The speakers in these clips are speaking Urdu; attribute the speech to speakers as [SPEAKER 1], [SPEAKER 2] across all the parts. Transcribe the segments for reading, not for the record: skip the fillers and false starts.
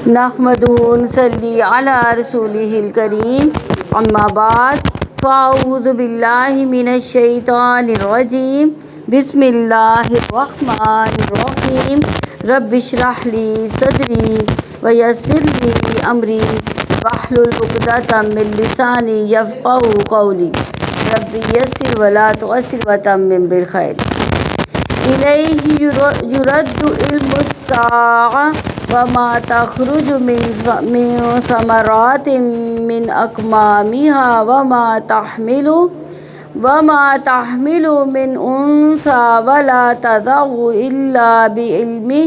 [SPEAKER 1] نحمدہ ونصلی علی رسولہ الکریم اما بعد فاعوذ باللہ من الشیطان الرجیم بسم اللہ الرحمن الرحیم رب اشرح لی صدری ویسر لی امری واحلل عقدۃ من لسانی یفقہوا قولی رب یسر ولا تعسر وتمم بالخیر الیہ یرد علم الساعہ وما تخرج من ثمرات من اکمامها وما تحمل من انثى ولا تضع الا بعلمه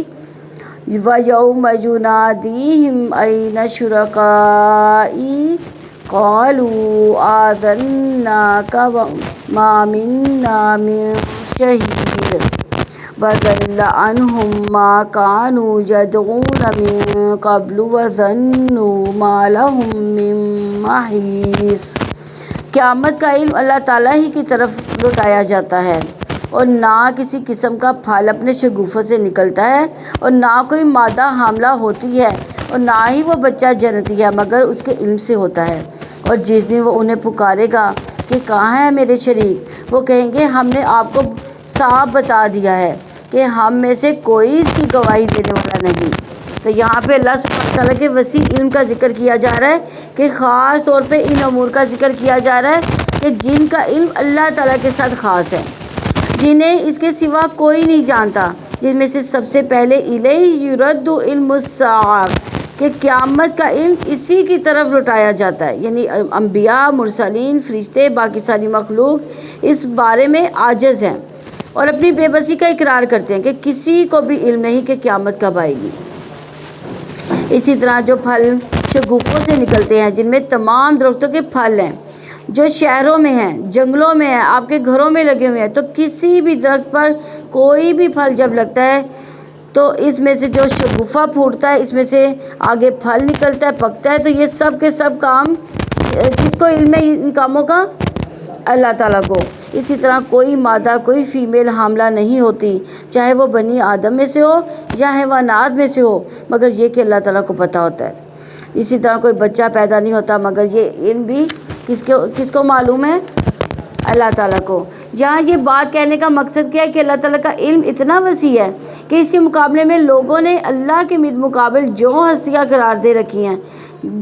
[SPEAKER 1] ويوم يناديهم أين شركائي قالوا آذناك ما منا من شهيد وضل عنهم ما كانوا يدعون من قبل وظنوا ما لهم من محيص۔ قیامت کا علم اللہ تعالیٰ ہی کی طرف لوٹایا جاتا ہے، اور نہ کسی قسم کا پھل اپنے شگوفوں سے نکلتا ہے، اور نہ کوئی مادہ حاملہ ہوتی ہے، اور نہ ہی وہ بچہ جنتی ہے مگر اس کے علم سے ہوتا ہے۔ اور جس دن وہ انہیں پکارے گا کہ کہاں ہیں میرے شریک، وہ کہیں گے ہم نے آپ کو صاف بتا دیا ہے کہ ہم میں سے کوئی اس کی گواہی دینے والا نہیں۔ تو یہاں پہ اللہ سبحانہ تعالیٰ کے وسیع علم کا ذکر کیا جا رہا ہے کہ خاص طور پہ ان امور کا ذکر کیا جا رہا ہے کہ جن کا علم اللہ تعالیٰ کے ساتھ خاص ہے، جنہیں اس کے سوا کوئی نہیں جانتا، جن میں سے سب سے پہلے الیہ یرد علم الساعہ، کہ قیامت کا علم اسی کی طرف لوٹایا جاتا ہے، یعنی انبیاء، مرسلین، فرشتے، باقی ساری مخلوق اس بارے میں عاجز ہیں اور اپنی بے بسی کا اقرار کرتے ہیں کہ کسی کو بھی علم نہیں کہ قیامت کب آئے گی۔ اسی طرح جو پھل شگوفوں سے نکلتے ہیں، جن میں تمام درختوں کے پھل ہیں، جو شہروں میں ہیں، جنگلوں میں ہیں، آپ کے گھروں میں لگے ہوئے ہیں، تو کسی بھی درخت پر کوئی بھی پھل جب لگتا ہے تو اس میں سے جو شگوفہ پھوٹتا ہے، اس میں سے آگے پھل نکلتا ہے، پکتا ہے، تو یہ سب کے سب کام کس کو علم ہے ان کاموں کا؟ اللہ تعالیٰ کو۔ اسی طرح کوئی مادہ، کوئی فیمیل حاملہ نہیں ہوتی، چاہے وہ بنی آدم میں سے ہو یا حیوانات میں سے ہو، مگر یہ کہ اللہ تعالیٰ کو پتہ ہوتا ہے۔ اسی طرح کوئی بچہ پیدا نہیں ہوتا، مگر یہ علم بھی کس کو معلوم ہے؟ اللہ تعالیٰ کو۔ یہاں یہ بات کہنے کا مقصد کیا ہے کہ اللہ تعالیٰ کا علم اتنا وسیع ہے کہ اس کے مقابلے میں لوگوں نے اللہ کے مقابل جو ہستیاں قرار دے رکھی ہیں،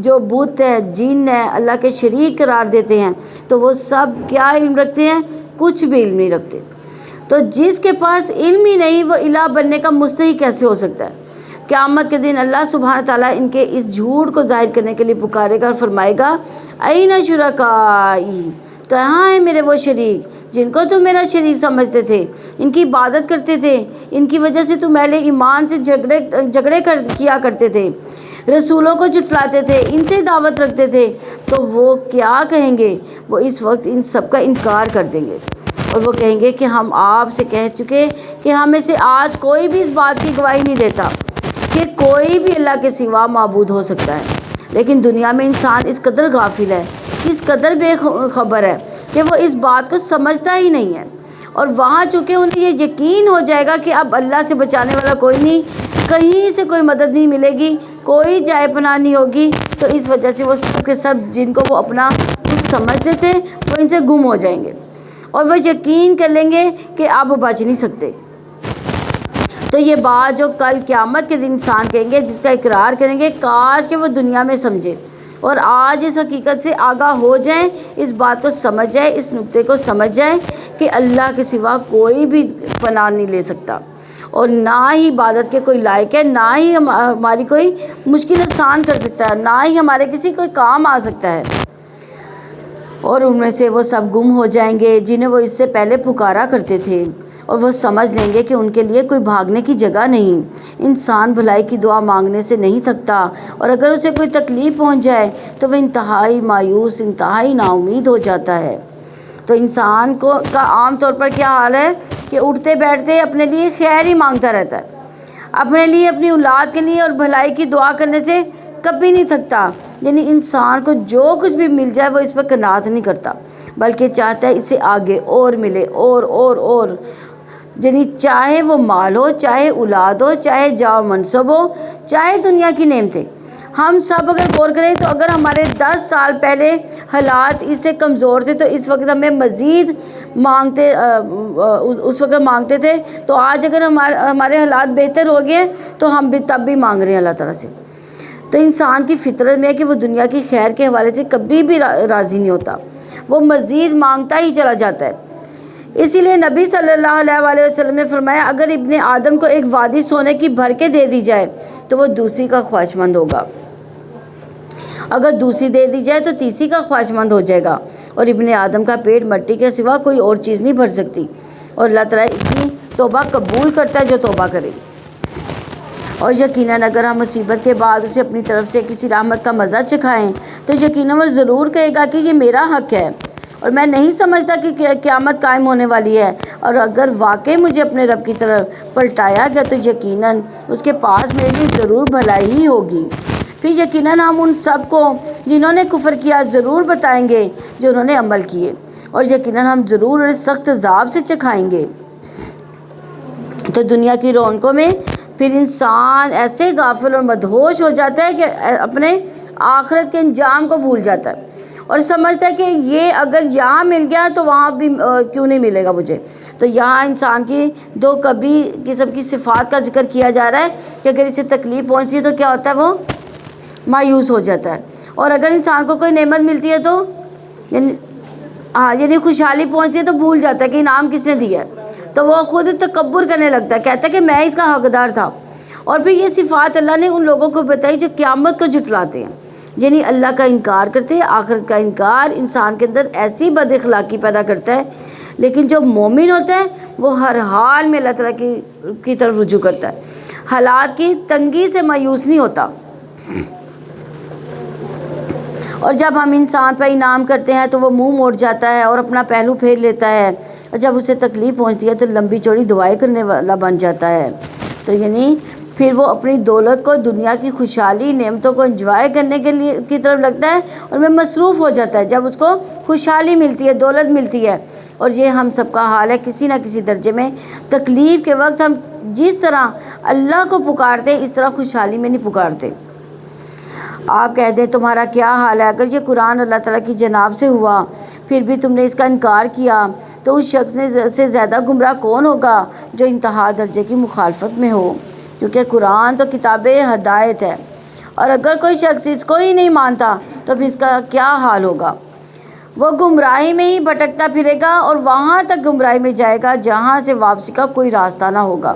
[SPEAKER 1] جو بت ہے، جن ہے، اللہ کے شریک قرار دیتے ہیں، تو وہ سب کیا علم رکھتے ہیں؟ کچھ بھی علم نہیں رکھتے۔ تو جس کے پاس علم ہی نہیں، وہ الہ بننے کا مستحق کیسے ہو سکتا ہے؟ قیامت کے دن اللہ سبحانہ تعالیٰ ان کے اس جھوٹ کو ظاہر کرنے کے لیے پکارے گا اور فرمائے گا این شرکائی، کہاں ہیں میرے وہ شریک جن کو تم میرا شریک سمجھتے تھے، ان کی عبادت کرتے تھے، ان کی وجہ سے تم اہل ایمان سے جھگڑے کیا کرتے تھے، رسولوں کو جھٹلاتے تھے، ان سے دعوت رکھتے تھے، تو وہ کیا کہیں گے؟ وہ اس وقت ان سب کا انکار کر دیں گے، اور وہ کہیں گے کہ ہم آپ سے کہہ چکے کہ ہم میں سے آج کوئی بھی اس بات کی گواہی نہیں دیتا کہ کوئی بھی اللہ کے سوا معبود ہو سکتا ہے۔ لیکن دنیا میں انسان اس قدر غافل ہے، اس قدر بے خبر ہے کہ وہ اس بات کو سمجھتا ہی نہیں ہے، اور وہاں چونکہ انہیں یہ یقین ہو جائے گا کہ اب اللہ سے بچانے والا کوئی نہیں، کہیں سے کوئی مدد نہیں ملے گی، کوئی جائے پناہ نہیں ہوگی، تو اس وجہ سے وہ سب کے سب جن کو وہ اپنا کچھ سمجھتے تھے وہ ان سے گم ہو جائیں گے، اور وہ یقین کر لیں گے کہ اب بچ نہیں سکتے۔ تو یہ بات جو کل قیامت کے دن انسان کہیں گے، جس کا اقرار کریں گے، کاش کہ وہ دنیا میں سمجھے اور آج اس حقیقت سے آگاہ ہو جائیں، اس بات کو سمجھ جائیں، اس نقطے کو سمجھ جائیں کہ اللہ کے سوا کوئی بھی پناہ نہیں لے سکتا، اور نہ ہی عبادت کے کوئی لائق ہے، نہ ہی ہماری کوئی مشکل آسان کر سکتا ہے، نہ ہی ہمارے کسی کوئی کام آ سکتا ہے۔ اور ان میں سے وہ سب گم ہو جائیں گے جنہیں وہ اس سے پہلے پکارا کرتے تھے، اور وہ سمجھ لیں گے کہ ان کے لیے کوئی بھاگنے کی جگہ نہیں۔ انسان بھلائی کی دعا مانگنے سے نہیں تھکتا، اور اگر اسے کوئی تکلیف پہنچ جائے تو وہ انتہائی مایوس، انتہائی نا امید ہو جاتا ہے۔ تو انسان کا عام طور پر کیا حال ہے کہ اٹھتے بیٹھتے اپنے لیے خیر ہی مانگتا رہتا ہے، اپنے لیے، اپنی اولاد کے لیے اور بھلائی کی دعا کرنے سے کبھی نہیں تھکتا۔ یعنی انسان کو جو کچھ بھی مل جائے وہ اس پر قناعت نہیں کرتا، بلکہ چاہتا ہے اس سے آگے اور ملے، اور یعنی چاہے وہ مال ہو، چاہے اولاد ہو، چاہے جاہ منصب ہو، چاہے دنیا کی نعمتیں، ہم سب اگر غور کریں تو اگر ہمارے 10 سال پہلے حالات اس سے کمزور تھے تو اس وقت ہمیں مزید مانگتے اس وقت مانگتے تھے، تو آج اگر ہمارے حالات بہتر ہو گئے تو ہم بھی تب بھی مانگ رہے ہیں اللہ تعالیٰ سے۔ تو انسان کی فطرت میں ہے کہ وہ دنیا کی خیر کے حوالے سے کبھی بھی راضی نہیں ہوتا، وہ مزید مانگتا ہی چلا جاتا ہے۔ اسی لیے نبی صلی اللہ علیہ وآلہ وسلم نے فرمایا اگر ابن آدم کو ایک وادی سونے کی بھر کے دے دی جائے تو وہ دوسری کا خواہش مند ہوگا، اگر دوسری دے دی جائے تو تیسری کا خواہش مند ہو جائے گا، اور ابن آدم کا پیٹ مٹی کے سوا کوئی اور چیز نہیں بھر سکتی، اور اللہ تعالیٰ اس کی توبہ قبول کرتا ہے جو توبہ کرے۔ اور یقیناً اگر ہم مصیبت کے بعد اسے اپنی طرف سے کسی رحمت کا مزہ چکھائیں تو یقیناً وہ ضرور کہے گا کہ یہ میرا حق ہے اور میں نہیں سمجھتا کہ قیامت قائم ہونے والی ہے، اور اگر واقعی مجھے اپنے رب کی طرف پلٹایا گیا تو یقیناً اس کے پاس میرے لیے ضرور بھلائی ہی ہوگی۔ پھر یقیناً ہم ان سب کو جنہوں نے کفر کیا ضرور بتائیں گے جو انہوں نے عمل کیے، اور یقیناً ہم ضرور انہیں سخت عذاب سے چکھائیں گے۔ تو دنیا کی رونقوں میں پھر انسان ایسے غافل اور مدہوش ہو جاتا ہے کہ اپنے آخرت کے انجام کو بھول جاتا ہے اور سمجھتا ہے کہ یہ اگر یہاں مل گیا تو وہاں بھی کیوں نہیں ملے گا مجھے۔ تو یہاں انسان کی دو کبھی قسم کی صفات کا ذکر کیا جا رہا ہے کہ اگر اسے تکلیف پہنچتی ہے تو کیا ہوتا ہے، وہ مایوس ہو جاتا ہے، اور اگر انسان کو کوئی نعمت ملتی ہے تو یعنی خوشحالی پہنچتی ہے تو بھول جاتا ہے کہ انعام کس نے دیا ہے، تو وہ خود تکبر کرنے لگتا ہے، کہتا ہے کہ میں اس کا حقدار تھا۔ اور پھر یہ صفات اللہ نے ان لوگوں کو بتائی جو قیامت کو جھٹلاتے ہیں، یعنی اللہ کا انکار کرتے ہیں۔ آخرت کا انکار انسان کے اندر ایسی بد اخلاقی پیدا کرتا ہے، لیکن جو مومن ہوتا ہے وہ ہر حال میں اللہ تعالیٰ کی طرف رجوع کرتا ہے، حالات کی تنگی سے مایوس نہیں ہوتا۔ اور جب ہم انسان پر انعام کرتے ہیں تو وہ منہ موڑ جاتا ہے اور اپنا پہلو پھیر لیتا ہے، اور جب اسے تکلیف پہنچتی ہے تو لمبی چوڑی دعائیں کرنے والا بن جاتا ہے۔ تو یعنی پھر وہ اپنی دولت کو، دنیا کی خوشحالی نعمتوں کو انجوائے کرنے کی طرف لگتا ہے اور میں مصروف ہو جاتا ہے جب اس کو خوشحالی ملتی ہے، دولت ملتی ہے۔ اور یہ ہم سب کا حال ہے کسی نہ کسی درجے میں۔ تکلیف کے وقت ہم جس طرح اللہ کو پکارتے اس طرح خوشحالی میں نہیں پکارتے۔ آپ کہہ دیں تمہارا کیا حال ہے، اگر یہ قرآن اللہ تعالیٰ کی جناب سے ہوا پھر بھی تم نے اس کا انکار کیا تو اس شخص سے زیادہ گمراہ کون ہوگا جو انتہا درجے کی مخالفت میں ہو، کیونکہ قرآن تو کتاب ہدایت ہے، اور اگر کوئی شخص اس کو ہی نہیں مانتا تو پھر اس کا کیا حال ہوگا۔ وہ گمراہی میں ہی بھٹکتا پھرے گا اور وہاں تک گمراہی میں جائے گا جہاں سے واپسی کا کوئی راستہ نہ ہوگا،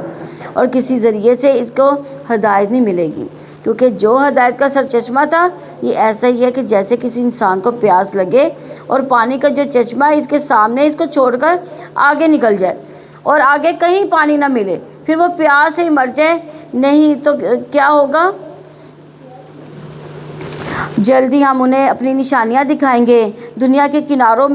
[SPEAKER 1] اور کسی ذریعے سے اس کو ہدایت نہیں ملے گی، کیونکہ جو ہدایت کا سرچشمہ تھا یہ ایسا ہی ہے کہ جیسے کسی انسان کو پیاس لگے اور پانی کا جو چشمہ ہے اس کے سامنے اس کو چھوڑ کر آگے نکل جائے اور آگے کہیں پانی نہ ملے، پھر وہ پیاس سے ہی مر جائے، نہیں تو کیا ہوگا؟ جلدی ہم انہیں اپنی نشانیاں دکھائیں گے دنیا کے کناروں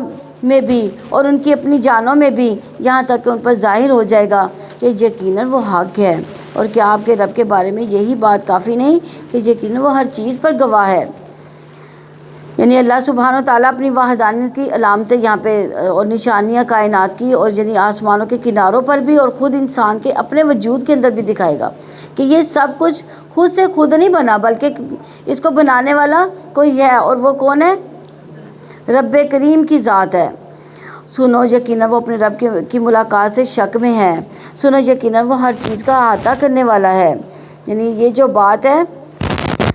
[SPEAKER 1] میں بھی اور ان کی اپنی جانوں میں بھی، یہاں تک کہ ان پر ظاہر ہو جائے گا کہ یقیناً وہ حق ہے، اور کیا آپ کے رب کے بارے میں یہی بات کافی نہیں کہ یقیناً وہ ہر چیز پر گواہ ہے۔ یعنی اللہ سبحانہ و تعالیٰ اپنی وحدانیت کی علامتیں یہاں پہ اور نشانیاں کائنات کی اور یعنی آسمانوں کے کناروں پر بھی اور خود انسان کے اپنے وجود کے اندر بھی دکھائے گا کہ یہ سب کچھ خود سے خود نہیں بنا، بلکہ اس کو بنانے والا کوئی ہے، اور وہ کون ہے؟ رب کریم کی ذات ہے۔ سنو یقیناً وہ اپنے رب کی ملاقات سے شک میں ہے، سنو یقیناً وہ ہر چیز کا احاطہ کرنے والا ہے۔ یعنی یہ جو بات ہے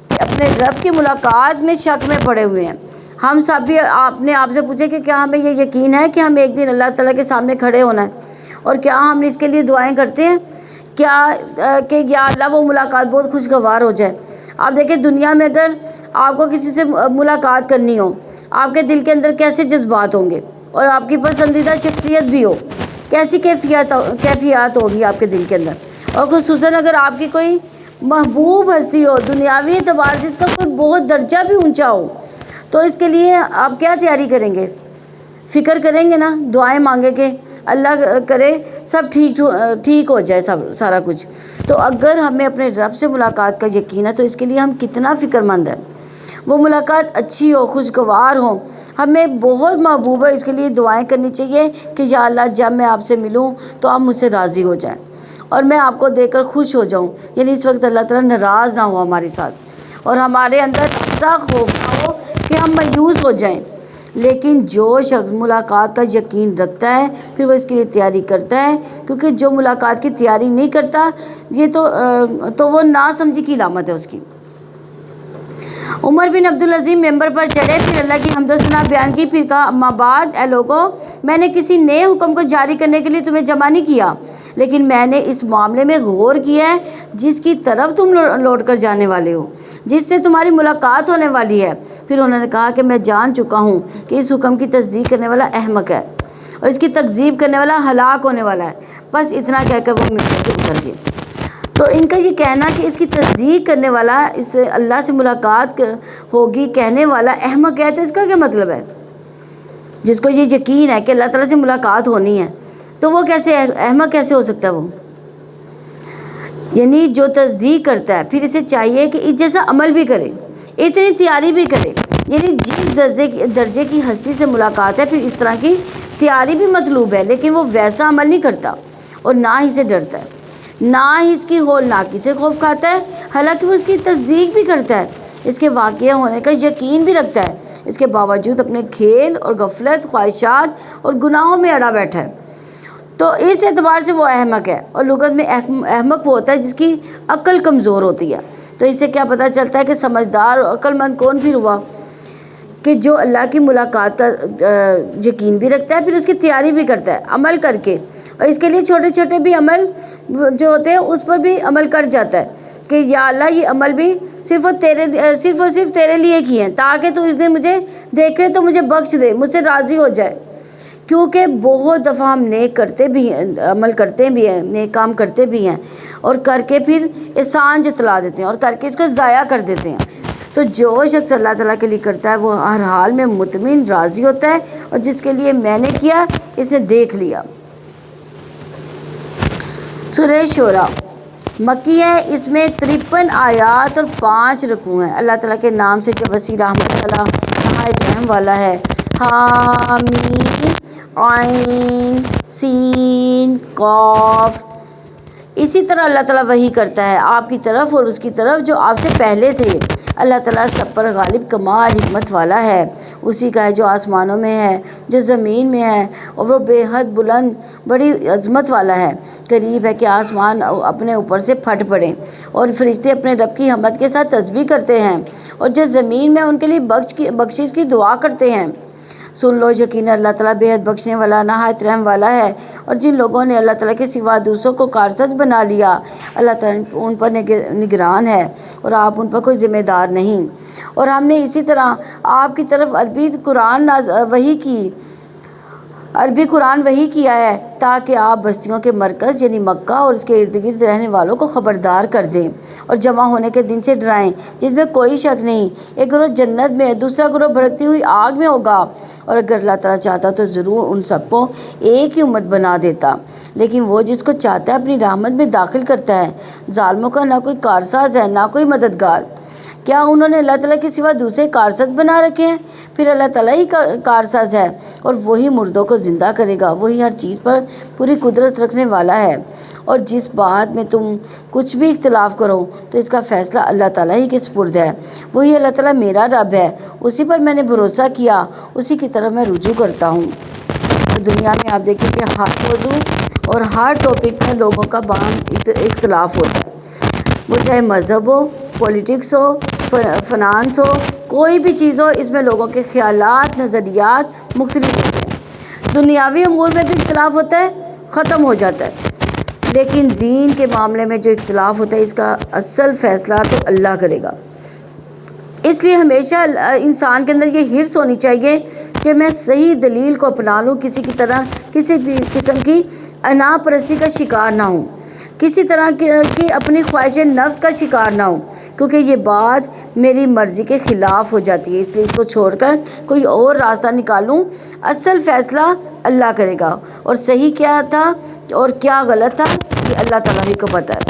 [SPEAKER 1] کہ اپنے رب کی ملاقات میں شک میں پڑے ہوئے ہیں، ہم سب بھی اپنے آپ سے پوچھیں کہ کیا ہمیں یہ یقین ہے کہ ہم ایک دن اللہ تعالیٰ کے سامنے کھڑے ہونا ہے، اور کیا ہم اس کے لیے دعائیں کرتے ہیں کیا کہ یا اللہ وہ ملاقات بہت خوشگوار ہو جائے۔ آپ دیکھیں دنیا میں اگر آپ کو کسی سے ملاقات کرنی ہو آپ کے دل کے اندر کیسے جذبات ہوں گے، اور آپ کی پسندیدہ شخصیت بھی ہو کیسی کیفیات ہوگی آپ کے دل کے اندر، اور خصوصاً اگر آپ کی کوئی محبوب ہستی ہو دنیاوی اعتبار سے اس کا کوئی بہت درجہ بھی اونچا ہو، تو اس کے لیے آپ کیا تیاری کریں گے؟ فکر کریں گے نا، دعائیں مانگیں کہ اللہ کرے سب ٹھیک ہو جائے سارا کچھ۔ تو اگر ہمیں اپنے رب سے ملاقات کا یقین ہے تو اس کے لیے ہم کتنا فکر مند ہیں۔ وہ ملاقات اچھی ہو، خوشگوار ہو، ہمیں بہت محبوب ہے۔ اس کے لیے دعائیں کرنی چاہیے کہ یا اللہ جب میں آپ سے ملوں تو آپ مجھ سے راضی ہو جائیں اور میں آپ کو دیکھ کر خوش ہو جاؤں، یعنی اس وقت اللہ تعالیٰ ناراض نہ ہو ہمارے ساتھ، اور ہمارے اندر ایسا خوف نہ ہو کہ ہم مایوس ہو جائیں۔ لیکن جو شخص ملاقات کا یقین رکھتا ہے پھر وہ اس کے لیے تیاری کرتا ہے، کیونکہ جو ملاقات کی تیاری نہیں کرتا یہ تو وہ ناسمجھی کی علامت ہے اس کی۔ عمر بن عبدالعزیز ممبر پر چڑھے، پھر اللہ کی حمد و ثنا بیان کی، پھر کہا اما بعد، اے لوگو، میں نے کسی نئے حکم کو جاری کرنے کے لیے تمہیں جمع نہیں کیا، لیکن میں نے اس معاملے میں غور کیا ہے جس کی طرف تم لوٹ کر جانے والے ہو، جس سے تمہاری ملاقات ہونے والی ہے۔ پھر انہوں نے کہا کہ میں جان چکا ہوں کہ اس حکم کی تصدیق کرنے والا احمق ہے اور اس کی تکذیب کرنے والا ہلاک ہونے والا ہے۔ بس اتنا کہہ کر وہ ممبر سے اتر گئے۔ تو ان کا یہ کہنا کہ اس کی تصدیق کرنے والا، اس اللہ سے ملاقات ہوگی کہنے والا احمق ہے، تو اس کا کیا مطلب ہے؟ جس کو یہ یقین ہے کہ اللہ تعالیٰ سے ملاقات ہونی ہے تو وہ کیسے احمق کیسے ہو سکتا ہے وہ؟ یعنی جو تصدیق کرتا ہے پھر اسے چاہیے کہ اس جیسا عمل بھی کرے، اتنی تیاری بھی کرے، یعنی جس درجے کی ہستی سے ملاقات ہے پھر اس طرح کی تیاری بھی مطلوب ہے، لیکن وہ ویسا عمل نہیں کرتا اور نہ ہی سے ڈرتا ہے، نہ ہی اس کی ہولناکی سے خوف کھاتا ہے، حالانکہ وہ اس کی تصدیق بھی کرتا ہے، اس کے واقعہ ہونے کا یقین بھی رکھتا ہے، اس کے باوجود اپنے کھیل اور غفلت، خواہشات اور گناہوں میں اڑا بیٹھا ہے۔ تو اس اعتبار سے وہ احمق ہے، اور لغت میں احمق وہ ہوتا ہے جس کی عقل کمزور ہوتی ہے۔ تو اس سے کیا پتہ چلتا ہے کہ سمجھدار اور عقل مند کون پھر ہوا؟ کہ جو اللہ کی ملاقات کا یقین بھی رکھتا ہے، پھر اس کی تیاری بھی کرتا ہے عمل کر کے، اور اس کے لیے چھوٹے چھوٹے بھی عمل جو ہوتے ہیں اس پر بھی عمل کر جاتا ہے کہ یا اللہ یہ عمل بھی صرف اور صرف تیرے لیے کیے ہیں، تاکہ تو اس دن مجھے دیکھے تو مجھے بخش دے، مجھ سے راضی ہو جائے۔ کیونکہ بہت دفعہ ہم نیک کرتے بھی ہیں، عمل کرتے بھی ہیں، نیک کام کرتے بھی ہیں، اور کر کے پھر احسان جتلا دیتے ہیں اور کر کے اس کو ضائع کر دیتے ہیں۔ تو جو شخص اللہ تعالیٰ کے لیے کرتا ہے وہ ہر حال میں مطمئن راضی ہوتا ہے، اور جس کے لیے میں نے کیا اس نے دیکھ لیا۔ سورہ شورى مکی ہے، اس میں 53 آیات اور 5 رکوع ہیں۔ اللہ تعالیٰ کے نام سے جو وسیع رحمت والا، نہایت رحم والا ہے۔ حامیم عین سین قاف۔ اسی طرح اللہ تعالیٰ وحی کرتا ہے آپ کی طرف اور اس کی طرف جو آپ سے پہلے تھے۔ اللہ تعالیٰ سب پر غالب کمال حکمت والا ہے، اسی کا ہے جو آسمانوں میں ہے، جو زمین میں ہے، اور وہ بے حد بلند بڑی عظمت والا ہے۔ قریب ہے کہ آسمان اپنے اوپر سے پھٹ پڑے اور فرشتے اپنے رب کی حمد کے ساتھ تسبیح کرتے ہیں، اور جو زمین میں ان کے لیے بخشش کی دعا کرتے ہیں۔ سن لو، یقینا اللہ تعالیٰ بے حد بخشنے والا، نہایت رحم والا ہے۔ اور جن لوگوں نے اللہ تعالیٰ کے سوا دوسروں کو کارساز بنا لیا، اللہ تعالیٰ ان پر نگران ہے اور آپ ان پر کوئی ذمہ دار نہیں۔ اور ہم نے اسی طرح آپ کی طرف عربی قرآن وحی کیا ہے تاکہ آپ بستیوں کے مرکز یعنی مکہ اور اس کے ارد گرد رہنے والوں کو خبردار کر دیں اور جمع ہونے کے دن سے ڈرائیں جس میں کوئی شک نہیں، ایک گروہ جنت میں، دوسرا گروہ بھڑکتی ہوئی آگ میں ہوگا۔ اور اگر اللہ تعالیٰ چاہتا تو ضرور ان سب کو ایک ہی امت بنا دیتا، لیکن وہ جس کو چاہتا ہے اپنی رحمت میں داخل کرتا ہے۔ ظالموں کا نہ کوئی کارساز ہے نہ کوئی مددگار۔ کیا انہوں نے اللہ تعالیٰ کے سوا دوسرے کارساز بنا رکھے ہیں؟ پھر اللہ تعالیٰ ہی کارساز ہے، اور وہی مردوں کو زندہ کرے گا، وہی ہر چیز پر پوری قدرت رکھنے والا ہے۔ اور جس بات میں تم کچھ بھی اختلاف کرو تو اس کا فیصلہ اللہ تعالیٰ ہی کے سپرد ہے۔ وہی اللہ تعالیٰ میرا رب ہے، اسی پر میں نے بھروسہ کیا، اسی کی طرف میں رجوع کرتا ہوں۔ اور دنیا میں آپ دیکھیں کہ ہر موضوع اور ہر ٹاپک میں لوگوں کا باہم اختلاف ہوتا ہے، وہ چاہے مذہب ہو، پولیٹکس ہو، فنانس ہو، کوئی بھی چیز ہو، اس میں لوگوں کے خیالات، نظریات مختلف ہوتے ہیں۔ دنیاوی امور میں بھی اختلاف ہوتا ہے، ختم ہو جاتا ہے، لیکن دین کے معاملے میں جو اختلاف ہوتا ہے اس کا اصل فیصلہ تو اللہ کرے گا۔ اس لیے ہمیشہ انسان کے اندر یہ حرص ہونی چاہیے کہ میں صحیح دلیل کو اپنا لوں، کسی بھی قسم کی انا پرستی کا شکار نہ ہوں، کسی طرح کی اپنی خواہش نفس کا شکار نہ ہوں، کیونکہ یہ بات میری مرضی کے خلاف ہو جاتی ہے۔ اس لیے اس کو چھوڑ کر کوئی اور راستہ نکالوں، اصل فیصلہ اللہ کرے گا، اور صحیح کیا تھا اور کیا غلط تھا یہ اللہ تعالیٰ ہی کو پتہ ہے۔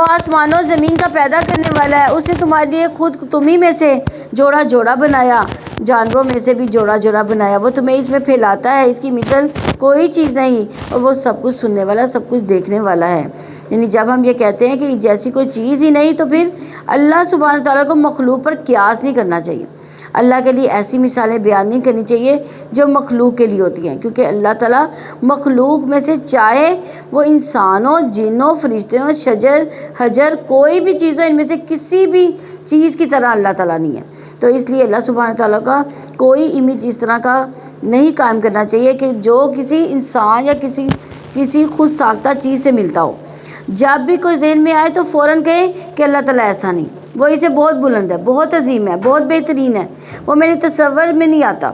[SPEAKER 1] وہ آسمان و زمین کا پیدا کرنے والا ہے، اس نے تمہارے لیے خود تمہیں میں سے جوڑا جوڑا بنایا، جانوروں میں سے بھی جوڑا جوڑا بنایا، وہ تمہیں اس میں پھیلاتا ہے، اس کی مثل کوئی چیز نہیں، اور وہ سب کچھ سننے والا، سب کچھ دیکھنے والا ہے۔ یعنی جب ہم یہ کہتے ہیں کہ جیسی کوئی چیز ہی نہیں، تو پھر اللہ سبحانہ تعالیٰ کو مخلوق پر قیاس نہیں کرنا چاہیے، اللہ کے لیے ایسی مثالیں بیان نہیں کرنی چاہیے جو مخلوق کے لیے ہوتی ہیں، کیونکہ اللہ تعالیٰ مخلوق میں سے چاہے وہ انسانوں، جنوں، فرشتوں، شجر، حجر، کوئی بھی چیز ہو، ان میں سے کسی بھی چیز کی طرح اللہ تعالیٰ نہیں ہے۔ تو اس لیے اللہ سبحانہ تعالیٰ کا کوئی امیج اس طرح کا نہیں قائم کرنا چاہیے کہ جو کسی انسان یا کسی خود ساختہ چیز سے ملتا ہو۔ جب بھی کوئی ذہن میں آئے تو فوراً کہے کہ اللہ تعالیٰ ایسا نہیں، وہ اسے بہت بلند ہے، بہت عظیم ہے، بہت بہترین ہے، وہ میرے تصور میں نہیں آتا۔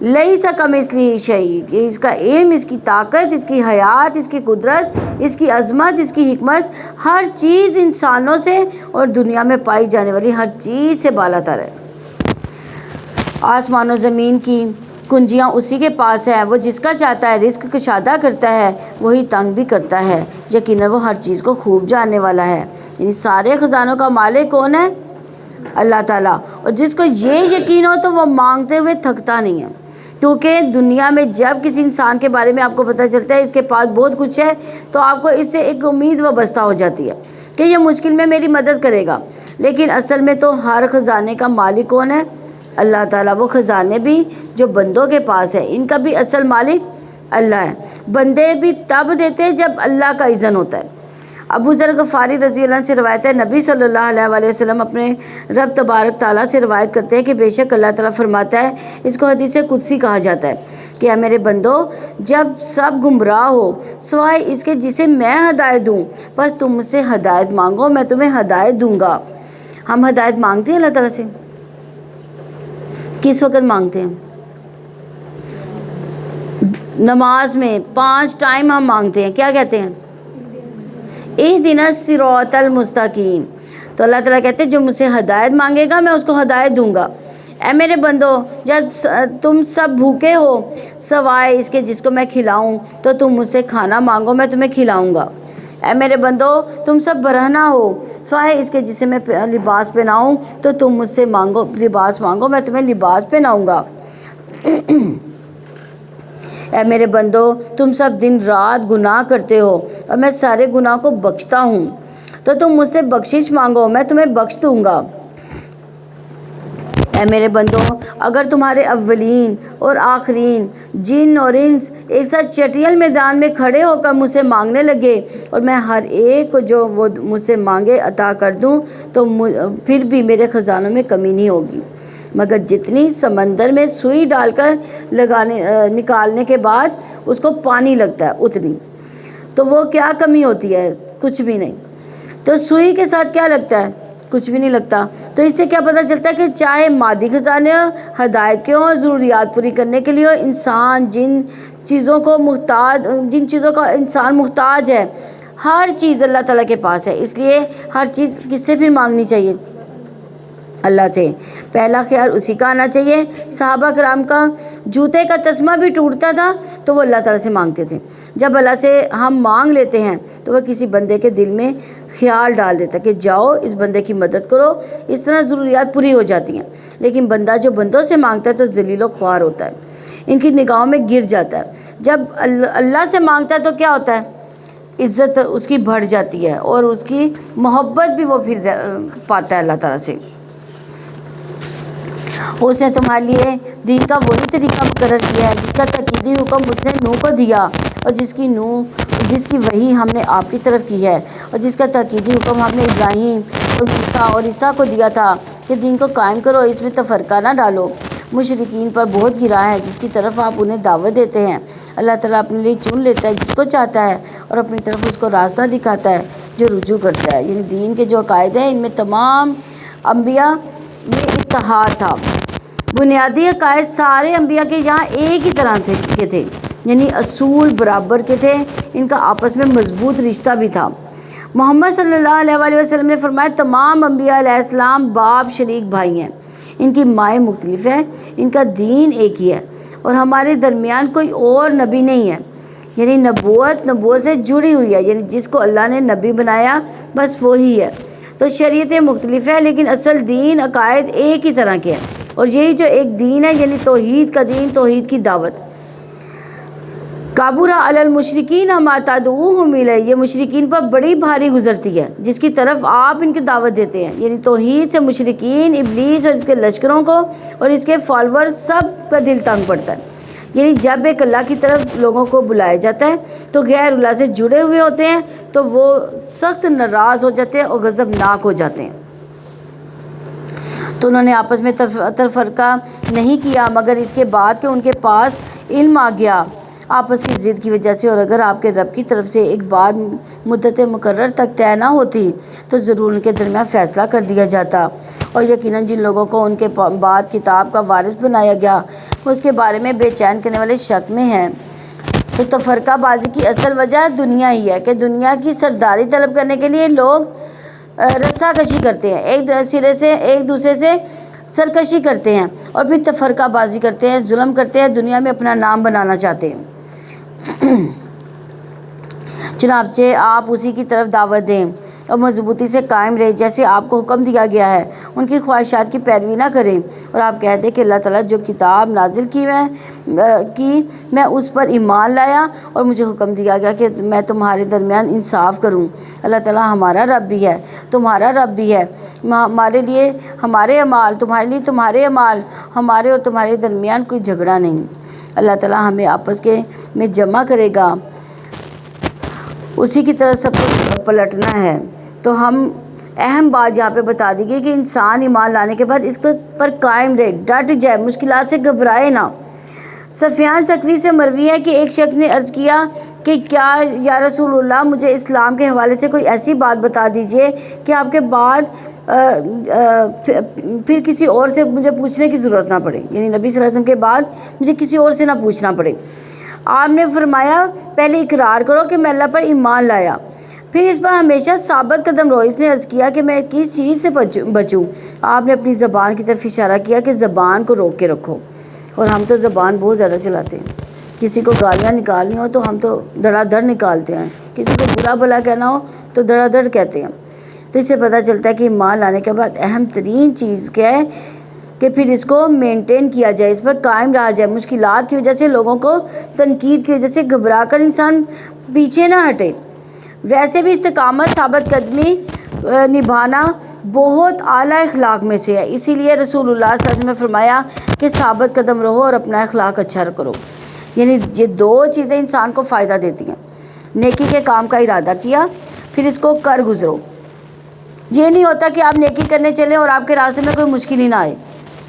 [SPEAKER 1] لیس کمثلہ شیء، اس کا علم، اس کی طاقت، اس کی حیات، اس کی قدرت، اس کی عظمت، اس کی حکمت، ہر چیز انسانوں سے اور دنیا میں پائی جانے والی ہر چیز سے بالا تر ہے۔ آسمان و زمین کی کنجیاں اسی کے پاس ہے، وہ جس کا چاہتا ہے رزق کشادہ کرتا ہے، وہی تنگ بھی کرتا ہے، یقیناً وہ ہر چیز کو خوب جاننے والا ہے۔ یعنی سارے خزانوں کا مالک کون ہے؟ اللہ تعالیٰ۔ اور جس کو یہ یقین ہو تو وہ مانگتے ہوئے تھکتا نہیں ہے، کیونکہ دنیا میں جب کسی انسان کے بارے میں آپ کو پتہ چلتا ہے اس کے پاس بہت کچھ ہے، تو آپ کو اس سے ایک امید وابستہ ہو جاتی ہے کہ یہ مشکل میں میری مدد کرے گا، لیکن اصل میں تو ہر خزانے کا مالک کون ہے؟ اللہ تعالیٰ۔ وہ خزانے بھی جو بندوں کے پاس ہے، ان کا بھی اصل مالک اللہ ہے، بندے بھی تب دیتے ہیں جب اللہ کا اذن ہوتا ہے۔ ابو ذر غفاری رضی اللہ عنہ سے روایت ہے، نبی صلی اللہ علیہ وسلم اپنے رب تبارک تعالیٰ سے روایت کرتے ہیں کہ بے شک اللہ تعالیٰ فرماتا ہے، اس کو حدیث قدسی کہا جاتا ہے کہ اے میرے بندو، جب سب گمراہ ہو سوائے اس کے جسے میں ہدایت دوں، بس تم مجھ سے ہدایت مانگو، میں تمہیں ہدایت دوں گا۔ ہم ہدایت مانگتے ہیں اللہ تعالیٰ سے؟ کس وقت مانگتے ہیں؟ نماز میں 5 ٹائم ہم مانگتے ہیں، کیا کہتے ہیں؟ اہدنا الصراط المستقیم۔ تو اللہ تعالیٰ کہتے ہیں جو مجھ سے ہدایت مانگے گا میں اس کو ہدایت دوں گا۔ اے میرے بندو، جب تم سب بھوکے ہو سوائے اس کے جس کو میں کھلاؤں، تو تم مجھ سے کھانا مانگو، میں تمہیں کھلاؤں گا۔ اے میرے بندو، تم سب برہنہ ہو سوائے اس کے جسے میں لباس پہناؤں، تو تم مجھ سے لباس مانگو، میں تمہیں لباس پہناؤں گا۔ اے میرے بندو، تم سب دن رات گناہ کرتے ہو اور میں سارے گناہ کو بخشتا ہوں، تو تم مجھ سے بخشش مانگو، میں تمہیں بخش دوں گا۔ اے میرے بندو، اگر تمہارے اولین اور آخرین جن اور انس ایک ساتھ چٹیل میدان میں کھڑے ہو کر مجھ سے مانگنے لگے اور میں ہر ایک کو جو وہ مجھ سے مانگے عطا کر دوں، تو پھر بھی میرے خزانوں میں کمی نہیں ہوگی، مگر جتنی سمندر میں سوئی ڈال کر نکالنے کے بعد اس کو پانی لگتا ہے اتنی، تو وہ کیا کمی ہوتی ہے؟ کچھ بھی نہیں۔ تو سوئی کے ساتھ کیا لگتا ہے؟ کچھ بھی نہیں لگتا۔ تو اس سے کیا پتہ چلتا ہے کہ چاہے مادی خزانے ہو، ہدایت کے ہوں، ضروریات پوری کرنے کے لیے ہو، انسان جن چیزوں کا انسان محتاج ہے، ہر چیز اللہ تعالیٰ کے پاس ہے۔ اس لیے ہر چیز کس سے پھر مانگنی چاہیے؟ اللہ سے۔ پہلا خیال اسی کا آنا چاہیے۔ صحابہ کرام کا جوتے کا تسمہ بھی ٹوٹتا تھا تو وہ اللہ تعالیٰ سے مانگتے تھے۔ جب اللہ سے ہم مانگ لیتے ہیں تو وہ کسی بندے کے دل میں خیال ڈال دیتا ہے کہ جاؤ اس بندے کی مدد کرو، اس طرح ضروریات پوری ہو جاتی ہیں۔ لیکن بندہ جو بندوں سے مانگتا ہے تو ذلیل و خوار ہوتا ہے، ان کی نگاہوں میں گر جاتا ہے۔ جب اللہ سے مانگتا ہے تو کیا ہوتا ہے؟ عزت اس کی بڑھ جاتی ہے اور اس کی محبت بھی وہ پھر پاتا ہے اللہ تعالیٰ سے۔ اس نے تمہارے لیے دین کا وہی طریقہ مقرر کیا ہے جس کا تاکیدی حکم اس نے نوح کو دیا، اور جس کی وحی ہم نے آپ کی طرف کی ہے، اور جس کا تاکیدی حکم ہم نے ابراہیم اور موسیٰ اور عیسیٰ کو دیا تھا کہ دین کو قائم کرو، اس میں تفرقہ نہ ڈالو۔ مشرکین پر بہت گرا ہے جس کی طرف آپ انہیں دعوت دیتے ہیں۔ اللہ تعالیٰ اپنے لیے چن لیتا ہے جس کو چاہتا ہے اور اپنی طرف اس کو راستہ دکھاتا ہے جو رجوع کرتا ہے۔ یعنی دین کے جو عقائد ہیں ان میں تمام انبیاء میں اتحاد تھا۔ بنیادی عقائد سارے انبیاء کے یہاں ایک ہی طرح کے تھے، یعنی اصول برابر کے تھے، ان کا آپس میں مضبوط رشتہ بھی تھا۔ محمد صلی اللہ علیہ وسلم نے فرمایا تمام انبیاء علیہ السلام باپ شریک بھائی ہیں، ان کی مائیں مختلف ہیں، ان کا دین ایک ہی ہے، اور ہمارے درمیان کوئی اور نبی نہیں ہے۔ یعنی نبوت سے جڑی ہوئی ہے، یعنی جس کو اللہ نے نبی بنایا بس وہی ہے۔ تو شریعتیں مختلف ہیں لیکن اصل دین عقائد ایک ہی طرح کے ہیں، اور یہی جو ایک دین ہے یعنی توحید کا دین، توحید کی دعوت۔ کابر علی المشرکین ما تدعوہم الیہ، یہ مشرکین پر بڑی بھاری گزرتی ہے جس کی طرف آپ ان کی دعوت دیتے ہیں، یعنی توحید سے مشرکین، ابلیس اور اس کے لشکروں کو اور اس کے فالوورز سب کا دل تنگ پڑتا ہے۔ یعنی جب ایک اللہ کی طرف لوگوں کو بلایا جاتا ہے تو غیر اللہ سے جڑے ہوئے ہوتے ہیں تو وہ سخت ناراض ہو جاتے ہیں اور غضبناک ہو جاتے ہیں۔ تو انہوں نے آپس میں تفرقہ نہیں کیا مگر اس کے بعد کہ ان کے پاس علم آ گیا آپس کی ضد کی وجہ سے، اور اگر آپ کے رب کی طرف سے ایک بات مدت مقرر تک طے نہ ہوتی تو ضرور ان کے درمیان فیصلہ کر دیا جاتا، اور یقیناً جن لوگوں کو ان کے بعد کتاب کا وارث بنایا گیا وہ اس کے بارے میں بے چین کرنے والے شک میں ہیں۔ تو تفرقہ بازی کی اصل وجہ دنیا ہی ہے کہ دنیا کی سرداری طلب کرنے کے لیے لوگ رسا کشی کرتے ہیں، ایک دوسرے سے سرکشی کرتے ہیں اور پھر تفرقہ بازی کرتے ہیں، ظلم کرتے ہیں، دنیا میں اپنا نام بنانا چاہتے ہیں۔ چنانچہ آپ اسی کی طرف دعوت دیں اور مضبوطی سے قائم رہیں جیسے آپ کو حکم دیا گیا ہے، ان کی خواہشات کی پیروی نہ کریں، اور آپ کہتے ہیں کہ اللہ تعالیٰ جو کتاب نازل کی میں اس پر ایمان لایا اور مجھے حکم دیا گیا کہ میں تمہارے درمیان انصاف کروں۔ اللہ تعالیٰ ہمارا رب بھی ہے، تمہارا رب بھی ہے، ہمارے لیے ہمارے اعمال، تمہارے لیے تمہارے اعمال، ہمارے اور تمہارے درمیان کوئی جھگڑا نہیں۔ اللہ تعالیٰ ہمیں آپس میں جمع کرے گا، اسی کی طرف سب کو پلٹنا ہے۔ تو ہم اہم بات یہاں پہ بتا دی گئی کہ انسان ایمان لانے کے بعد اس پر قائم رہے، ڈٹ جائے، مشکلات سے گھبرائے نہ۔ سفیان ثقفی سے مروی ہے کہ ایک شخص نے عرض کیا کہ کیا یا رسول اللہ مجھے اسلام کے حوالے سے کوئی ایسی بات بتا دیجئے کہ آپ کے بعد پھر کسی اور سے مجھے پوچھنے کی ضرورت نہ پڑے، یعنی نبی صلی اللہ علیہ وسلم کے بعد مجھے کسی اور سے نہ پوچھنا پڑے۔ آپ نے فرمایا پہلے اقرار کرو کہ میں اللہ پر ایمان لایا، پھر اس پر ہمیشہ ثابت قدم رہو۔ اس نے عرض کیا کہ میں کس چیز سے بچوں؟ آپ نے اپنی زبان کی طرف اشارہ کیا کہ زبان کو روک کے رکھو، اور ہم تو زبان بہت زیادہ چلاتے ہیں، کسی کو گالیاں نکالنی ہو تو ہم تو دڑا دڑ نکالتے ہیں، کسی کو برا بھلا کہنا ہو تو دڑا دڑ کہتے ہیں۔ تو اس سے پتہ چلتا ہے کہ ایمان لانے کے بعد اہم ترین چیز کیا ہے کہ پھر اس کو مینٹین کیا جائے، اس پر قائم رہا جائے۔ مشکلات کی وجہ سے، لوگوں کو تنقید کی وجہ سے گھبرا کر انسان پیچھے نہ ہٹے۔ ویسے بھی استقامت، ثابت قدمی نبھانا بہت اعلیٰ اخلاق میں سے ہے، اسی لیے رسول اللہ صلی اللہ علیہ وسلم نے فرمایا کہ ثابت قدم رہو اور اپنا اخلاق اچھا کرو۔ یعنی یہ دو چیزیں انسان کو فائدہ دیتی ہیں۔ نیکی کے کام کا ارادہ کیا، پھر اس کو کر گزرو۔ یہ نہیں ہوتا کہ آپ نیکی کرنے چلیں اور آپ کے راستے میں کوئی مشکل ہی نہ آئے۔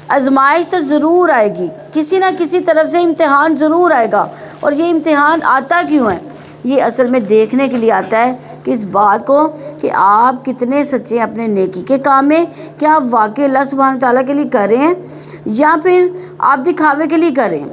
[SPEAKER 1] آزمائش تو ضرور آئے گی، کسی نہ کسی طرف سے امتحان ضرور آئے گا، اور یہ امتحان آتا کیوں ہے؟ یہ اصل میں دیکھنے کے لیے آتا ہے کہ اس بات کو کہ آپ کتنے سچے ہیں اپنے نیکی کے کام میں، کیا آپ واقعی اللہ سبحانہ تعالیٰ کے لیے کر رہے ہیں یا پھر آپ دکھاوے کے لیے کر رہے ہیں،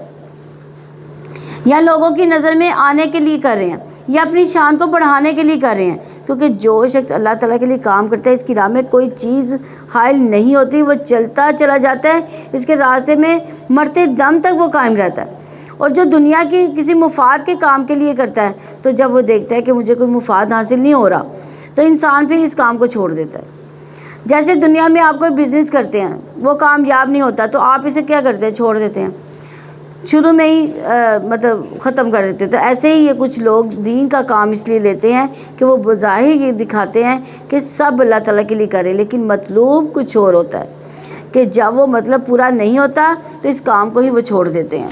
[SPEAKER 1] یا لوگوں کی نظر میں آنے کے لیے کر رہے ہیں، یا اپنی شان کو بڑھانے کے لیے کر رہے ہیں۔ کیونکہ جو شخص اللہ تعالیٰ کے لیے کام کرتا ہے اس کی راہ میں کوئی چیز حائل نہیں ہوتی، وہ چلتا چلا جاتا ہے، اس کے راستے میں مرتے دم تک وہ قائم رہتا ہے۔ اور جو دنیا کی کسی مفاد کے کام کے لیے کرتا ہے تو جب وہ دیکھتا ہے کہ مجھے کوئی مفاد حاصل نہیں ہو رہا تو انسان پھر اس کام کو چھوڑ دیتا ہے۔ جیسے دنیا میں آپ کوئی بزنس کرتے ہیں، وہ کامیاب نہیں ہوتا تو آپ اسے کیا کرتے ہیں؟ چھوڑ دیتے ہیں، شروع میں ہی ختم کر دیتے۔ تو ایسے ہی یہ کچھ لوگ دین کا کام اس لیے لیتے ہیں کہ وہ بظاہر یہ دکھاتے ہیں کہ سب اللہ تعالیٰ کے لیے کریں، لیکن مطلوب کچھ اور ہوتا ہے کہ جب وہ مطلب پورا نہیں ہوتا تو اس کام کو ہی وہ چھوڑ دیتے ہیں۔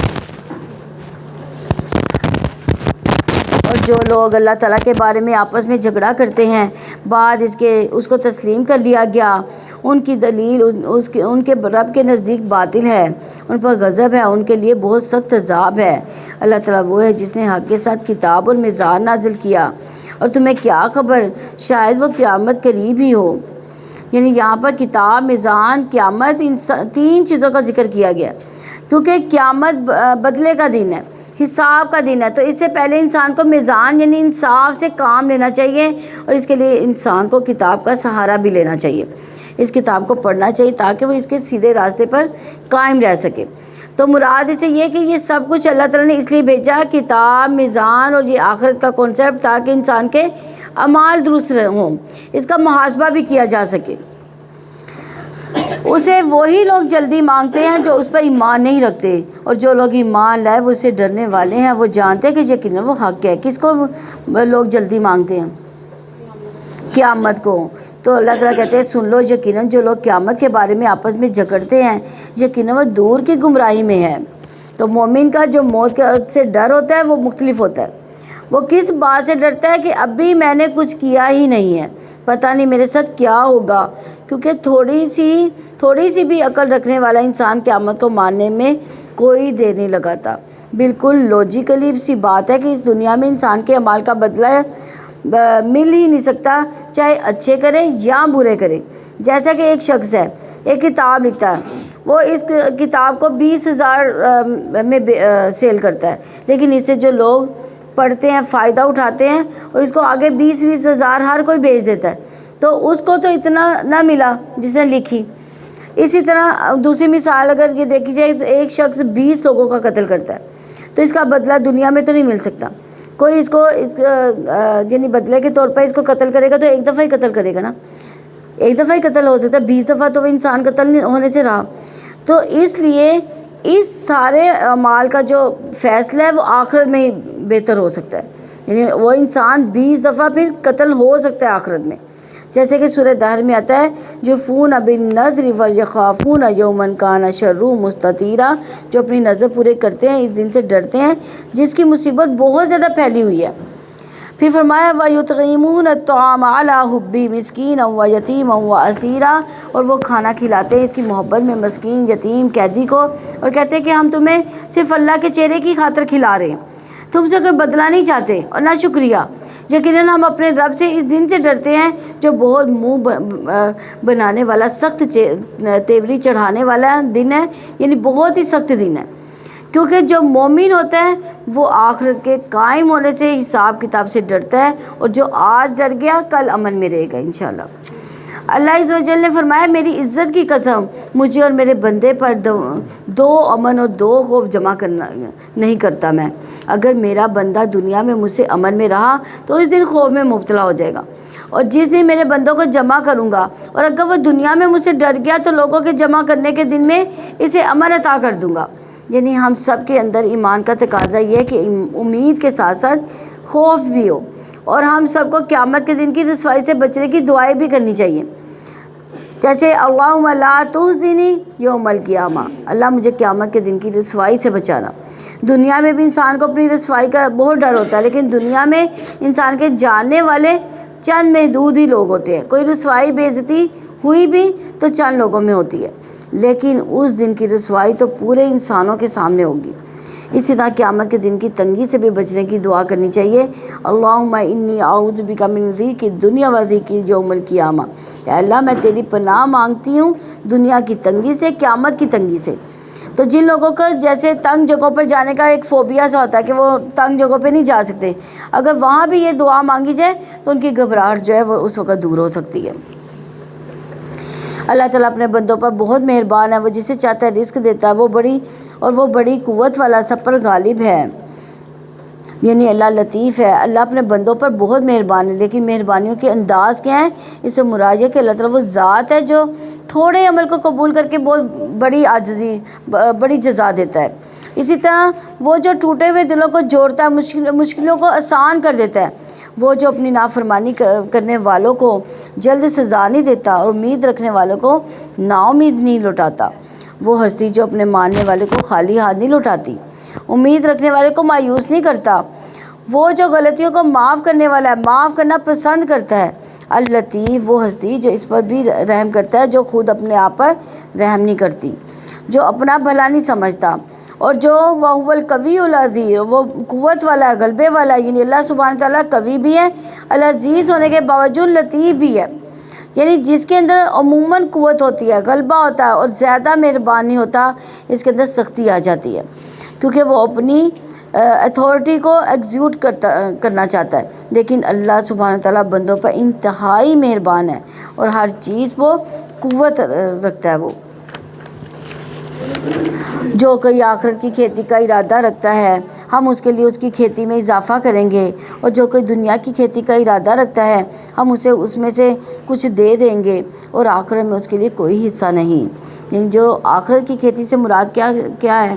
[SPEAKER 1] اور جو لوگ اللہ تعالیٰ کے بارے میں آپس میں جھگڑا کرتے ہیں، بعد اس کو تسلیم کر لیا گیا، ان کی دلیل ان کے رب کے نزدیک باطل ہے، ان پر غضب ہے، ان کے لیے بہت سخت عذاب ہے۔ اللہ تعالیٰ وہ ہے جس نے حق کے ساتھ کتاب اور میزان نازل کیا، اور تمہیں کیا خبر شاید وہ قیامت قریب ہی ہو۔ یعنی یہاں پر کتاب، میزان، قیامت، ان تین چیزوں کا ذکر کیا گیا کیونکہ قیامت بدلے کا دن ہے، حساب کا دن ہے۔ تو اس سے پہلے انسان کو میزان یعنی انصاف سے کام لینا چاہیے، اور اس کے لیے انسان کو کتاب کا سہارا بھی لینا چاہیے، اس کتاب کو پڑھنا چاہیے تاکہ وہ اس کے سیدھے راستے پر قائم رہ سکے۔ تو مراد اس سے یہ کہ یہ سب کچھ اللہ تعالیٰ نے اس لیے بھیجا، کتاب، میزان اور یہ آخرت کا کانسیپٹ، تاکہ انسان کے اعمال درست ہوں، اس کا محاسبہ بھی کیا جا سکے۔ اسے وہی لوگ جلدی مانگتے ہیں جو اس پر ایمان نہیں رکھتے، اور جو لوگ ایمان لائے وہ اس سے ڈرنے والے ہیں، وہ جانتے ہیں کہ یقیناً وہ حق ہے۔ کس کو لوگ جلدی مانگتے ہیں؟ قیامت کو۔ تو اللہ تعالیٰ کہتے ہیں سن لو، یقیناً جو لوگ قیامت کے بارے میں آپس میں جھگڑتے ہیں یقیناً وہ دور کی گمراہی میں ہے۔ تو مومن کا جو موت سے ڈر ہوتا ہے وہ مختلف ہوتا ہے۔ وہ کس بات سے ڈرتا ہے کہ ابھی میں نے کچھ کیا ہی نہیں ہے، پتہ نہیں میرے ساتھ کیا ہوگا، کیونکہ تھوڑی سی بھی عقل رکھنے والا انسان قیامت کو ماننے میں کوئی دیر نہیں لگاتا۔ بالکل لوجیکلی سی بات ہے کہ اس دنیا میں انسان کے اعمال کا بدلہ مل ہی نہیں سکتا، چاہے اچھے کرے یا برے کرے۔ جیسا کہ ایک شخص ہے، ایک کتاب لکھتا ہے، وہ اس کتاب کو 20,000 میں سیل کرتا ہے، لیکن اس سے جو لوگ پڑھتے ہیں فائدہ اٹھاتے ہیں اور اس کو آگے 20,000 ہر کوئی بھیج دیتا ہے، تو اس کو تو اتنا نہ ملا جس نے لکھی۔ اسی طرح دوسری مثال اگر یہ دیکھی جائے تو ایک شخص 20 لوگوں کا قتل کرتا ہے، تو اس کا بدلہ دنیا میں تو نہیں مل سکتا۔ کوئی اس کو یعنی بدلے کے طور پر اس کو قتل کرے گا تو ایک دفعہ ہی قتل کرے گا نا، ایک دفعہ ہی قتل ہو سکتا ہے، 20 دفعہ تو وہ انسان قتل ہونے سے رہا۔ تو اس لیے اس سارے اعمال کا جو فیصلہ ہے وہ آخرت میں ہی بہتر ہو سکتا ہے، یعنی وہ انسان 20 دفعہ پھر قتل ہو سکتا ہے آخرت میں۔ جیسے کہ سورہ دہر میں آتا ہے یوفون بالنذر ویخافون یوما کان شرہ مستطیرا، جو اپنی نظر پورے کرتے ہیں اس دن سے ڈرتے ہیں جس کی مصیبت بہت زیادہ پھیلی ہوئی ہے۔ پھر فرمایا وَيُطْعِمُونَ الطَّعَامَ عَلَىٰ حُبِّهِ مِسْكِينًا وَيَتِيمًا وَأَسِيرًا، اور وہ کھانا کھلاتے ہیں اس کی محبت میں مسکین، یتیم، قیدی کو، اور کہتے ہیں کہ ہم تمہیں صرف اللہ کے چہرے کی خاطر کھلا رہے ہیں، تم سے کوئی بدلہ نہیں چاہتے اور نہ شکریہ۔ یقیناً ہم اپنے رب سے اس دن سے ڈرتے ہیں جو بہت منہ بنانے والا، سخت تیوری چڑھانے والا دن ہے، یعنی بہت ہی سخت دن ہے، کیونکہ جو مومن ہوتا ہے وہ آخرت کے قائم ہونے سے، حساب کتاب سے ڈرتا ہے، اور جو آج ڈر گیا کل امن میں رہے گا انشاءاللہ۔ اللہ عز و جل نے فرمایا میری عزت کی قسم، مجھے اور میرے بندے پر دو امن اور دو خوف جمع کرنا نہیں کرتا میں۔ اگر میرا بندہ دنیا میں مجھ سے امن میں رہا تو اس دن خوف میں مبتلا ہو جائے گا، اور جس دن میرے بندوں کو جمع کروں گا اور اگر وہ دنیا میں مجھ سے ڈر گیا تو لوگوں کے جمع کرنے کے دن میں اسے امن عطا کر دوں گا۔ یعنی ہم سب کے اندر ایمان کا تقاضا یہ ہے کہ امید کے ساتھ ساتھ خوف بھی ہو، اور ہم سب کو قیامت کے دن کی رسوائی سے بچنے کی دعائیں بھی کرنی چاہیے، جیسے اللہم لا تخزنی یوم القیامہ، اللہ مجھے قیامت کے دن کی رسوائی سے بچانا۔ دنیا میں بھی انسان کو اپنی رسوائی کا بہت ڈر ہوتا ہے، لیکن دنیا میں انسان کے جاننے والے چند محدود ہی لوگ ہوتے ہیں، کوئی رسوائی بے عزتی ہوئی بھی تو چند لوگوں میں ہوتی ہے، لیکن اس دن کی رسوائی تو پورے انسانوں کے سامنے ہوگی۔ اسی طرح قیامت کے دن کی تنگی سے بھی بچنے کی دعا کرنی چاہیے، اللہم انی اعوذ بک من ضیق الدنیا و ضیق یوم القیامہ، اے اللہ میں تیری پناہ مانگتی ہوں دنیا کی تنگی سے، قیامت کی تنگی سے۔ تو جن لوگوں کو جیسے تنگ جگہوں پر جانے کا ایک فوبیا سا ہوتا ہے کہ وہ تنگ جگہوں پہ نہیں جا سکتے، اگر وہاں بھی یہ دعا مانگی جائے تو ان کی گھبراہٹ جو ہے وہ اس وقت دور ہو سکتی ہے۔ اللہ تعالیٰ اپنے بندوں پر بہت مہربان ہے، وہ جسے چاہتا ہے رزق دیتا ہے، وہ بڑی قوت والا، سب پر غالب ہے، یعنی اللہ لطیف ہے۔ اللہ اپنے بندوں پر بہت مہربان ہے، لیکن مہربانیوں کے انداز کیا ہیں؟ اس سے مراد ہے کہ اللہ تعالیٰ وہ ذات ہے جو تھوڑے عمل کو قبول کر کے بہت بڑی جزا دیتا ہے۔ اسی طرح وہ جو ٹوٹے ہوئے دلوں کو جوڑتا ہے، مشکلوں کو آسان کر دیتا ہے، وہ جو اپنی نافرمانی کرنے والوں کو جلد سزا نہیں دیتا اور امید رکھنے والوں کو نا امید نہیں لوٹاتا، وہ ہستی جو اپنے ماننے والے کو خالی ہاتھ نہیں لوٹاتی، امید رکھنے والے کو مایوس نہیں کرتا، وہ جو غلطیوں کو معاف کرنے والا ہے، معاف کرنا پسند کرتا ہے، اللطیف وہ ہستی جو اس پر بھی رحم کرتا ہے جو خود اپنے آپ پر رحم نہیں کرتی، جو اپنا بھلا نہیں سمجھتا، اور جو وَهُوَ الْقَوِيُّ الْعَزِيزُ وہ قوت والا ہے، غلبے والا ہے، یعنی اللہ سبحانہ تعالیٰ قوی بھی ہے، العزیز ہونے کے باوجود لطیف بھی ہے، یعنی جس کے اندر عموماً قوت ہوتی ہے، غلبہ ہوتا ہے اور زیادہ مہربان نہیں ہوتا، اس کے اندر سختی آ جاتی ہے، کیونکہ وہ اپنی اتھارٹی کو ایگزیکیوٹ کرنا چاہتا ہے، لیکن اللہ سبحانہ تعالیٰ بندوں پر انتہائی مہربان ہے اور ہر چیز کو قوت رکھتا ہے وہ۔ جو کوئی آخرت کی کھیتی کا ارادہ رکھتا ہے ہم اس کے لیے اس کی کھیتی میں اضافہ کریں گے، اور جو کوئی دنیا کی کھیتی کا ارادہ رکھتا ہے ہم اسے اس میں سے کچھ دے دیں گے، اور آخرت میں اس کے لیے کوئی حصہ نہیں۔ یعنی جو آخرت کی کھیتی سے مراد کیا ہے؟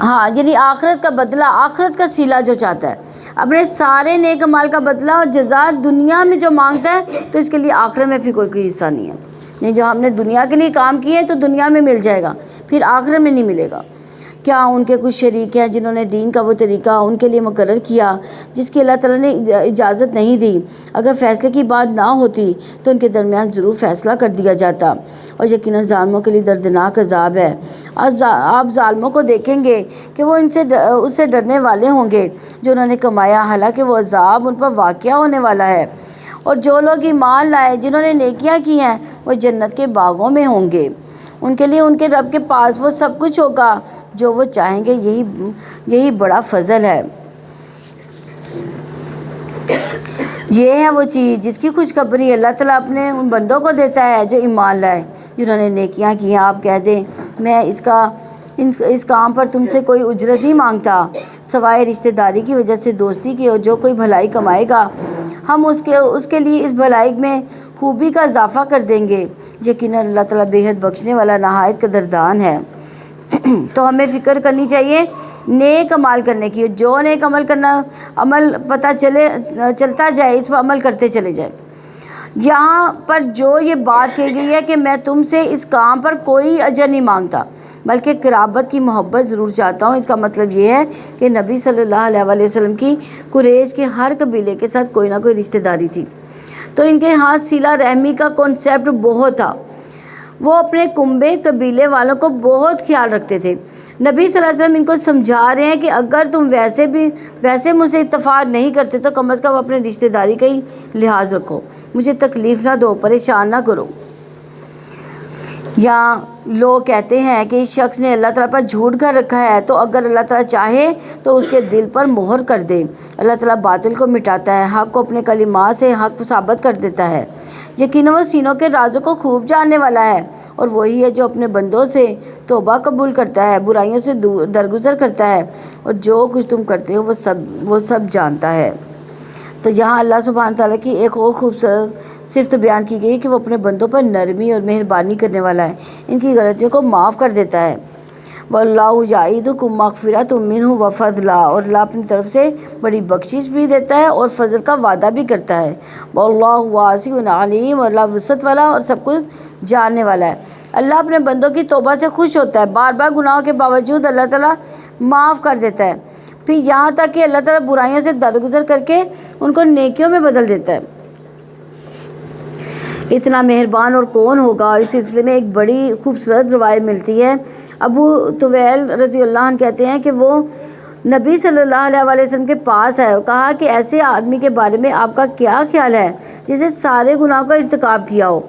[SPEAKER 1] ہاں، یعنی آخرت کا بدلہ، آخرت کا صلہ جو چاہتا ہے، اپنے سارے نیک اعمال کا بدلہ اور جزا دنیا میں جو مانگتا ہے تو اس کے لیے آخرت میں بھی کوئی حصہ نہیں ہے۔ نہیں، جو ہم نے دنیا کے لیے کام کیے تو دنیا میں مل جائے گا، پھر آخرت میں نہیں ملے گا۔ کیا ان کے کچھ شریک ہیں جنہوں نے دین کا وہ طریقہ ان کے لیے مقرر کیا جس کی اللہ تعالیٰ نے اجازت نہیں دی؟ اگر فیصلے کی بات نہ ہوتی تو ان کے درمیان ضرور فیصلہ کر دیا جاتا، اور یقیناً ظالموں کے لیے دردناک عذاب ہے۔ آپ ظالموں کو دیکھیں گے کہ وہ اس سے ڈرنے والے ہوں گے جو انہوں نے کمایا، حالانکہ وہ عذاب ان پر واقع ہونے والا ہے۔ اور جو لوگ ایمان لائے جنہوں نے نیکیاں کی ہیں وہ جنت کے باغوں میں ہوں گے، ان کے لیے ان کے رب کے پاس وہ سب کچھ ہوگا جو وہ چاہیں گے، یہی بڑا فضل ہے۔ یہ ہے وہ چیز جس کی خوشخبری اللہ تعالیٰ اپنے ان بندوں کو دیتا ہے جو ایمان لائے، جنہوں نے نیکیاں کی ہیں۔ آپ کہہ دیں میں اس کام پر تم سے کوئی اجرت نہیں مانگتا سوائے رشتہ داری کی وجہ سے دوستی کی، اور جو کوئی بھلائی کمائے گا ہم اس کے لیے اس بھلائی میں خوبی کا اضافہ کر دیں گے۔ یقیناً اللہ تعالیٰ بے حد بخشنے والا نہایت قدردان ہے۔ تو ہمیں فکر کرنی چاہیے نیک عمل کرنے کی، جو نیک عمل پتہ چلتا جائے اس پر عمل کرتے چلے جائیں۔ یہاں پر جو یہ بات کہی گئی ہے کہ میں تم سے اس کام پر کوئی اجر نہیں مانگتا بلکہ قرابت کی محبت ضرور چاہتا ہوں، اس کا مطلب یہ ہے کہ نبی صلی اللہ علیہ وسلم کی قریش کے ہر قبیلے کے ساتھ کوئی نہ کوئی رشتہ داری تھی، تو ان کے ہاں صلہ رحمی کا کنسیپٹ بہت تھا۔ وہ اپنے کنبے قبیلے والوں کو بہت خیال رکھتے تھے۔ نبی صلی اللہ علیہ وسلم ان کو سمجھا رہے ہیں کہ اگر تم ویسے مجھ سے اتفاق نہیں کرتے تو کم از کم اپنے رشتہ داری کا ہی لحاظ رکھو، مجھے تکلیف نہ دو، پریشان نہ کرو۔ یا لوگ کہتے ہیں کہ اس شخص نے اللہ تعالیٰ پر جھوٹ کر رکھا ہے، تو اگر اللہ تعالیٰ چاہے تو اس کے دل پر مہر کر دے۔ اللہ تعالیٰ باطل کو مٹاتا ہے، حق کو اپنے کلمات سے حق ثابت کر دیتا ہے۔ یقیناً وہ سینوں کے رازوں کو خوب جاننے والا ہے، اور وہی ہے جو اپنے بندوں سے توبہ قبول کرتا ہے، برائیوں سے درگزر کرتا ہے، اور جو کچھ تم کرتے ہو وہ سب جانتا ہے۔ تو یہاں اللہ سبحانہ تعالیٰ کی ایک اور خوبصورت صفت بیان کی گئی کہ وہ اپنے بندوں پر نرمی اور مہربانی کرنے والا ہے، ان کی غلطیوں کو معاف کر دیتا ہے۔ وَاللَّهُ يَعِدُكُم مَّغْفِرَةً مِّنْهُ وَفَضْلًا، اور اللہ اپنی طرف سے بڑی بخشش بھی دیتا ہے اور فضل کا وعدہ بھی کرتا ہے۔ وَاللَّهُ وَاسِعٌ عَلِيمٌ، اور اللہ وسعت والا اور سب کچھ جاننے والا ہے۔ اللہ اپنے بندوں کی توبہ سے خوش ہوتا ہے، بار بار گناہوں کے باوجود اللہ تعالیٰ معاف کر دیتا ہے، پھر یہاں تک کہ اللہ تعالیٰ برائیوں سے درگزر کر کے ان کو نیکیوں میں بدل دیتا ہے۔ اتنا مہربان اور کون ہوگا؟ اور اس سلسلے میں ایک بڑی خوبصورت روایت ملتی ہے۔ ابو طویل رضی اللہ عنہ کہتے ہیں کہ وہ نبی صلی اللہ علیہ وسلم کے پاس آئے اور کہا کہ ایسے آدمی کے بارے میں آپ کا کیا خیال ہے جسے سارے گناہوں کا ارتکاب کیا ہو،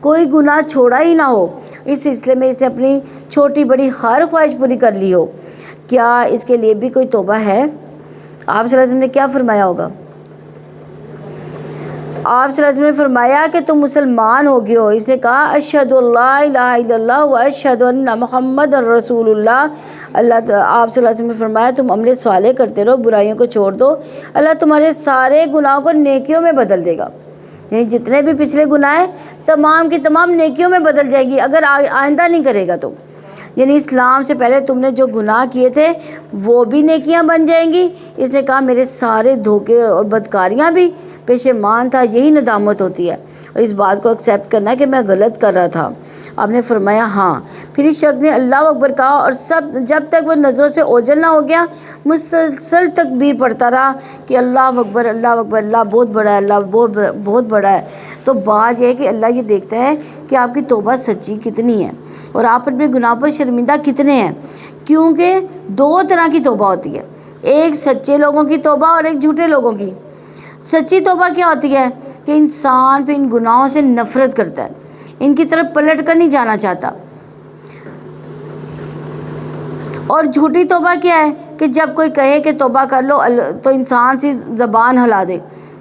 [SPEAKER 1] کوئی گناہ چھوڑا ہی نہ ہو، اس سلسلے میں اس نے اپنی چھوٹی بڑی ہر خواہش پوری کر لی ہو، کیا اس کے لیے بھی کوئی توبہ ہے؟ آپ صلی اللہ علیہ وسلم نے کیا فرمایا ہوگا؟ آپ صلی اللہ علیہ وسلم نے فرمایا کہ تم مسلمان ہو گئے ہو۔ اس نے کہا اشہد اللہ الہ الا اللہ و اشہد ان محمد رسول اللہ۔ آپ صلی اللہ علیہ وسلم نے فرمایا تم عمل صالح کرتے رہو، برائیوں کو چھوڑ دو، اللہ تمہارے سارے گناہوں کو نیکیوں میں بدل دے گا۔ یعنی جتنے بھی پچھلے گناہ ہیں تمام کی تمام نیکیوں میں بدل جائے گی اگر آئندہ نہیں کرے گا تو۔ یعنی اسلام سے پہلے تم نے جو گناہ کیے تھے وہ بھی نیکیاں بن جائیں گی۔ اس نے کہا میرے سارے دھوکے اور بدکاریاں بھی پشیمان تھا، یہی ندامت ہوتی ہے، اور اس بات کو ایکسیپٹ کرنا کہ میں غلط کر رہا تھا۔ آپ نے فرمایا ہاں۔ پھر اس شخص نے اللہ اکبر کہا اور جب تک وہ نظروں سے اوجھل نہ ہو گیا مسلسل تکبیر پڑھتا رہا کہ اللہ اکبر اللہ اکبر، اللہ بہت بڑا ہے، اللہ بہت بڑا ہے۔ تو بات یہ ہے کہ اللہ یہ دیکھتا ہے کہ آپ کی توبہ سچی کتنی ہے اور آپ اپنے گناہ پر شرمندہ کتنے ہیں، کیونکہ دو طرح کی توبہ ہوتی ہے، ایک سچے لوگوں کی توبہ اور ایک جھوٹے لوگوں کی۔ سچی توبہ کیا ہوتی ہے کہ انسان پہ ان گناہوں سے نفرت کرتا ہے، ان کی طرف پلٹ کر نہیں جانا چاہتا۔ اور جھوٹی توبہ کیا ہے کہ جب کوئی کہے کہ توبہ کر لو تو انسان سی زبان ہلا دے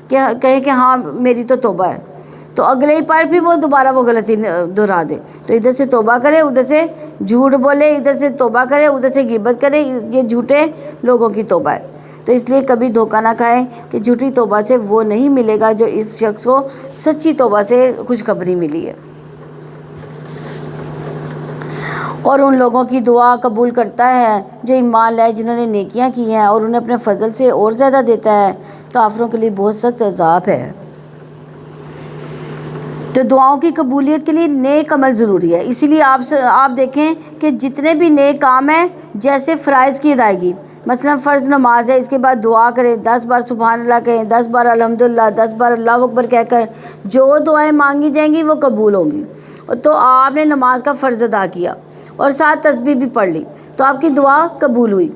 [SPEAKER 1] کہ کہے کہ ہاں میری تو توبہ ہے، تو اگلے ہی پار پھر وہ دوبارہ وہ غلطی دہرا دے۔ تو ادھر سے توبہ کرے, ادھر سے جھوٹ بولے, ادھر سے توبہ کرے, ادھر سے غیبت کرے, یہ جھوٹے لوگوں کی توبہ ہے. تو اس لیے کبھی دھوکہ نہ کھائیں کہ جھوٹی توبہ سے وہ نہیں ملے گا جو اس شخص کو سچی توبہ سے خوشخبری ملی ہے. اور ان لوگوں کی دعا قبول کرتا ہے جو ایمان لائے, جنہوں نے نیکیاں کی ہیں, اور انہیں اپنے فضل سے اور زیادہ دیتا ہے. کافروں کے لیے بہت سخت عذاب ہے. تو دعاؤں کی قبولیت کے لیے نیک عمل ضروری ہے. اسی لیے آپ دیکھیں کہ جتنے بھی نیک کام ہیں, جیسے فرائض کی ادائیگی, مثلا فرض نماز ہے, اس کے بعد دعا کریں, 10 بار سبحان اللہ کہیں, 10 بار الحمدللہ, 10 بار اللہ اکبر کہہ کر جو دعائیں مانگی جائیں گی وہ قبول ہوں گی. تو آپ نے نماز کا فرض ادا کیا اور ساتھ تسبیح بھی پڑھ لی, تو آپ کی دعا قبول ہوئی.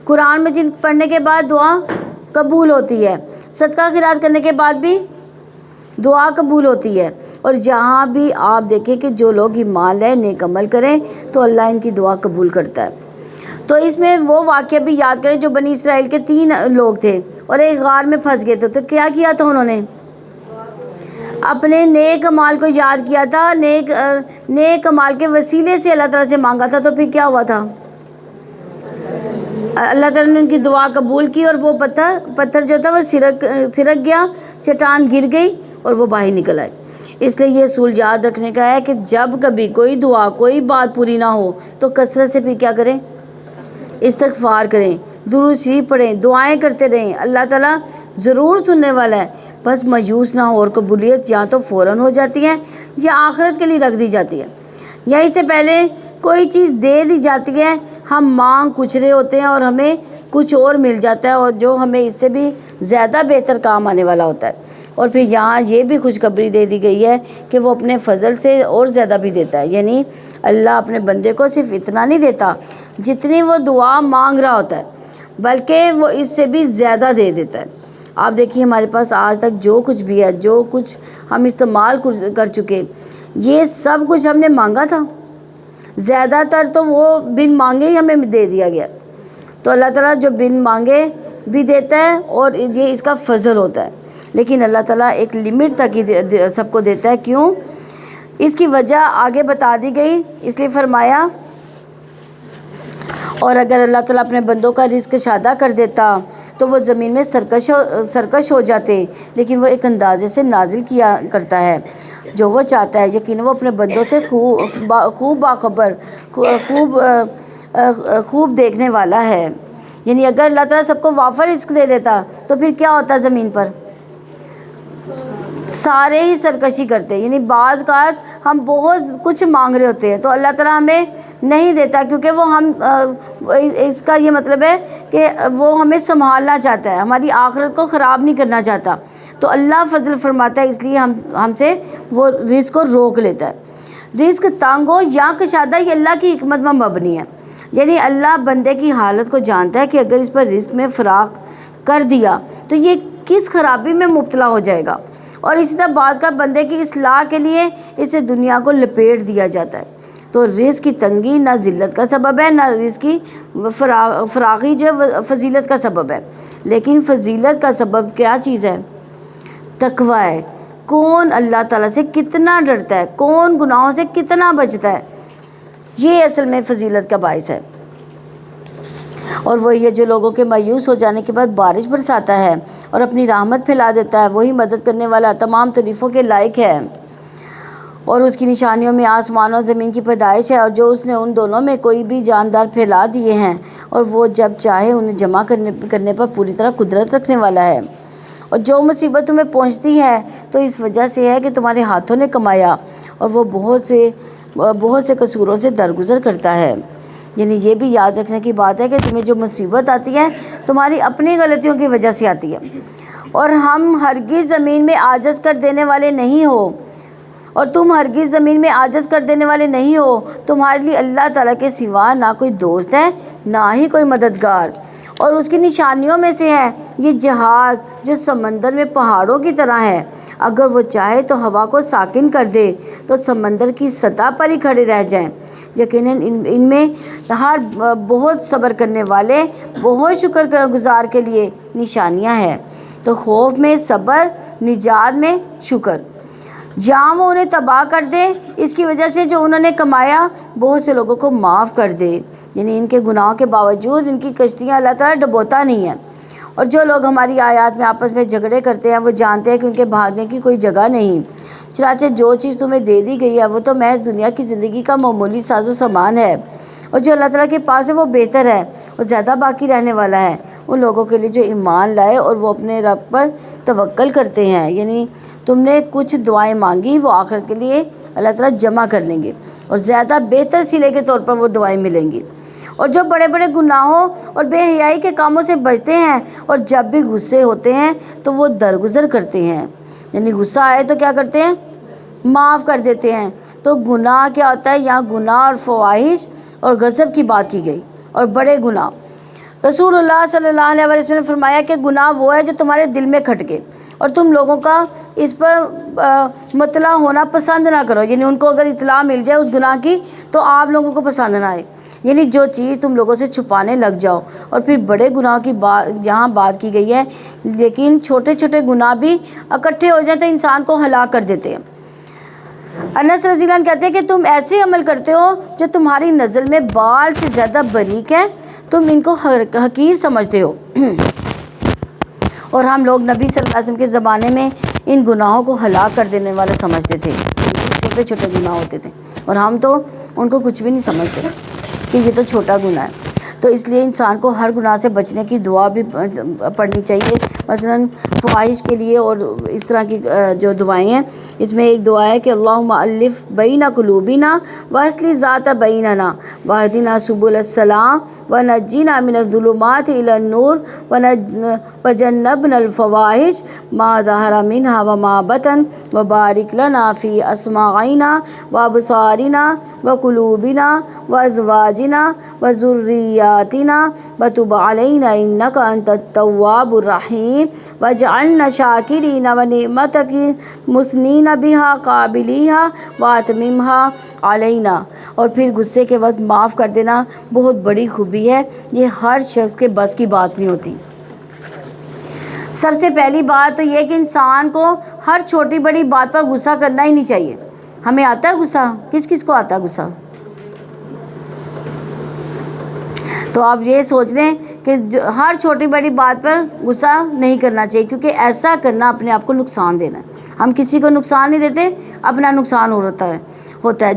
[SPEAKER 1] قرآن مجید پڑھنے کے بعد دعا قبول ہوتی ہے. صدقہ خیرات کرنے کے بعد بھی دعا قبول ہوتی ہے. اور جہاں بھی آپ دیکھیں کہ جو لوگ ایمان لائے, نیک عمل کریں, تو اللہ ان کی دعا قبول کرتا ہے. تو اس میں وہ واقعہ بھی یاد کریں جو بنی اسرائیل کے 3 لوگ تھے اور ایک غار میں پھنس گئے تھے. تو کیا کیا تھا انہوں نے؟ اپنے نیک اعمال کو یاد کیا تھا, نیک اعمال کے وسیلے سے اللہ تعالیٰ سے مانگا تھا. تو پھر کیا ہوا تھا؟ اللہ تعالیٰ نے ان کی دعا قبول کی, اور وہ پتھر جو تھا وہ سرک گیا, چٹان گر گئی اور وہ باہر نکل آئے. اس لیے یہ اصول یاد رکھنے کا ہے کہ جب کبھی کوئی دعا, کوئی بات پوری نہ ہو تو کثرت سے پھر کیا کریں؟ استغفار کریں, درود شریف پڑھیں, دعائیں کرتے رہیں. اللہ تعالیٰ ضرور سننے والا ہے. بس مایوس نہ ہو, اور قبولیت یا تو فوراً ہو جاتی ہے یا آخرت کے لیے رکھ دی جاتی ہے, یا اس سے پہلے کوئی چیز دے دی جاتی ہے. ہم مانگ کچھ رہے ہوتے ہیں اور ہمیں کچھ اور مل جاتا ہے, اور جو ہمیں اس سے بھی زیادہ بہتر کام آنے والا ہوتا ہے. اور پھر یہاں یہ بھی خوشخبری دے دی گئی ہے کہ وہ اپنے فضل سے اور زیادہ بھی دیتا ہے. یعنی اللہ اپنے بندے کو صرف اتنا نہیں دیتا جتنی وہ دعا مانگ رہا ہوتا ہے, بلکہ وہ اس سے بھی زیادہ دے دیتا ہے. آپ دیکھیے ہمارے پاس آج تک جو کچھ بھی ہے, جو کچھ ہم استعمال کر چکے, یہ سب کچھ ہم نے مانگا تھا. زیادہ تر تو وہ بن مانگے ہی ہمیں دے دیا گیا. تو اللہ تعالیٰ جو بن مانگے بھی دیتا ہے, اور یہ اس کا فضل ہوتا ہے. لیکن اللہ تعالیٰ ایک لمٹ تک ہی سب کو دیتا ہے. کیوں؟ اس کی وجہ آگے بتا دی گئی. اس لیے فرمایا, اور اگر اللہ تعالیٰ اپنے بندوں کا رزق شادہ کر دیتا تو وہ زمین میں سرکش ہو جاتے, لیکن وہ ایک اندازے سے نازل کیا کرتا ہے جو وہ چاہتا ہے. یقین وہ اپنے بندوں سے خوب باخبر, خوب دیکھنے والا ہے. یعنی اگر اللہ تعالیٰ سب کو وافر رزق دے دیتا تو پھر کیا ہوتا؟ زمین پر سارے ہی سرکشی کرتے. یعنی بعض اوقات ہم بہت کچھ مانگ رہے ہوتے ہیں تو اللہ تعالیٰ ہمیں نہیں دیتا, کیونکہ وہ اس کا یہ مطلب ہے کہ وہ ہمیں سنبھالنا چاہتا ہے, ہماری آخرت کو خراب نہیں کرنا چاہتا. تو اللہ فضل فرماتا ہے, اس لیے ہم سے وہ رزق کو روک لیتا ہے. رزق تنگ ہو یا کشادہ, یہ اللہ کی حکمت میں مبنی ہے. یعنی اللہ بندے کی حالت کو جانتا ہے کہ اگر اس پر رزق میں فراق کر دیا تو یہ کس خرابی میں مبتلا ہو جائے گا. اور اسی طرح بعض کا بندے کی اصلاح کے لیے اسے دنیا کو لپیٹ دیا جاتا ہے. تو رزق کی تنگی نہ ذلت کا سبب ہے, نہ رزق کی فراغی جو فضیلت کا سبب ہے. لیکن فضیلت کا سبب کیا چیز ہے؟ تقوی ہے. کون اللہ تعالیٰ سے کتنا ڈرتا ہے, کون گناہوں سے کتنا بچتا ہے, یہ اصل میں فضیلت کا باعث ہے. اور وہ یہ جو لوگوں کے مایوس ہو جانے کے بعد بارش برساتا ہے اور اپنی رحمت پھیلا دیتا ہے, وہی مدد کرنے والا تمام تعریفوں کے لائق ہے. اور اس کی نشانیوں میں آسمان اور زمین کی پیدائش ہے, اور جو اس نے ان دونوں میں کوئی بھی جاندار پھیلا دیے ہیں, اور وہ جب چاہے انہیں جمع کرنے پر پوری طرح قدرت رکھنے والا ہے. اور جو مصیبت تمہیں پہنچتی ہے تو اس وجہ سے ہے کہ تمہارے ہاتھوں نے کمایا, اور وہ بہت سے قصوروں سے درگزر کرتا ہے. یعنی یہ بھی یاد رکھنے کی بات ہے کہ تمہیں جو مصیبت آتی ہے تمہاری اپنی غلطیوں کی وجہ سے آتی ہے, اور ہم ہرگز زمین میں عاجز کر دینے والے نہیں ہو, اور تم ہرگز زمین میں عاجز کر دینے والے نہیں ہو. تمہارے لیے اللہ تعالیٰ کے سوا نہ کوئی دوست ہے نہ ہی کوئی مددگار. اور اس کی نشانیوں میں سے ہے یہ جہاز جو سمندر میں پہاڑوں کی طرح ہے. اگر وہ چاہے تو ہوا کو ساکن کر دے تو سمندر کی سطح پر ہی کھڑے رہ جائیں. یقیناً ان میں ہر بہت صبر کرنے والے, بہت شکر گزار کے لیے نشانیاں ہیں. تو خوف میں صبر, نجات میں شکر. جہاں وہ انہیں تباہ کر دے، اس کی وجہ سے جو انہوں نے کمایا بہت سے لوگوں کو معاف کر دے، یعنی ان کے گناہوں کے باوجود ان کی کشتیاں اللہ تعالیٰ ڈبوتا نہیں ہے۔ اور جو لوگ ہماری آیات میں آپس میں جھگڑے کرتے ہیں وہ جانتے ہیں کہ ان کے بھاگنے کی کوئی جگہ نہیں، چنانچہ جو چیز تمہیں دے دی گئی ہے وہ تو محض دنیا کی زندگی کا معمولی ساز و سامان ہے، اور جو اللہ تعالیٰ کے پاس ہے وہ بہتر ہے اور زیادہ باقی رہنے والا ہے ان لوگوں کے لیے جو ایمان لائے اور وہ اپنے رب پر توکل کرتے ہیں۔ یعنی تم نے کچھ دعائیں مانگی، وہ آخرت کے لیے اللہ تعالیٰ جمع کر لیں گے اور زیادہ بہتر صلے کے طور پر وہ دعائیں ملیں گی۔ اور جو بڑے بڑے گناہوں اور بے حیائی کے کاموں سے بچتے ہیں اور جب بھی غصے ہوتے ہیں تو وہ درگزر کرتے ہیں، یعنی غصہ آئے تو کیا کرتے ہیں؟ معاف کر دیتے ہیں۔ تو گناہ کیا ہوتا ہے؟ یہاں گناہ اور فواحش اور غضب کی بات کی گئی، اور بڑے گناہ۔ رسول اللہ صلی اللہ علیہ وسلم نے فرمایا کہ گناہ وہ ہے جو تمہارے دل میں کھٹکے اور تم لوگوں کا اس پر مطلع ہونا پسند نہ کرو، یعنی ان کو اگر اطلاع مل جائے اس گناہ کی تو آپ لوگوں کو پسند نہ آئے، یعنی جو چیز تم لوگوں سے چھپانے لگ جاؤ۔ اور پھر بڑے گناہ کی یہاں بات کی گئی ہے، لیکن چھوٹے چھوٹے گناہ بھی اکٹھے ہو جائیں تو انسان کو ہلاک کر دیتے ہیں۔ انس رضی اللہ عنہ کہتے ہیں کہ تم ایسے عمل کرتے ہو جو تمہاری نظر میں بال سے زیادہ باریک ہے، تم ان کو حقیر سمجھتے ہو۔ اور ہم لوگ نبی صلی اللہ علیہ وسلم کے زمانے میں ان گناہوں کو ہلاک کر دینے والا سمجھتے تھے، چھوٹے چھوٹے گناہ ہوتے تھے اور ہم تو ان کو کچھ بھی نہیں سمجھتے کہ یہ تو چھوٹا گناہ ہے۔ تو اس لیے انسان کو ہر گناہ سے بچنے کی دعا بھی پڑھنی چاہیے، مثلاً فواحش کے لیے اور اس طرح کی جو دعائیں ہیں، اس میں ایک دعا ہے کہ اللہم الف بین قلوبنا واصلح ذات بیننا واہدنا سبل السلام ونجینا من الظلمات الی النور وجنبنا الفواحش ما ظہر منہا وما بطن وبارک لنا فی اسماعنا وابصارنا وقلوبنا وازواجنا وذریاتنا وتب علینا انک انت التواب الرحیم واجعلنا شاکرین ونعمتک مثنین بہا قابلیہا واتممہا علینا۔ اور پھر غصے کے وقت معاف کر دینا بہت بڑی خوبی ہے، یہ ہر شخص کے بس کی بات نہیں ہوتی۔ سب سے پہلی بات تو یہ کہ انسان کو ہر چھوٹی بڑی بات پر غصہ کرنا ہی نہیں چاہیے۔ ہمیں آتا ہے غصہ؟ کس کس کو آتا ہے غصہ؟ تو آپ یہ سوچ لیں کہ ہر چھوٹی بڑی بات پر غصہ نہیں کرنا چاہیے، کیونکہ ایسا کرنا اپنے آپ کو نقصان دینا ہے۔ ہم کسی کو نقصان نہیں دیتے، اپنا نقصان ہوتا ہے۔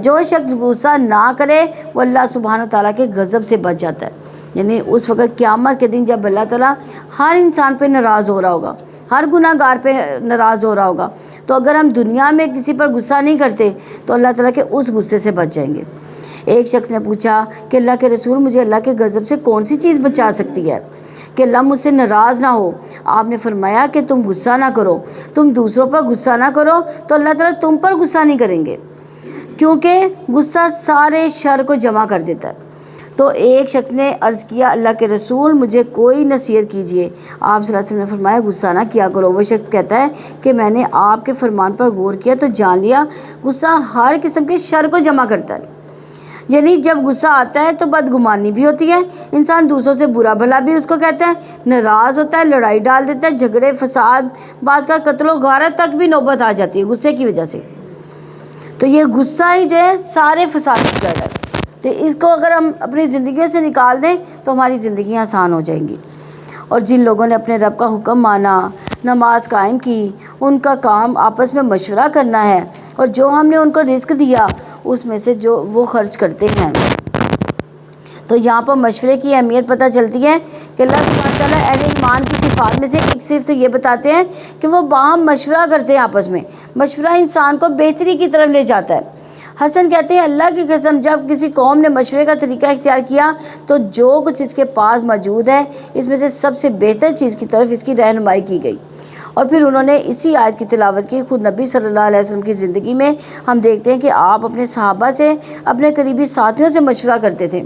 [SPEAKER 1] جو شخص غصہ نہ کرے وہ اللہ سبحانہ تعالیٰ کے غضب سے بچ جاتا ہے، یعنی اس وقت قیامت کے دن جب اللہ تعالیٰ ہر انسان پہ ناراض ہو رہا ہوگا، ہر گناہ گار پہ ناراض ہو رہا ہوگا، تو اگر ہم دنیا میں کسی پر غصہ نہیں کرتے تو اللہ تعالیٰ کے اس غصے سے بچ جائیں گے۔ ایک شخص نے پوچھا کہ اللہ کے رسول مجھے اللہ کے غضب سے کون سی چیز بچا سکتی ہے کہ اللہ مجھ سے ناراض نہ ہو؟ آپ نے فرمایا کہ تم غصہ نہ کرو، تم دوسروں پر غصہ نہ کرو تو اللہ تعالیٰ تم پر غصہ نہیں کریں گے، کیونکہ غصہ سارے شر کو جمع کر دیتا ہے۔ تو ایک شخص نے عرض کیا اللہ کے رسول مجھے کوئی نصیحت کیجیے۔ آپ صلی اللہ علیہ وسلم نے فرمایا غصہ نہ کیا کرو۔ وہ شخص کہتا ہے کہ میں نے آپ کے فرمان پر غور کیا تو جان لیا غصہ ہر قسم کے شر کو جمع کرتا ہے، یعنی جب غصہ آتا ہے تو بدگمانی بھی ہوتی ہے، انسان دوسروں سے برا بھلا بھی اس کو کہتا ہے، ناراض ہوتا ہے، لڑائی ڈال دیتا ہے، جھگڑے فساد، بعض کا قتل و غارت تک بھی نوبت آ جاتی ہے غصے کی وجہ سے۔ تو یہ غصہ ہی جو ہے سارے فساد کی جڑ ہے، تو اس کو اگر ہم اپنی زندگیوں سے نکال دیں تو ہماری زندگیاں آسان ہو جائیں گی۔ اور جن لوگوں نے اپنے رب کا حکم مانا، نماز قائم کی، ان کا کام آپس میں مشورہ کرنا ہے، اور جو ہم نے ان کو رزق دیا اس میں سے جو وہ خرچ کرتے ہیں۔ تو یہاں پر مشورے کی اہمیت پتہ چلتی ہے کہ اللہ سبحانہ تعالیٰ اہل ایمان کی صفات میں سے ایک صفت یہ بتاتے ہیں کہ وہ باہم مشورہ کرتے ہیں آپس میں۔ مشورہ انسان کو بہتری کی طرف لے جاتا ہے۔ حسن کہتے ہیں اللہ کی قسم جب کسی قوم نے مشورے کا طریقہ اختیار کیا تو جو کچھ اس کے پاس موجود ہے اس میں سے سب سے بہتر چیز کی طرف اس کی رہنمائی کی گئی۔ اور پھر انہوں نے اسی آیت کی تلاوت کی۔ خود نبی صلی اللہ علیہ وسلم کی زندگی میں ہم دیکھتے ہیں کہ آپ اپنے صحابہ سے، اپنے قریبی ساتھیوں سے مشورہ کرتے تھے۔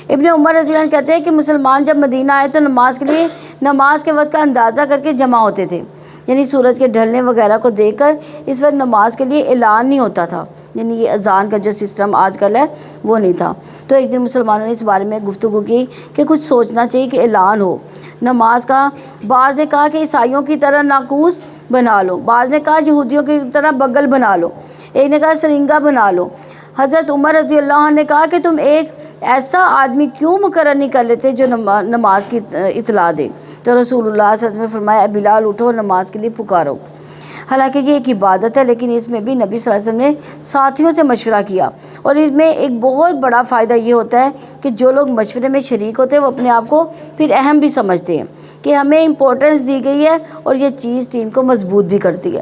[SPEAKER 1] ابن عمر رضی اللہ عنہ کہتے ہیں کہ مسلمان جب مدینہ آئے تو نماز کے وقت کا اندازہ کر کے جمع ہوتے تھے، یعنی سورج کے ڈھلنے وغیرہ کو دیکھ کر اس وقت نماز کے لیے اعلان نہیں ہوتا تھا، یعنی یہ اذان کا جو سسٹم آج کل ہے وہ نہیں تھا۔ تو ایک دن مسلمانوں نے اس بارے میں گفتگو کی کہ کچھ سوچنا چاہیے کہ اعلان ہو نماز کا۔ بعض نے کہا کہ عیسائیوں کی طرح ناقوس بنا لو، بعض نے کہا یہودیوں کی طرح بغل بنا لو، ایک نے کہا سرنگا بنا لو۔ حضرت عمر رضی اللہ عنہ نے کہا کہ تم ایک ایسا آدمی کیوں مقرر نہیں کر لیتے جو نماز کی اطلاع دے؟ تو رسول اللہ صلی اللہ علیہ وسلم نے فرمایا اے بلال اٹھو اور نماز کے لیے پکارو۔ حالانکہ یہ ایک عبادت ہے، لیکن اس میں بھی نبی صلی اللہ علیہ وسلم نے ساتھیوں سے مشورہ کیا، اور اس میں ایک بہت بڑا فائدہ یہ ہوتا ہے کہ جو لوگ مشورے میں شریک ہوتے ہیں وہ اپنے آپ کو پھر اہم بھی سمجھتے ہیں کہ ہمیں امپورٹنس دی گئی ہے، اور یہ چیز ٹیم کو مضبوط بھی کرتی ہے۔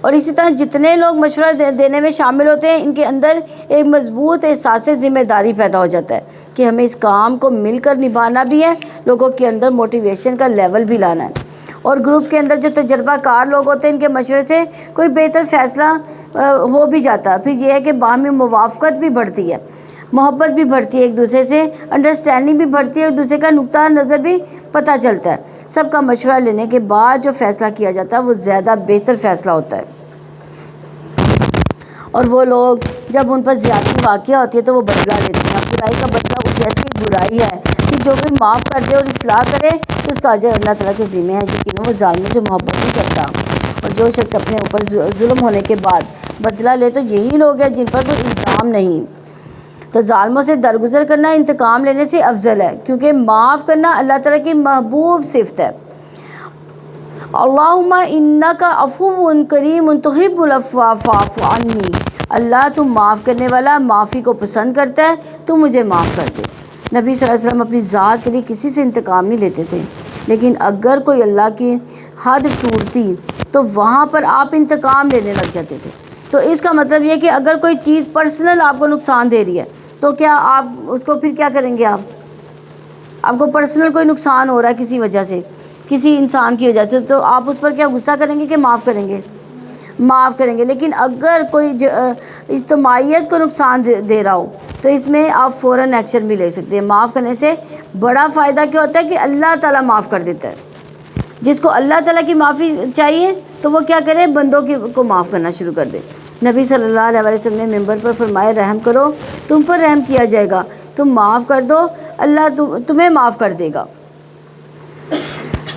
[SPEAKER 1] اور اسی طرح جتنے لوگ مشورہ دینے میں شامل ہوتے ہیں ان کے اندر ایک مضبوط احساس ذمہ داری پیدا ہو جاتا ہے کہ ہمیں اس کام کو مل کر نبھانا بھی ہے، لوگوں کے اندر موٹیویشن کا لیول بھی لانا ہے۔ اور گروپ کے اندر جو تجربہ کار لوگ ہوتے ہیں ان کے مشورے سے کوئی بہتر فیصلہ ہو بھی جاتا ہے۔ پھر یہ ہے کہ باہمی موافقت بھی بڑھتی ہے، محبت بھی بڑھتی ہے، ایک دوسرے سے انڈرسٹینڈنگ بھی بڑھتی ہے، ایک دوسرے کا نقطہ نظر بھی پتہ چلتا ہے۔ سب کا مشورہ لینے کے بعد جو فیصلہ کیا جاتا ہے وہ زیادہ بہتر فیصلہ ہوتا ہے۔ اور وہ لوگ جب ان پر زیادتی واقعہ ہوتی ہے تو وہ بدلہ لیتے ہیں۔ برائی کا بدلہ کچھ ایسی برائی ہے کہ جو کوئی معاف کر دے اور اصلاح کرے تو اس کا اجر اللہ تعالیٰ کے ذمہ ہے، لیکن وہ ظالموں سے محبت نہیں کرتا۔ اور جو شخص اپنے اوپر ظلم ہونے کے بعد بدلہ لے تو یہی لوگ ہیں جن پر کوئی الزام نہیں۔ تو ظالموں سے درگزر کرنا انتقام لینے سے افضل ہے، کیونکہ معاف کرنا اللہ تعالیٰ کی محبوب صفت ہے۔ اللہم انک عفو کریم تحب العفو فاعف عنی، اللہ تم معاف کرنے والا، معافی کو پسند کرتا ہے، تو مجھے معاف کر دے۔ نبی صلی اللہ علیہ وسلم اپنی ذات کے لیے کسی سے انتقام نہیں لیتے تھے، لیکن اگر کوئی اللہ کی حد ٹوٹتی تو وہاں پر آپ انتقام لینے لگ جاتے تھے۔ تو اس کا مطلب یہ کہ اگر کوئی چیز پرسنل آپ کو نقصان دے رہی ہے تو کیا آپ اس کو پھر کیا کریں گے؟ آپ کو پرسنل کوئی نقصان ہو رہا ہے کسی وجہ سے، کسی انسان کی وجہ سے، تو آپ اس پر کیا غصہ کریں گے کہ معاف کریں گے؟ معاف کریں گے۔ لیکن اگر کوئی اجتماعیت کو نقصان دے رہا ہو تو اس میں آپ فوراً ایکشن بھی لے سکتے ہیں۔ معاف کرنے سے بڑا فائدہ کیا ہوتا ہے کہ اللہ تعالیٰ معاف کر دیتا ہے۔ جس کو اللہ تعالیٰ کی معافی چاہیے تو وہ کیا کرے؟ بندوں کو معاف کرنا شروع کر دے۔ نبی صلی اللہ علیہ وسلم نے منبر پر فرمایا رحم کرو تم پر رحم کیا جائے گا، تم معاف کر دو اللہ تمہیں معاف کر دے گا۔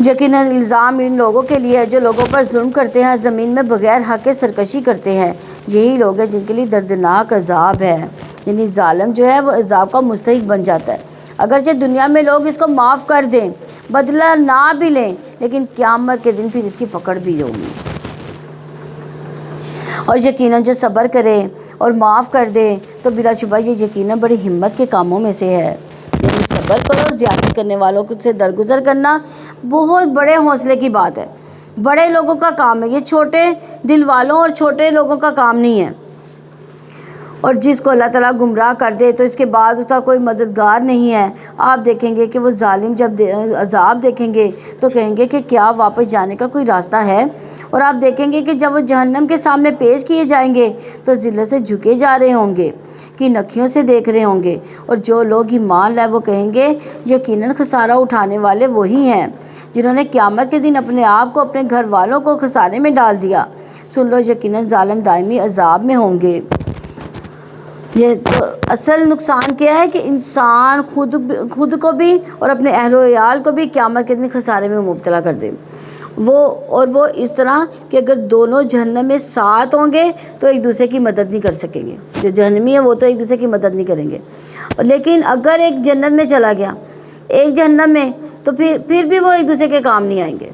[SPEAKER 1] یقیناً الزام ان لوگوں کے لیے ہے جو لوگوں پر ظلم کرتے ہیں، زمین میں بغیر حق کے سرکشی کرتے ہیں۔ یہی لوگ ہیں جن کے لیے دردناک عذاب ہے، یعنی ظالم جو ہے وہ عذاب کا مستحق بن جاتا ہے۔ اگرچہ دنیا میں لوگ اس کو معاف کر دیں، بدلہ نہ بھی لیں، لیکن قیامت کے دن پھر اس کی پکڑ بھی ہوگی۔ اور یقیناً جو صبر کرے اور معاف کر دے تو بلا شبہ یہ یقیناً بڑی ہمت کے کاموں میں سے ہے۔ یعنی صبر کرو، زیادتی کرنے والوں سے درگزر کرنا بہت بڑے حوصلے کی بات ہے، بڑے لوگوں کا کام ہے، یہ چھوٹے دل والوں اور چھوٹے لوگوں کا کام نہیں ہے۔ اور جس کو اللہ تعالیٰ گمراہ کر دے تو اس کے بعد اس کا کوئی مددگار نہیں ہے۔ آپ دیکھیں گے کہ وہ ظالم جب عذاب دیکھیں گے تو کہیں گے کہ کیا واپس جانے کا کوئی راستہ ہے؟ اور آپ دیکھیں گے کہ جب وہ جہنم کے سامنے پیش کیے جائیں گے تو ذلت سے جھکے جا رہے ہوں گے، کی نکھیوں سے دیکھ رہے ہوں گے، اور جو لوگ ایمان لائے وہ کہیں گے یقیناً خسارہ اٹھانے والے وہی ہیں جنہوں نے قیامت کے دن اپنے آپ کو اپنے گھر والوں کو خسارے میں ڈال دیا۔ سن لو یقیناً ظالم دائمی عذاب میں ہوں گے۔ یہ تو اصل نقصان کیا ہے کہ انسان خود کو بھی اور اپنے اہل و عیال کو بھی قیامت کے دن خسارے میں مبتلا کر دے۔ وہ اس طرح کہ اگر دونوں جہنم میں ساتھ ہوں گے تو ایک دوسرے کی مدد نہیں کر سکیں گے، جو جہنمی ہے وہ تو ایک دوسرے کی مدد نہیں کریں گے۔ لیکن اگر ایک جنت میں چلا گیا، ایک جہنم میں، تو پھر بھی وہ ایک دوسرے کے کام نہیں آئیں گے،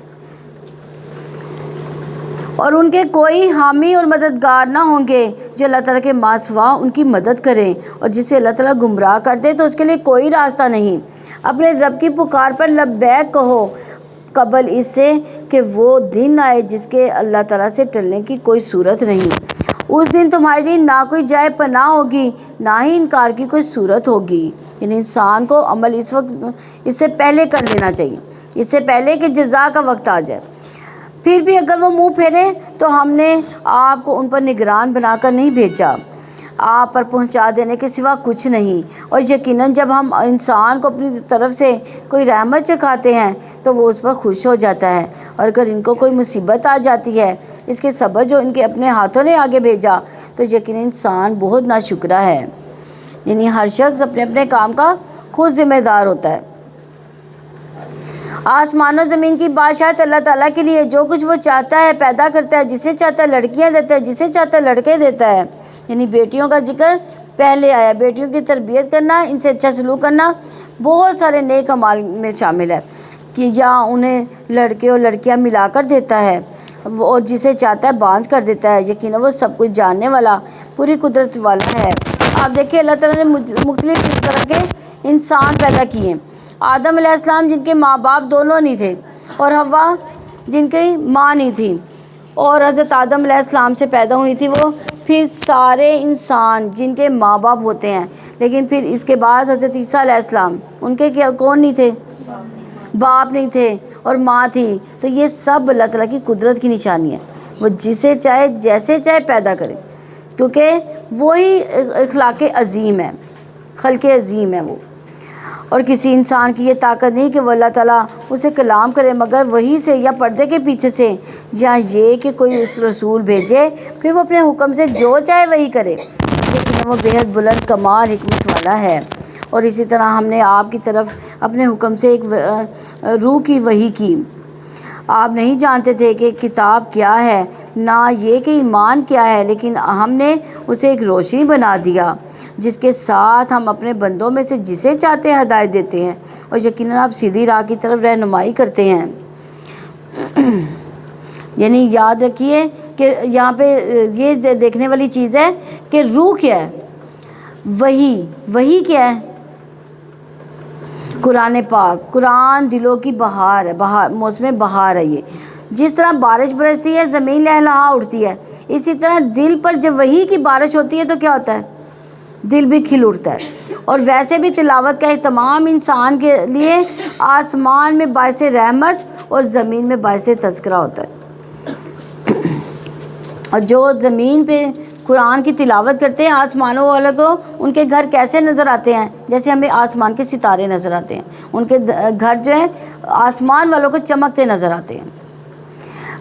[SPEAKER 1] اور ان کے کوئی حامی اور مددگار نہ ہوں گے جو اللہ تعالیٰ کے ماں سوا ان کی مدد کریں۔ اور جسے اللہ تعالیٰ گمراہ کر دے تو اس کے لیے کوئی راستہ نہیں۔ اپنے رب کی پکار پر لبیک کہو قبل اس سے کہ وہ دن آئے جس کے اللہ تعالیٰ سے ٹلنے کی کوئی صورت نہیں۔ اس دن تمہارے لیے نہ کوئی جائے پناہ ہوگی، نہ ہی انکار کی کوئی صورت ہوگی۔ یعنی انسان کو عمل اس سے پہلے کر لینا چاہیے، اس سے پہلے کہ جزا کا وقت آ جائے۔ پھر بھی اگر وہ منہ پھیرے تو ہم نے آپ کو ان پر نگران بنا کر نہیں بھیجا، آپ پر پہنچا دینے کے سوا کچھ نہیں۔ اور یقیناً جب ہم انسان کو اپنی طرف سے کوئی رحمت چکھاتے ہیں تو وہ اس پر خوش ہو جاتا ہے، اور اگر ان کو کوئی مصیبت آ جاتی ہے اس کے سبب جو ان کے اپنے ہاتھوں نے آگے بھیجا تو یقیناً انسان بہت ناشکرا ہے۔ یعنی ہر شخص اپنے اپنے کام کا خود ذمہ دار ہوتا ہے۔ آسمان و زمین کی بادشاہت اللہ تعالیٰ کے لیے، جو کچھ وہ چاہتا ہے پیدا کرتا ہے، جسے چاہتا ہے لڑکیاں دیتا ہے، جسے چاہتا ہے لڑکے دیتا ہے۔ یعنی بیٹیوں کا ذکر پہلے آیا، بیٹیوں کی تربیت کرنا، ان سے اچھا سلوک کرنا بہت سارے نیک اعمال میں شامل ہے کہ یا انہیں لڑکے اور لڑکیاں ملا کر دیتا ہے، اور جسے چاہتا ہے بانجھ کر دیتا ہے۔ یقیناً وہ سب کچھ جاننے والا، پوری قدرت والا ہے۔ آپ دیکھیں اللہ تعالیٰ نے مختلف طرح کے انسان پیدا کیے۔ آدم علیہ السلام جن کے ماں باپ دونوں نہیں تھے، اور حوا جن کی ماں نہیں تھی، اور حضرت آدم علیہ السلام سے پیدا ہوئی تھی وہ، پھر سارے انسان جن کے ماں باپ ہوتے ہیں، لیکن پھر اس کے بعد حضرت عیسیٰ علیہ السلام، ان کے کون نہیں تھے؟ باپ نہیں تھے اور ماں تھی۔ تو یہ سب اللہ تعالیٰ کی قدرت کی نشانی ہے، وہ جسے چاہے جیسے چاہے پیدا کرے، کیونکہ وہی اخلاق عظیم ہے، خلق عظیم ہے وہ۔ اور کسی انسان کی یہ طاقت نہیں کہ وہ اللہ تعالیٰ اسے کلام کرے مگر وہی سے یا پردے کے پیچھے سے، یا یہ کہ کوئی اس رسول بھیجے پھر وہ اپنے حکم سے جو چاہے وہی کرے، لیکن وہ بہت بلند کمال حکمت والا ہے۔ اور اسی طرح ہم نے آپ کی طرف اپنے حکم سے ایک روح کی وحی کی۔ آپ نہیں جانتے تھے کہ کتاب کیا ہے، نہ یہ کہ ایمان کیا ہے، لیکن ہم نے اسے ایک روشنی بنا دیا جس کے ساتھ ہم اپنے بندوں میں سے جسے چاہتے ہیں ہدایت دیتے ہیں، اور یقیناً آپ سیدھی راہ کی طرف رہنمائی کرتے ہیں۔ یعنی یاد رکھیے کہ یہاں پہ یہ دیکھنے والی چیز ہے کہ روح کیا ہے، وحی کیا ہے؟ قرآن پاک۔ قرآن دلوں کی بہار ہے، موسم بہار ہے۔ یہ جس طرح بارش برستی ہے زمین لہلہا اٹھتی ہے، اسی طرح دل پر جب وحی کی بارش ہوتی ہے تو کیا ہوتا ہے؟ دل بھی کھل اٹھتا ہے۔ اور ویسے بھی تلاوت کا اہتمام انسان کے لیے آسمان میں باعث رحمت اور زمین میں باعث تذکرہ ہوتا ہے۔ اور جو زمین پہ قرآن کی تلاوت کرتے ہیں، آسمانوں والوں کو ان کے گھر کیسے نظر آتے ہیں؟ جیسے ہمیں آسمان کے ستارے نظر آتے ہیں، ان کے گھر جو ہیں آسمان والوں کو چمکتے نظر آتے ہیں۔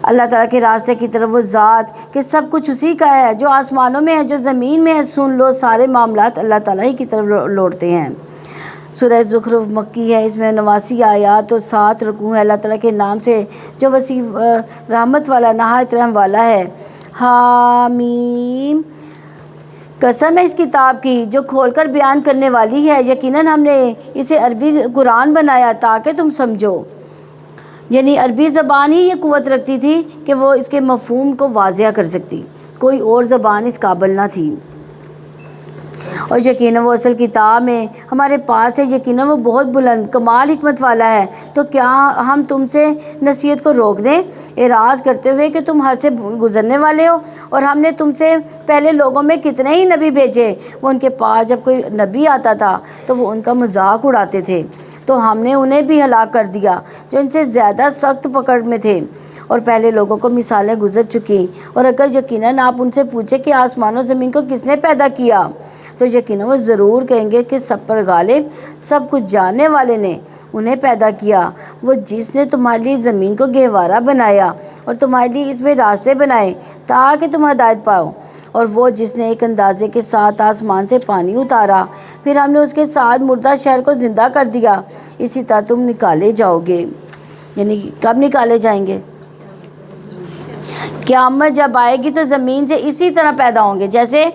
[SPEAKER 1] اللہ تعالیٰ کے راستے کی طرف وہ ذات کہ سب کچھ اسی کا ہے، جو آسمانوں میں ہے جو زمین میں ہے، سن لو سارے معاملات اللہ تعالیٰ ہی کی طرف لوٹتے ہیں۔ سورہ زخرف مکی ہے، اس میں 89 آیات اور 7 رکوع ہے۔ اللہ تعالیٰ کے نام سے جو وسیع رحمت والا نہایت رحم والا ہے۔ حامیم، قسم ہے اس کتاب کی جو کھول کر بیان کرنے والی ہے، یقیناً ہم نے اسے عربی قرآن بنایا تاکہ تم سمجھو۔ یعنی عربی زبان ہی یہ قوت رکھتی تھی کہ وہ اس کے مفہوم کو واضح کر سکتی، کوئی اور زبان اس قابل نہ تھی۔ اور یقیناً وہ اصل کتاب میں ہمارے پاس ہے، یقیناً وہ بہت بلند کمال حکمت والا ہے۔ تو کیا ہم تم سے نصیحت کو روک دیں، اعراض کرتے ہوئے کہ تم حد سے گزرنے والے ہو؟ اور ہم نے تم سے پہلے لوگوں میں کتنے ہی نبی بھیجے، وہ ان کے پاس جب کوئی نبی آتا تھا تو وہ ان کا مذاق اڑاتے تھے، تو ہم نے انہیں بھی ہلاک کر دیا جو ان سے زیادہ سخت پکڑ میں تھے۔ اور پہلے لوگوں کو مثالیں گزر چکی۔ اور اگر یقیناً آپ ان سے پوچھیں کہ آسمان و زمین کو کس نے پیدا کیا، تو یقیناً وہ ضرور کہیں گے کہ سب پر غالب، سب کچھ جاننے والے نے انہیں پیدا کیا، وہ جس نے تمہارے لیے زمین کو گہوارہ بنایا اور تمہارے لیے اس میں راستے بنائے تاکہ تم ہدایت پاؤ، اور وہ جس نے ایک اندازے کے ساتھ آسمان سے پانی اتارا، پھر ہم نے اس کے ساتھ مردہ شہر کو زندہ کر دیا، اسی طرح تم نکالے جاؤ گے۔ یعنی کب نکالے جائیں گے؟ قیامت جب آئے گی تو زمین سے اسی طرح پیدا ہوں گے، جیسے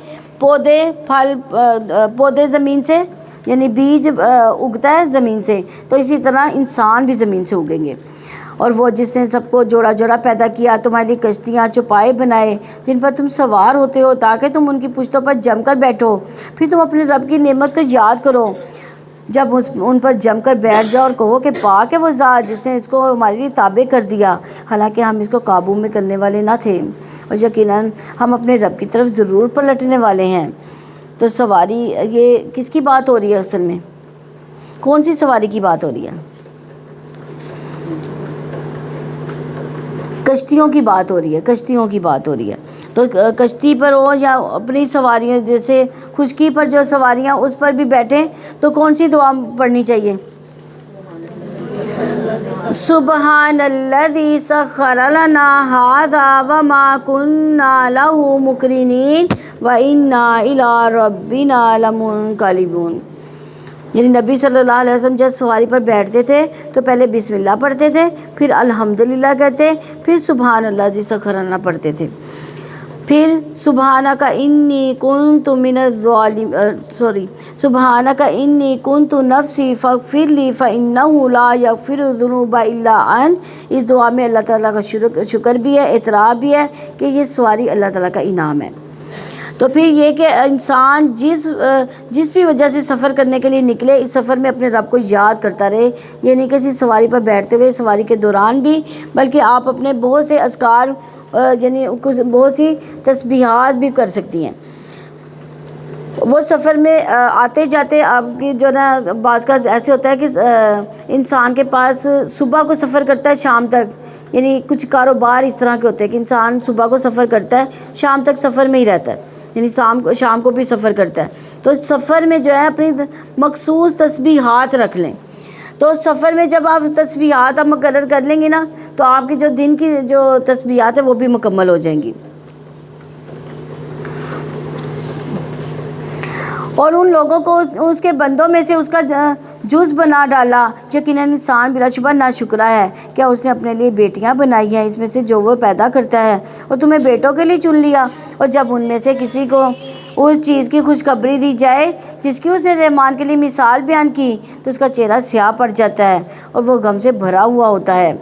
[SPEAKER 1] پودے زمین سے، یعنی بیج اگتا ہے زمین سے، تو اسی طرح انسان بھی زمین سے اگیں گے۔ اور وہ جس نے سب کو جوڑا جوڑا پیدا کیا، تمہاری لیے کشتیاں چوپائے بنائے جن پر تم سوار ہوتے ہو تاکہ تم ان کی پشتوں پر جم کر بیٹھو، پھر تم اپنے رب کی نعمت کو یاد کرو جب ان پر جم کر بیٹھ جاؤ، اور کہو کہ پاک ہے وہ ذات جس نے اس کو ہمارے لیے تابع کر دیا، حالانکہ ہم اس کو قابو میں کرنے والے نہ تھے، اور یقیناً ہم اپنے رب کی طرف ضرور پلٹنے والے ہیں۔ تو سواری، یہ کس کی بات ہو رہی ہے اصل میں؟ کون سی سواری کی بات ہو رہی ہے؟ کشتیوں کی بات ہو رہی ہے، کشتیوں کی بات ہو رہی ہے۔ تو کشتی پر ہو یا اپنی سواریاں، جیسے خشکی پر جو سواریاں اس پر بھی بیٹھیں تو کون سی دعا پڑھنی چاہیے؟ سبحان الذی سخر لنا ھذا وما كنا له مقرنین وانا الی ربنا لمنقلبون۔ یعنی نبی صلی اللہ علیہ وسلم جب سواری پر بیٹھتے تھے تو پہلے بسم اللہ پڑھتے تھے، پھر الحمدللہ کہتے، پھر سبحان اللہ ذی سخرنا پڑھتے تھے، پھر سبحانک انی کنت من سبحانک انی کنت نفسی فاغفر لی فانہ لا یغفر الذنوب الا انت۔ اس دعا میں اللہ تعالیٰ کا شکر بھی ہے، اعتراف بھی ہے کہ یہ سواری اللہ تعالیٰ کا انعام ہے۔ تو پھر یہ کہ انسان جس بھی وجہ سے سفر کرنے کے لیے نکلے، اس سفر میں اپنے رب کو یاد کرتا رہے، یہ نہیں کہ صرف سواری پر بیٹھتے ہوئے سواری کے دوران بھی، بلکہ آپ اپنے بہت سے اذکار یعنی کچھ بہت سی تسبیحات بھی کر سکتی ہیں۔ وہ سفر میں آتے جاتے آپ کی جو نا بعض کا ایسے ہوتا ہے کہ انسان کے پاس صبح کو سفر کرتا ہے شام تک، یعنی کچھ کاروبار اس طرح کے ہوتے ہیں کہ انسان صبح کو سفر کرتا ہے شام تک سفر میں ہی رہتا ہے، یعنی شام کو بھی سفر کرتا ہے۔ تو سفر میں جو ہے اپنی مخصوص تسبیحات رکھ لیں، تو سفر میں جب آپ تسبیحات آپ مقرر کر لیں گی نا تو آپ کی جو دن کی جو تسبیحات ہیں وہ بھی مکمل ہو جائیں گی۔ اور ان لوگوں کو اس کے بندوں میں سے اس کا جز بنا ڈالا، یقیناً انسان بلا شبہ ناشکرا ہے، کیا اس نے اپنے لیے بیٹیاں بنائی ہیں اس میں سے جو وہ پیدا کرتا ہے، اور تمہیں بیٹوں کے لیے چن لیا، اور جب ان میں سے کسی کو اس چیز کی خوشخبری دی جائے جس کی اس نے رحمان کے لیے مثال بیان کی تو اس کا چہرہ سیاہ پڑ جاتا ہے اور وہ غم سے بھرا ہوا ہوتا ہے۔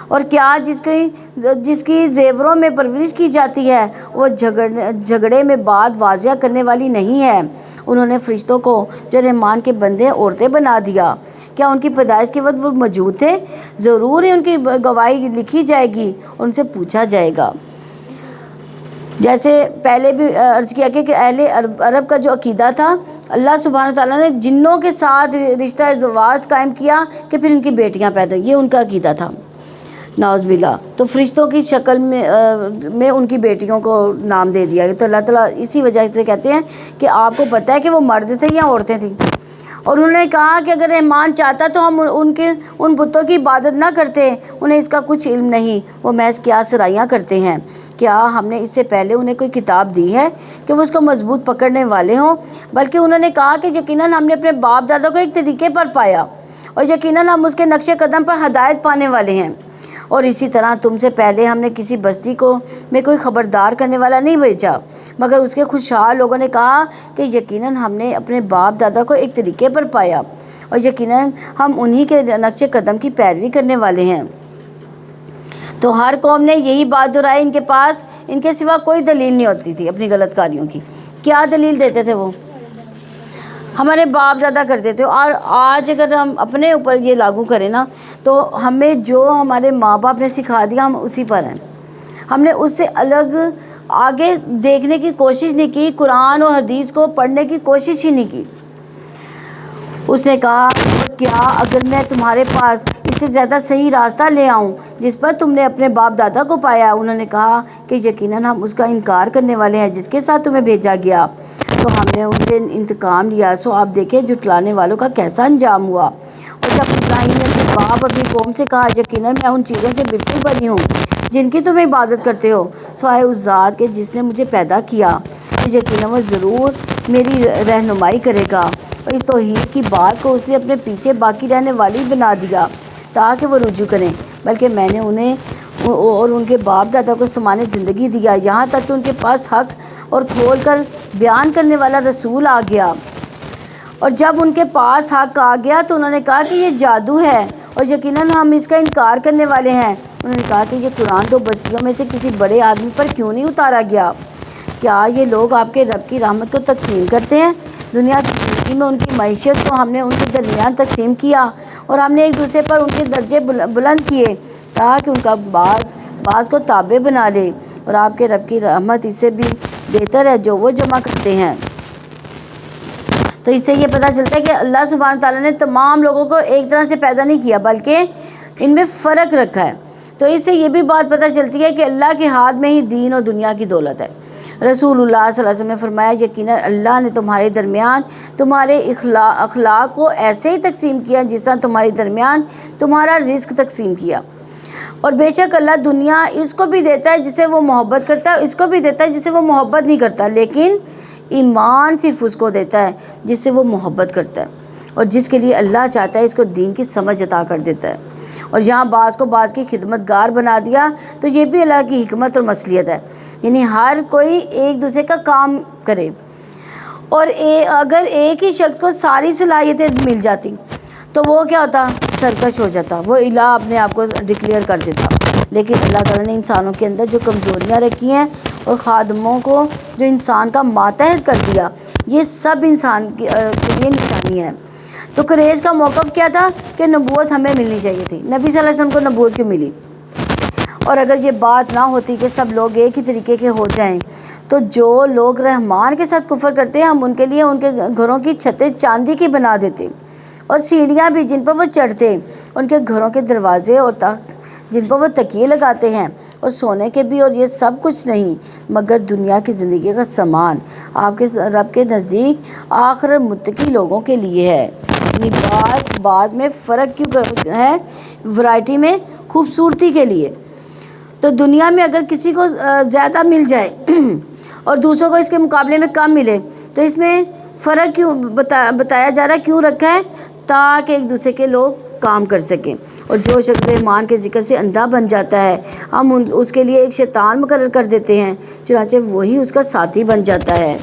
[SPEAKER 1] اور کیا جس کی زیوروں میں پرورش کی جاتی ہے وہ جھگڑے میں بات واضح کرنے والی نہیں ہے۔ انہوں نے فرشتوں کو جو رحمان کے بندے عورتیں بنا دیا، کیا ان کی پیدائش کے وقت وہ موجود تھے؟ ضرور ہی ان کی گواہی لکھی جائے گی، ان سے پوچھا جائے گا۔ جیسے پہلے بھی عرض کیا کہ اہل عرب کا جو عقیدہ تھا، اللہ سبحانہ تعالیٰ نے جنوں کے ساتھ رشتہ ازدواج قائم کیا کہ پھر ان کی بیٹیاں پیدا، یہ ان کا عقیدہ تھا، نعوذ باللہ۔ تو فرشتوں کی شکل میں ان کی بیٹیوں کو نام دے دیا گیا۔ تو اللہ تعالیٰ اسی وجہ سے کہتے ہیں کہ آپ کو پتہ ہے کہ وہ مرد تھے یا عورتیں تھیں، اور انہوں نے کہا کہ اگر رحمان چاہتا تو ہم ان بتوں کی عبادت نہ کرتے، انہیں اس کا کچھ علم نہیں، وہ محض کیا سرائیاں کرتے ہیں۔ کیا ہم نے اس سے پہلے انہیں کوئی کتاب دی ہے کہ وہ اس کو مضبوط پکڑنے والے ہوں؟ بلکہ انہوں نے کہا کہ یقیناً ہم نے اپنے باپ دادا کو ایک طریقے پر پایا، اور یقیناً ہم اس کے نقش قدم پر ہدایت پانے والے ہیں، اور اسی طرح تم سے پہلے ہم نے کسی بستی میں کوئی خبردار کرنے والا نہیں بھیجا، مگر اس کے خوشحال لوگوں نے کہا کہ یقیناً ہم نے اپنے باپ دادا کو ایک طریقے پر پایا، اور یقیناً ہم انہی کے نقش قدم کی پیروی کرنے والے ہیں۔ تو ہر قوم نے یہی بات دہرائی، ان کے پاس ان کے سوا کوئی دلیل نہیں ہوتی تھی اپنی غلط کاریوں کی۔ کیا دلیل دیتے تھے وہ؟ ہمارے باپ دادا کرتے تھے۔ اور آج اگر ہم اپنے اوپر یہ لاگو کریں نا تو ہمیں جو ہمارے ماں باپ نے سکھا دیا ہم اسی پر ہیں، ہم نے اس سے الگ آگے دیکھنے کی کوشش نہیں کی، قرآن اور حدیث کو پڑھنے کی کوشش ہی نہیں کی۔ اس نے کہا کیا اگر میں تمہارے پاس اس سے زیادہ صحیح راستہ لے آؤں جس پر تم نے اپنے باپ دادا کو پایا؟ انہوں نے کہا کہ یقیناً ہم اس کا انکار کرنے والے ہیں جس کے ساتھ تمہیں بھیجا گیا، تو ہم نے ان سے انتقام لیا، سو آپ دیکھیں جھٹلانے والوں کا کیسا انجام ہوا۔ اور جب ابراہیم نے اپنے باپ اپنی قوم سے کہا یقیناً میں ان چیزوں سے بالکل بری ہوں جن کی تم عبادت کرتے ہو، سوائے اس ذات کے جس نے مجھے پیدا کیا، تو یقیناً وہ ضرور میری رہنمائی کرے گا۔ اور اس توحید کی بات کو اس نے اپنے پیچھے باقی رہنے والی بنا دیا تاکہ وہ رجوع کریں، بلکہ میں نے انہیں اور ان کے باپ دادا کو سمانے زندگی دیا، یہاں تک کہ ان کے پاس حق اور کھول کر بیان کرنے والا رسول آ گیا، اور جب ان کے پاس حق آ گیا تو انہوں نے کہا کہ یہ جادو ہے اور یقیناً ہم اس کا انکار کرنے والے ہیں۔ انہوں نے کہا کہ یہ قرآن دو بستیوں میں سے کسی بڑے آدمی پر کیوں نہیں اتارا گیا؟ کیا یہ لوگ آپ کے رب کی رحمت کو تقسیم کرتے ہیں؟ دنیا کی زندگی میں ان کی معیشت کو ہم نے ان کے درمیان تقسیم کیا، اور ہم نے ایک دوسرے پر ان کے درجے بلند کیے تاکہ ان کا بعض کو تابع بنا لے، اور آپ کے رب کی رحمت اس سے بھی بہتر ہے جو وہ جمع کرتے ہیں۔ تو اس سے یہ پتہ چلتا ہے کہ اللہ سبحانہ تعالیٰ نے تمام لوگوں کو ایک طرح سے پیدا نہیں کیا بلکہ ان میں فرق رکھا ہے۔ تو اس سے یہ بھی بات پتہ چلتی ہے کہ اللہ کے ہاتھ میں ہی دین اور دنیا کی دولت ہے۔ رسول اللہ صلی اللہ علیہ وسلم نے فرمایا یقیناً اللہ نے تمہارے درمیان تمہارے اخلاق کو ایسے ہی تقسیم کیا جس طرح تمہارے درمیان تمہارا رزق تقسیم کیا، اور بے شک اللہ دنیا اس کو بھی دیتا ہے جسے وہ محبت کرتا ہے، اس کو بھی دیتا ہے جسے وہ محبت نہیں کرتا، لیکن ایمان صرف اس کو دیتا ہے جس سے وہ محبت کرتا ہے۔ اور جس کے لیے اللہ چاہتا ہے اس کو دین کی سمجھ عطا کر دیتا ہے۔ اور یہاں بعض کو بعض کی خدمت گار بنا دیا تو یہ بھی اللہ کی حکمت اور مصلحت ہے، یعنی ہر کوئی ایک دوسرے کا کام کرے۔ اور اگر ایک ہی شخص کو ساری صلاحیتیں مل جاتی تو وہ کیا ہوتا، سرکش ہو جاتا، وہ الہ اپنے آپ کو ڈکلیئر کر دیتا۔ لیکن اللہ تعالیٰ نے انسانوں کے اندر جو کمزوریاں رکھی ہیں اور خادموں کو جو انسان کا ماتحت کر دیا، یہ سب انسان کے لیے نشانی ہے۔ تو قریش کا موقف کیا تھا کہ نبوت ہمیں ملنی چاہیے تھی، نبی صلی اللہ علیہ وسلم کو نبوت کیوں ملی؟ اور اگر یہ بات نہ ہوتی کہ سب لوگ ایک ہی طریقے کے ہو جائیں تو جو لوگ رحمان کے ساتھ کفر کرتے ہیں ہم ان کے لیے ان کے گھروں کی چھتیں چاندی کی بنا دیتے، اور سیڑھیاں بھی جن پر وہ چڑھتے، ان کے گھروں کے دروازے اور تخت جن پر وہ تکیے لگاتے ہیں اور سونے کے بھی، اور یہ سب کچھ نہیں مگر دنیا کی زندگی کا سامان آپ کے رب کے نزدیک آخرت متقی لوگوں کے لیے ہے۔ یعنی بعض میں فرق کیوں ہے؟ ورائٹی میں خوبصورتی کے لیے۔ تو دنیا میں اگر کسی کو زیادہ مل جائے اور دوسروں کو اس کے مقابلے میں کم ملے تو اس میں فرق کیوں بتایا جا رہا ہے، کیوں رکھا ہے؟ تاکہ ایک دوسرے کے لوگ کام کر سکیں۔ اور جو شخص رحمان کے ذکر سے اندھا بن جاتا ہے ہم اس کے لیے ایک شیطان مقرر کر دیتے ہیں، چنانچہ وہی اس کا ساتھی بن جاتا ہے۔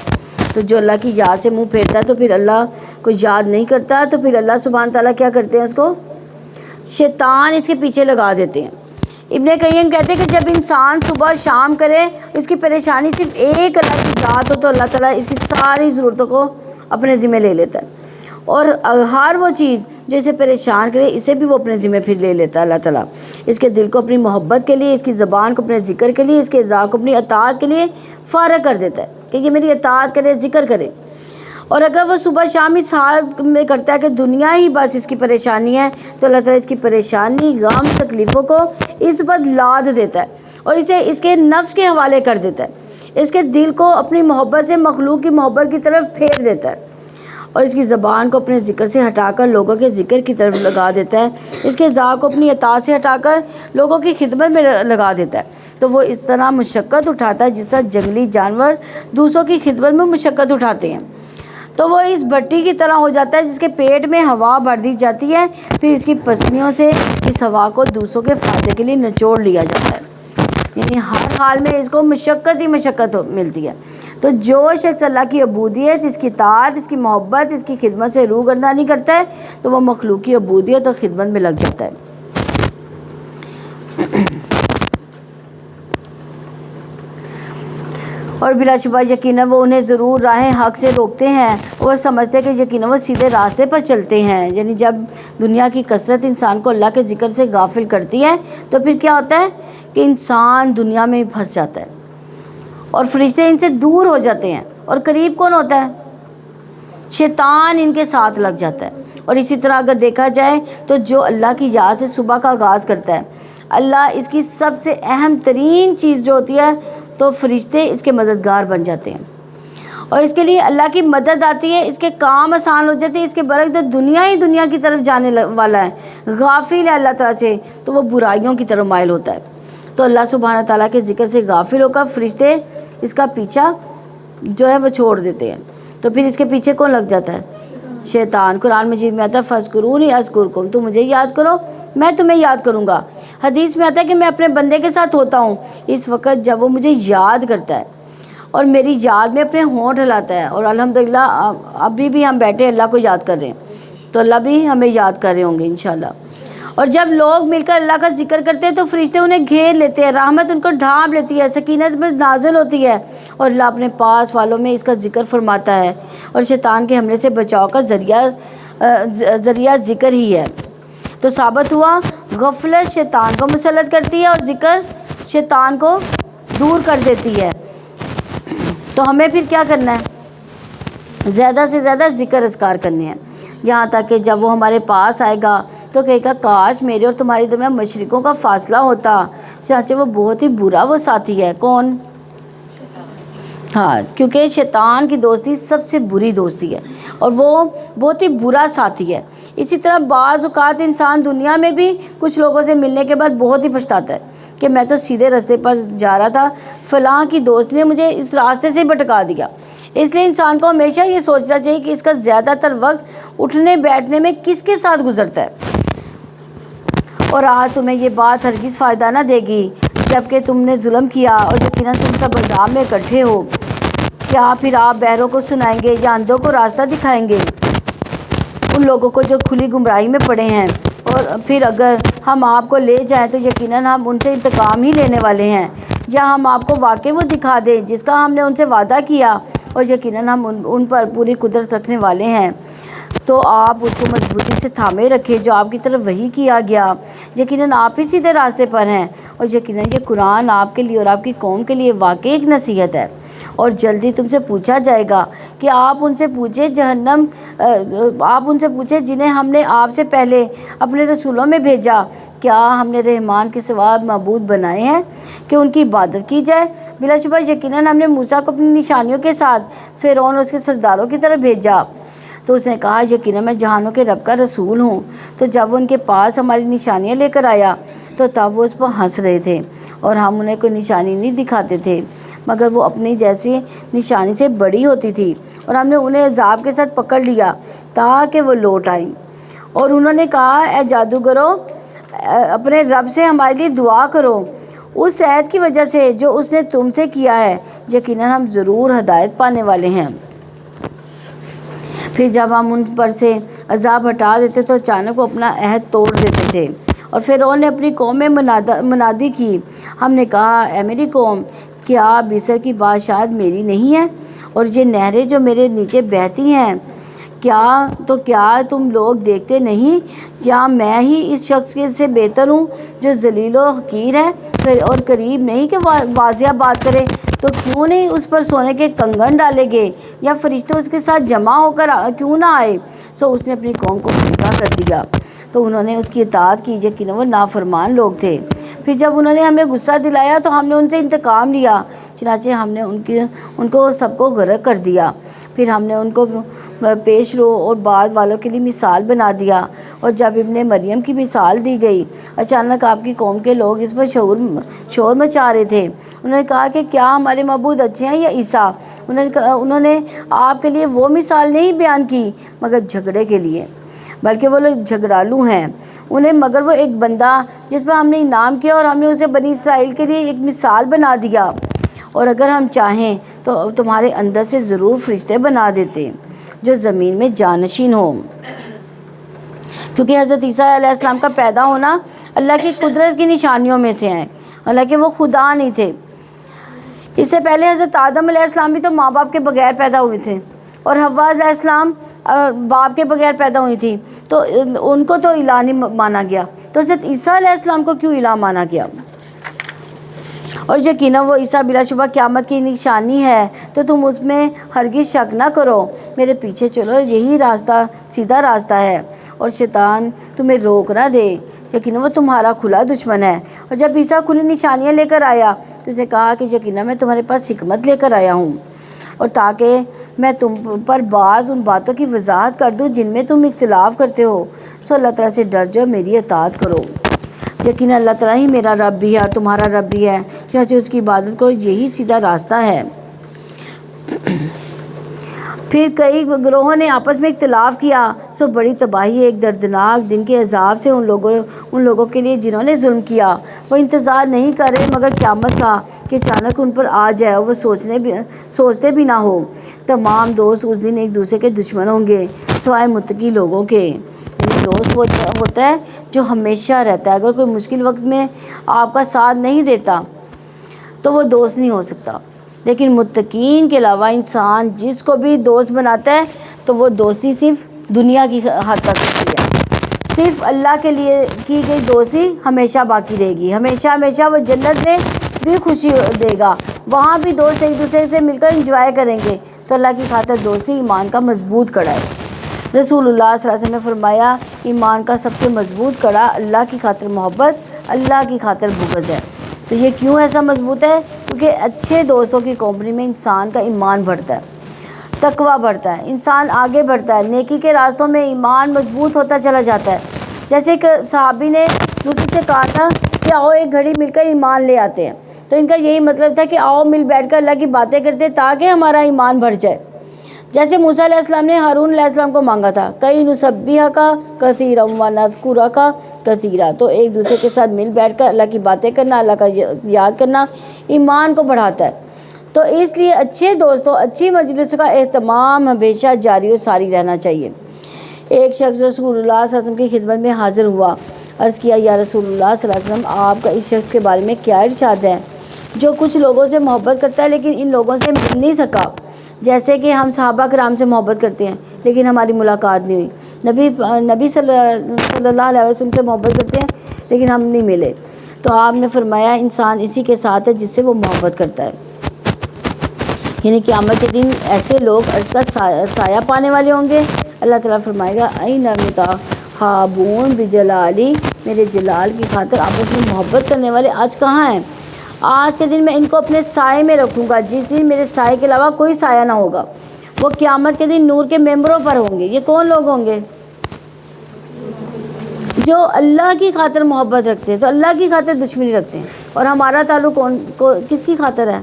[SPEAKER 1] تو جو اللہ کی یاد سے منہ پھیرتا ہے تو پھر اللہ کو یاد نہیں کرتا، تو پھر اللہ سبحانہ تعالیٰ کیا کرتے ہیں، اس کو شیطان اس کے پیچھے لگا دیتے ہیں۔ ابن قیم کہتے ہیں کہ جب انسان صبح شام کرے اس کی پریشانی صرف ایک اللہ کی ذات ہو تو اللہ تعالیٰ اس کی ساری ضرورتوں کو اپنے ذمہ لے لیتا ہے، اور ہر وہ چیز جو اسے پریشان کرے اسے بھی وہ اپنے ذمہ پھر لے لیتا ہے اللہ تعالیٰ۔ اس کے دل کو اپنی محبت کے لیے، اس کی زبان کو اپنے ذکر کے لیے، اس کے اعضاء کو اپنی اطاعت کے لیے فارغ کر دیتا ہے کہ یہ میری اطاعت کرے، ذکر کرے۔ اور اگر وہ صبح شام اس حال میں کرتا ہے کہ دنیا ہی بس اس کی پریشانی ہے تو اللہ تعالیٰ اس کی پریشانی، غم، تکلیفوں کو اس پر لاد دیتا ہے اور اسے اس کے نفس کے حوالے کر دیتا ہے، اس کے دل کو اپنی محبت سے مخلوق کی محبت کی طرف پھیر دیتا ہے، اور اس کی زبان کو اپنے ذکر سے ہٹا کر لوگوں کے ذکر کی طرف لگا دیتا ہے، اس کے اعضاء کو اپنی اطاعت سے ہٹا کر لوگوں کی خدمت میں لگا دیتا ہے۔ تو وہ اس طرح مشقت اٹھاتا ہے جس طرح جنگلی جانور دوسروں کی خدمت میں مشقت اٹھاتے ہیں۔ تو وہ اس بھٹی کی طرح ہو جاتا ہے جس کے پیٹ میں ہوا بھر دی جاتی ہے، پھر اس کی پسلیوں سے اس ہوا کو دوسروں کے فائدے کے لیے نچوڑ لیا جاتا ہے، یعنی ہر حال میں اس کو مشقت ہی مشقت ملتی ہے۔ تو جو شخص اللہ کی عبودیت، اس کی اطاعت، اس کی محبت، اس کی خدمت سے روگردانی کرتا ہے تو وہ مخلوقی عبودیت اور خدمت میں لگ جاتا ہے۔ اور بلا شبہ یقیناً وہ انہیں ضرور راہ حق سے روکتے ہیں، وہ سمجھتے کہ یقیناً وہ سیدھے راستے پر چلتے ہیں۔ یعنی جب دنیا کی کثرت انسان کو اللہ کے ذکر سے غافل کرتی ہے تو پھر کیا ہوتا ہے کہ انسان دنیا میں پھنس جاتا ہے اور فرشتے ان سے دور ہو جاتے ہیں، اور قریب کون ہوتا ہے؟ شیطان ان کے ساتھ لگ جاتا ہے۔ اور اسی طرح اگر دیکھا جائے تو جو اللہ کی یاد سے صبح کا آغاز کرتا ہے، اللہ اس کی سب سے اہم ترین چیز جو ہوتی ہے تو فرشتے اس کے مددگار بن جاتے ہیں، اور اس کے لیے اللہ کی مدد آتی ہے، اس کے کام آسان ہو جاتے ہیں۔ اس کے برعکس تو دنیا کی طرف جانے والا ہے، غافل ہے اللہ تعالیٰ سے، تو وہ برائیوں کی طرف مائل ہوتا ہے۔ تو اللہ سبحانہ تعالیٰ کے ذکر سے غافل ہو کر فرشتے اس کا پیچھا جو ہے وہ چھوڑ دیتے ہیں، تو پھر اس کے پیچھے کون لگ جاتا ہے؟ شیطان۔ قرآن مجید میں آتا ہے فَاذْكُرُونِی أَذْكُرْكُمْ، تم مجھے یاد کرو میں تمہیں یاد کروں گا۔ حدیث میں آتا ہے کہ میں اپنے بندے کے ساتھ ہوتا ہوں اس وقت جب وہ مجھے یاد کرتا ہے اور میری یاد میں اپنے ہونٹ ہلاتا ہے، اور الحمدللہ ابھی بھی ہم بیٹھے اللہ کو یاد کر رہے ہیں تو اللہ بھی ہمیں یاد کر رہے ہوں گے انشاءاللہ۔ اور جب لوگ مل کر اللہ کا ذکر کرتے ہیں تو فرشتے انہیں گھیر لیتے ہیں، رحمت ان کو ڈھانپ لیتی ہے، سکینت میں نازل ہوتی ہے، اور اللہ اپنے پاس والوں میں اس کا ذکر فرماتا ہے، اور شیطان کے حملے سے بچاؤ کا ذریعہ ذکر ہی ہے۔ تو ثابت ہوا غفلت شیطان کو مسلط کرتی ہے اور ذکر شیطان کو دور کر دیتی ہے۔ تو ہمیں پھر کیا کرنا ہے؟ زیادہ سے زیادہ ذکر اذکار کرنے ہیں، یہاں تک کہ جب وہ ہمارے پاس آئے گا تو کہے گا کاش میرے اور تمہارے درمیان مشرقوں کا فاصلہ ہوتا، چنانچہ وہ بہت ہی برا وہ ساتھی ہے۔ کون؟ ہاں، کیونکہ شیطان کی دوستی سب سے بری دوستی ہے اور وہ بہت ہی برا ساتھی ہے۔ اسی طرح بعض اوقات انسان دنیا میں بھی کچھ لوگوں سے ملنے کے بعد بہت ہی پچھتاتا ہے کہ میں تو سیدھے راستے پر جا رہا تھا، فلاں کی دوست نے مجھے اس راستے سے بھٹکا دیا۔ اس لیے انسان کو ہمیشہ یہ سوچنا چاہیے کہ اس کا زیادہ تر وقت اٹھنے بیٹھنے میں کس کے ساتھ گزرتا ہے، اور آج تمہیں یہ بات ہرگز فائدہ نہ دے گی جبکہ تم نے ظلم کیا اور یقیناً تم سب عذاب میں اکٹھے ہو۔ کیا پھر آپ بہروں کو سنائیں گے یا اندھوں کو راستہ دکھائیں گے، ان لوگوں کو جو کھلی گمراہی میں پڑے ہیں؟ اور پھر اگر ہم آپ کو لے جائیں تو یقیناً ہم ان سے انتقام ہی لینے والے ہیں، یا ہم آپ کو واقعی وہ دکھا دیں جس کا ہم نے ان سے وعدہ کیا، اور یقیناً ہم ان پر پوری قدرت رکھنے والے ہیں۔ تو آپ اس کو مضبوطی سے تھامے رکھے جو آپ کی طرف وحی کیا گیا، یقیناً آپ ہی سیدھے راستے پر ہیں، اور یقیناً یہ قرآن آپ کے لیے اور آپ کی قوم کے لیے واقعی ایک نصیحت ہے۔ اور جلدی تم سے پوچھا جائے گا کہ آپ ان سے پوچھیں جنہیں ہم نے آپ سے پہلے اپنے رسولوں میں بھیجا، کیا ہم نے رحمان کے سوا معبود بنائے ہیں کہ ان کی عبادت کی جائے؟ بلا شبہ یقیناً ہم نے موسیٰ کو اپنی نشانیوں کے ساتھ فرعون اور اس کے سرداروں کی طرف بھیجا۔ تو اس نے کہا یقیناً میں جہانوں کے رب کا رسول ہوں۔ تو جب وہ ان کے پاس ہماری نشانیاں لے کر آیا تو تب وہ اس پر ہنس رہے تھے، اور ہم انہیں کوئی نشانی نہیں دکھاتے تھے مگر وہ اپنی جیسی نشانی سے بڑی ہوتی تھی، اور ہم نے انہیں عذاب کے ساتھ پکڑ لیا تاکہ وہ لوٹ آئیں۔ اور انہوں نے کہا اے جادوگرو، اپنے رب سے ہمارے لیے دعا کرو اس عہد کی وجہ سے جو اس نے تم سے کیا ہے، یقیناً ہم ضرور ہدایت پانے والے ہیں۔ پھر جب ہم ان پر سے عذاب ہٹا دیتے تو اچانک وہ اپنا عہد توڑ دیتے تھے، اور فرعون نے اپنی قوم میں منادی کی۔ ہم نے کہا اے میری قوم، کیا مصر کی بادشاہت میری نہیں ہے، اور یہ نہریں جو میرے نیچے بہتی ہیں، کیا تم لوگ دیکھتے نہیں؟ کیا میں ہی اس شخص سے بہتر ہوں جو ذلیل و حقیر ہے اور قریب نہیں کہ واضح بات کرے؟ تو کیوں نہیں اس پر سونے کے کنگن ڈالے گئے، یا فرشتے اس کے ساتھ جمع ہو کر کیوں نہ آئے؟ سو اس نے اپنی قوم کو گمراہ کر دیا تو انہوں نے اس کی اطاعت کی، یقیناً وہ نافرمان لوگ تھے۔ پھر جب انہوں نے ہمیں غصہ دلایا تو ہم نے ان سے انتقام لیا، چنانچہ ہم نے ان کو سب کو غرق کر دیا۔ پھر ہم نے ان کو پیش رو اور بعد والوں کے لیے مثال بنا دیا، اور جب ابن مریم کی مثال دی گئی اچانک آپ کی قوم کے لوگ اس پر شور مچا رہے تھے۔ انہوں نے کہا کہ کیا ہمارے معبود اچھے ہیں یا عیسیٰ؟ انہوں نے آپ کے لیے وہ مثال نہیں بیان کی مگر جھگڑے کے لیے، بلکہ وہ لوگ جھگڑالو ہیں۔ مگر وہ ایک بندہ جس پر ہم نے انعام کیا، اور ہم نے اسے بنی اسرائیل کے لیے ایک مثال بنا دیا، اور اگر ہم چاہیں تو تمہارے اندر سے ضرور فرشتے بنا دیتے جو زمین میں جانشین ہو، کیونکہ حضرت عیسیٰ علیہ السلام کا پیدا ہونا اللہ کی قدرت کی نشانیوں میں سے ہے، حالانکہ وہ خدا نہیں تھے۔ اس سے پہلے حضرت آدم علیہ السلام بھی تو ماں باپ کے بغیر پیدا ہوئے تھے، اور حوا علیہ السلام باپ کے بغیر پیدا ہوئی تھی، تو ان کو تو الہ نہیں مانا گیا، تو حضرت عیسیٰ علیہ السلام کو کیوں الہ مانا گیا؟ اور یقیناً وہ عیسیٰ بلا شبہ قیامت کی نشانی ہے، تو تم اس میں ہرگز شک نہ کرو، میرے پیچھے چلو، یہی راستہ سیدھا راستہ ہے، اور شیطان تمہیں روک نہ دے، یقیناً وہ تمہارا کھلا دشمن ہے۔ اور جب عیسیٰ کھلی نشانیاں لے کر آیا تو اس نے کہا کہ یقیناً میں تمہارے پاس حکمت لے کر آیا ہوں، اور تاکہ میں تم پر بعض ان باتوں کی وضاحت کر دوں جن میں تم اختلاف کرتے ہو، سو اللہ تعالیٰ سے ڈر جاؤ، میری اطاعت کرو، یقیناً اللہ تعالیٰ ہی میرا رب بھی ہے اور تمہارا رب بھی ہے، چنانچہ اس کی عبادت کرو، یہی سیدھا راستہ ہے۔ پھر کئی گروہوں نے آپس میں اختلاف کیا، سو بڑی تباہی ایک دردناک دن کے عذاب سے ان لوگوں کے لیے جنہوں نے ظلم کیا۔ وہ انتظار نہیں کر رہے مگر قیامت کا کہ اچانک ان پر آ جائے، اور وہ سوچتے بھی نہ ہو۔ تمام دوست اس دن ایک دوسرے کے دشمن ہوں گے سوائے متقی لوگوں کے۔ یعنی دوست ہوتا ہے جو ہمیشہ رہتا ہے، اگر کوئی مشکل وقت میں آپ کا ساتھ نہیں دیتا تو وہ دوست نہیں ہو سکتا، لیکن متقین کے علاوہ انسان جس کو بھی دوست بناتا ہے تو وہ دوستی صرف دنیا کی حد تک ہوتی ہے، صرف اللہ کے لیے کی گئی دوستی ہمیشہ باقی رہے گی، ہمیشہ وہ جنت میں بھی خوشی دے گا، وہاں بھی دوست ایک دوسرے سے مل کر انجوائے کریں گے۔ تو اللہ کی خاطر دوستی ایمان کا مضبوط کڑا ہے۔ رسول اللہ صلی اللہ علیہ وسلم نے فرمایا ایمان کا سب سے مضبوط کڑا اللہ کی خاطر محبت، اللہ کی خاطر بغض ہے۔ تو یہ کیوں ایسا مضبوط ہے؟ کیونکہ اچھے دوستوں کی کمپنی میں انسان کا ایمان بڑھتا ہے، تقویٰ بڑھتا ہے، انسان آگے بڑھتا ہے، نیکی کے راستوں میں ایمان مضبوط ہوتا چلا جاتا ہے۔ جیسے ایک صحابی نے دوسرے سے کہا تھا کہ آؤ ایک گھڑی مل کر ایمان لے آتے ہیں، تو ان کا یہی مطلب تھا کہ آؤ مل بیٹھ کر اللہ کی باتیں کرتے تاکہ ہمارا ایمان بڑھ جائے۔ جیسے موسیٰ علیہ السلام نے ہارون علیہ السلام کو مانگا تھا کئی نسبیہ کا کثیرا و نذکرہ کا کثیرا، تو ایک دوسرے کے ساتھ مل بیٹھ کر اللہ کی باتیں کرنا، اللہ کا یاد کرنا ایمان کو بڑھاتا ہے۔ تو اس لیے اچھے دوستوں، اچھی مجلس کا اہتمام ہمیشہ جاری و ساری رہنا چاہیے۔ ایک شخص رسول اللہ صلی اللہ علیہ وسلم کی خدمت میں حاضر ہوا، عرض کیا یا رسول اللہ صلی اللہ علیہ وسلم، آپ کا اس شخص کے بارے میں کیا ارشاد ہے جو کچھ لوگوں سے محبت کرتا ہے لیکن ان لوگوں سے مل نہیں سکا، جیسے کہ ہم صحابہ کرام سے محبت کرتے ہیں لیکن ہماری ملاقات نہیں ہوئی، نبی صلی اللہ علیہ وسلم سے محبت کرتے ہیں لیکن ہم نہیں ملے۔ تو آپ نے فرمایا انسان اسی کے ساتھ ہے جس سے وہ محبت کرتا ہے، یعنی قیامت کے دن ایسے لوگ عرش کا سایہ پانے والے ہوں گے۔ اللہ تعالیٰ فرمائے گا این المتحابون بجلالی، میرے جلال کی خاطر آپس میں محبت کرنے والے آج کہاں ہیں؟ آج کے دن میں ان کو اپنے سائے میں رکھوں گا، جس دن میرے سائے کے علاوہ کوئی سایہ نہ ہوگا۔ وہ قیامت کے دن نور کے ممبروں پر ہوں گے۔ یہ کون لوگ ہوں گے؟ جو اللہ کی خاطر محبت رکھتے ہیں، تو اللہ کی خاطر دشمنی رکھتے ہیں۔ اور ہمارا تعلق کس کی خاطر ہے؟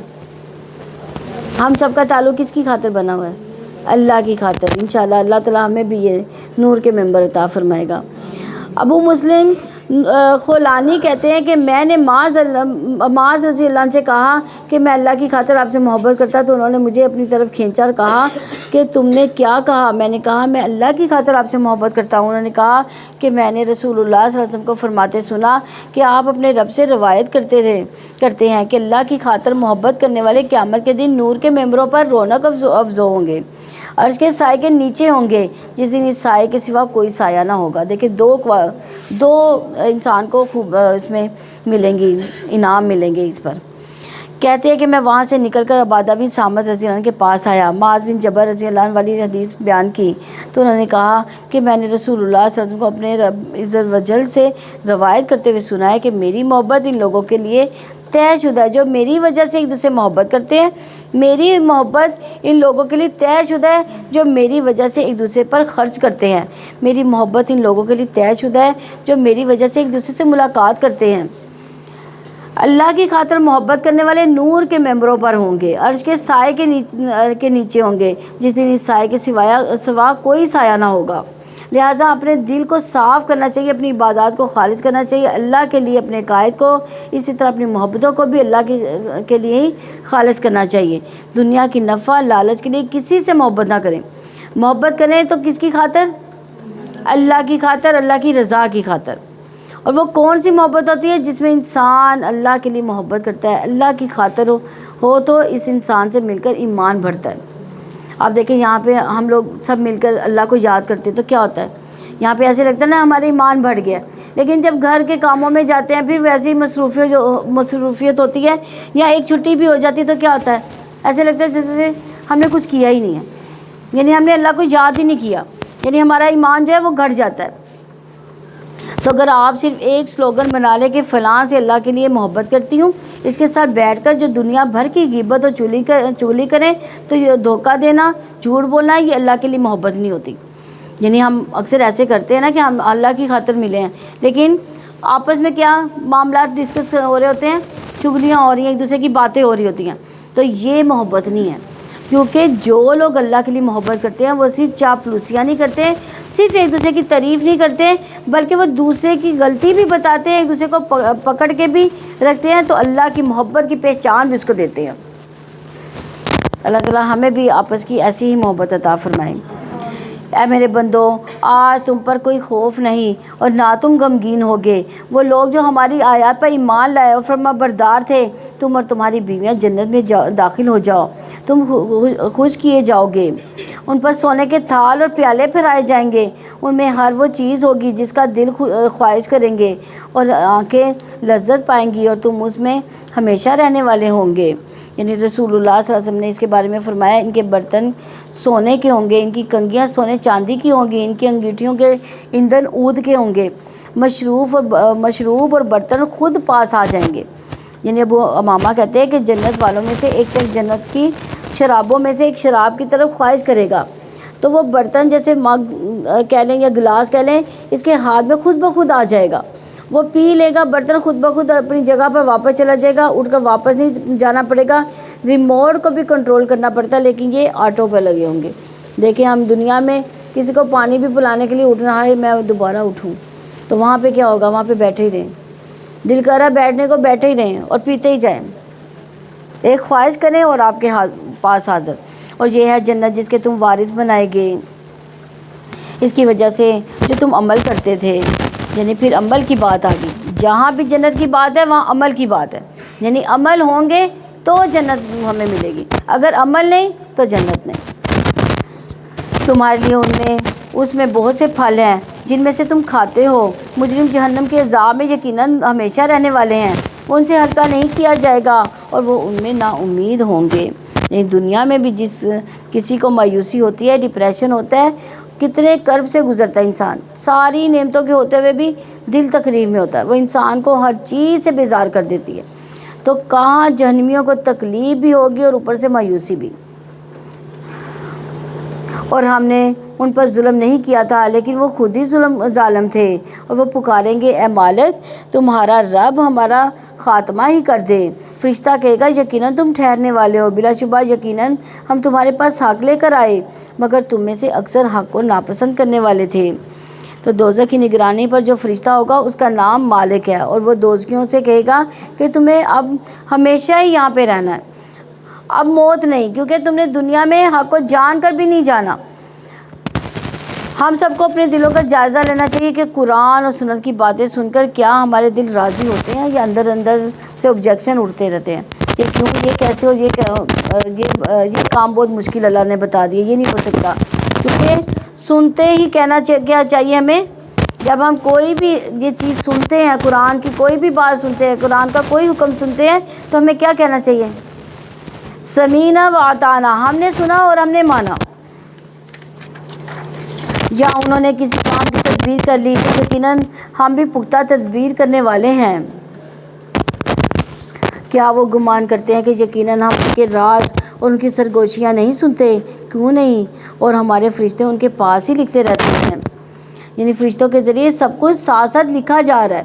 [SPEAKER 1] ہم سب کا تعلق کس کی خاطر بنا ہوا ہے؟ اللہ کی خاطر۔ انشاءاللہ اللہ تعالیٰ ہمیں بھی یہ نور کے ممبر عطا فرمائے گا۔ ابو مسلم خولانی کہتے ہیں کہ میں نے معاذ رضی اللہ عنہ سے کہا کہ میں اللہ کی خاطر آپ سے محبت کرتا، تو انہوں نے مجھے اپنی طرف کھینچا اور کہا کہ تم نے کیا کہا؟ میں نے کہا میں اللہ کی خاطر آپ سے محبت کرتا ہوں۔ انہوں نے کہا کہ میں نے رسول اللہ صلی اللہ علیہ وسلم کو فرماتے سنا کہ آپ اپنے رب سے روایت کرتے ہیں کہ اللہ کی خاطر محبت کرنے والے قیامت کے دن نور کے ممبروں پر رونق افزو ہوں گے، عرش کے سائے کے نیچے ہوں گے، جس دن اس سائے کے سوا کوئی سایہ نہ ہوگا۔ دیکھیں دو انسان کو خوب اس میں ملیں گی، انعام ملیں گے اس پر۔ کہتے ہیں کہ میں وہاں سے نکل کر عبادہ بن صامت رضی اللہ عنہ کے پاس آیا، معاذ بن جبل رضی اللہ عنہ والی حدیث بیان کی، تو انہوں نے کہا کہ میں نے رسول اللہ صلی اللہ علیہ وسلم کو اپنے رب عز و جل سے روایت کرتے ہوئے سنا ہے کہ میری محبت ان لوگوں کے لیے طے شدہ ہے جو میری وجہ سے ایک دوسرے سے محبت کرتے ہیں، میری محبت ان لوگوں کے لیے طے شدہ ہے جو میری وجہ سے ایک دوسرے پر خرچ کرتے ہیں، میری محبت ان لوگوں کے لیے طے شدہ ہے جو میری وجہ سے ایک دوسرے سے ملاقات کرتے ہیں۔ اللہ کی خاطر محبت کرنے والے نور کے ممبروں پر ہوں گے، عرش کے سائے کے نیچے ہوں گے، جس دن اس سائے کے سوا کوئی سایہ نہ ہوگا۔ لہٰذا اپنے دل کو صاف کرنا چاہیے، اپنی عبادات کو خالص کرنا چاہیے اللہ کے لیے، اپنے قائد کو، اسی طرح اپنی محبتوں کو بھی اللہ کے لیے ہی خالص کرنا چاہیے۔ دنیا کی نفع لالچ کے لیے کسی سے محبت نہ کریں، محبت کریں تو کس کی خاطر؟ اللہ کی خاطر، اللہ کی رضا کی خاطر۔ اور وہ کون سی محبت ہوتی ہے؟ جس میں انسان اللہ کے لیے محبت کرتا ہے، اللہ کی خاطر ہو تو اس انسان سے مل کر ایمان بڑھتا ہے۔ آپ دیکھیں یہاں پہ ہم لوگ سب مل کر اللہ کو یاد کرتے ہیں تو کیا ہوتا ہے؟ یہاں پہ ایسے لگتا ہے نا ہمارا ایمان بڑھ گیا، لیکن جب گھر کے کاموں میں جاتے ہیں پھر ویسی مصروفیت ہوتی ہے یا ایک چھٹی بھی ہو جاتی ہے تو کیا ہوتا ہے؟ ایسے لگتا ہے جیسے ہم نے کچھ کیا ہی نہیں ہے، یعنی ہم نے اللہ کو یاد ہی نہیں کیا، یعنی ہمارا ایمان جو ہے وہ گھٹ جاتا ہے۔ تو اگر آپ صرف ایک سلوگن بنا لیں کہ فلاں سے اللہ کے لیے محبت کرتی ہوں، اس کے ساتھ بیٹھ کر جو دنیا بھر کی غیبت اور چغلی کریں تو یہ دھوکہ دینا، جھوٹ بولنا، یہ اللہ کے لیے محبت نہیں ہوتی۔ یعنی ہم اکثر ایسے کرتے ہیں نا کہ ہم اللہ کی خاطر ملے ہیں، لیکن آپس میں کیا معاملات ڈسکس ہو رہے ہوتے ہیں، چغلیاں ہو رہی ہیں، ایک دوسرے کی باتیں ہو رہی ہوتی ہیں، تو یہ محبت نہیں ہے۔ کیونکہ جو لوگ اللہ کے لیے محبت کرتے ہیں وہ صرف چاپلوسیاں نہیں کرتے، صرف ایک دوسرے کی تعریف نہیں کرتے، بلکہ وہ دوسرے کی غلطی بھی بتاتے ہیں، ایک دوسرے کو پکڑ کے بھی رکھتے ہیں، تو اللہ کی محبت کی پہچان بھی اس کو دیتے ہیں۔ اللہ تعالیٰ ہمیں بھی آپس کی ایسی ہی محبت عطا فرمائیں۔ اے میرے بندو، آج تم پر کوئی خوف نہیں اور نہ تم غمگین ہوگے۔ وہ لوگ جو ہماری آیات پر ایمان لائے اور فرما بردار تھے، تم اور تمہاری بیویاں جنت میں داخل ہو جاؤ، تم خوش کیے جاؤ گے، ان پر سونے کے تھال اور پیالے پھیرائے جائیں گے، ان میں ہر وہ چیز ہوگی جس کا دل خواہش کریں گے اور آنکھیں لذت پائیں گی، اور تم اس میں ہمیشہ رہنے والے ہوں گے۔ یعنی رسول اللہ صلی اللہ علیہ وسلم نے اس کے بارے میں فرمایا ان کے برتن سونے کے ہوں گے، ان کی کنگیاں سونے چاندی کی ہوں گی، ان کی انگیٹھیوں کے ایندھن عود کے ہوں گے، مشروب اور برتن خود پاس آ جائیں گے۔ یعنی ابو امامہ کہتے ہیں کہ جنت والوں میں سے ایک شخص جنت کی شرابوں میں سے ایک شراب کی طرف خواہش کرے گا تو وہ برتن جیسے مگ کہہ لیں یا گلاس کہہ لیں اس کے ہاتھ میں خود بخود آ جائے گا، وہ پی لے گا، برتن خود بخود اپنی جگہ پر واپس چلا جائے گا، اٹھ کر واپس نہیں جانا پڑے گا، ریموٹ کو بھی کنٹرول کرنا پڑتا ہے لیکن یہ آٹو پہ لگے ہوں گے، دیکھیں ہم دنیا میں کسی کو پانی بھی پلانے کے لیے اٹھ رہا ہے، میں دوبارہ اٹھوں، تو وہاں پہ کیا ہوگا؟ وہاں پہ بیٹھے ہی رہیں، دل کر رہا ہے بیٹھنے کو بیٹھے ہی رہیں اور پیتے ہی جائیں، ایک خواہش کریں اور آپ کے پاس حاضر۔ اور یہ ہے جنت جس کے تم وارث بنائے گئے، اس کی وجہ سے جو تم عمل کرتے تھے۔ یعنی پھر عمل کی بات آ گئی، جہاں بھی جنت کی بات ہے وہاں عمل کی بات ہے، یعنی عمل ہوں گے تو جنت ہمیں ملے گی، اگر عمل نہیں تو جنت نہیں۔ تمہارے لیے اس میں بہت سے پھل ہیں جن میں سے تم کھاتے ہو، مجرم جہنم کے عذاب میں یقیناً ہمیشہ رہنے والے ہیں، ان سے ہلکا نہیں کیا جائے گا اور وہ ان میں نا امید ہوں گے۔ یعنی دنیا میں بھی جس کسی کو مایوسی ہوتی ہے، ڈپریشن ہوتا ہے، کتنے کرب سے گزرتا ہے انسان، ساری نعمتوں کے ہوتے ہوئے بھی دل تکلیف میں ہوتا ہے، وہ انسان کو ہر چیز سے بیزار کر دیتی ہے، تو کہاں جہنمیوں کو تکلیف بھی ہوگی اور اوپر سے مایوسی بھی۔ اور ہم نے ان پر ظلم نہیں کیا تھا لیکن وہ خود ہی ظالم تھے، اور وہ پکاریں گے اے مالک تمہارا رب ہمارا خاتمہ ہی کر دے۔ فرشتہ کہے گا یقیناً تم ٹھہرنے والے ہو، بلا شبہ یقیناً ہم تمہارے پاس حق لے کر آئے، مگر تم میں سے اکثر حق کو ناپسند کرنے والے تھے۔ تو دوزخ کی نگرانی پر جو فرشتہ ہوگا اس کا نام مالک ہے، اور وہ دوزخیوں سے کہے گا کہ تمہیں اب ہمیشہ ہی یہاں پہ رہنا ہے، اب موت نہیں، کیونکہ تم نے دنیا میں حق کو جان کر بھی نہیں جانا۔ ہم سب کو اپنے دلوں کا جائزہ لینا چاہیے کہ قرآن اور سنت کی باتیں سن کر کیا ہمارے دل راضی ہوتے ہیں یا اندر سے آبجیکشن اٹھتے رہتے ہیں کہ کیوں، یہ کیسے ہو، یہ کام بہت مشکل اللہ نے بتا دیا، یہ نہیں ہو سکتا۔ کیونکہ سنتے ہی کہنا کیا چاہیے ہمیں، جب ہم کوئی بھی یہ چیز سنتے ہیں، قرآن کی کوئی بھی بات سنتے ہیں، قرآن کا کوئی حکم سنتے ہیں، تو ہمیں کیا کہنا چاہیے؟ سمینا و اطعنا، ہم نے سنا اور ہم نے مانا۔ یا انہوں نے کسی کام کی تدبیر کر لی تو یقیناً ہم بھی پختہ تدبیر کرنے والے ہیں۔ کیا وہ گمان کرتے ہیں کہ یقیناً ہم ان کے راز اور ان کی سرگوشیاں نہیں سنتے؟ کیوں نہیں، اور ہمارے فرشتے ان کے پاس ہی لکھتے رہتے ہیں۔ یعنی فرشتوں کے ذریعے سب کچھ ساتھ ساتھ لکھا جا رہا ہے،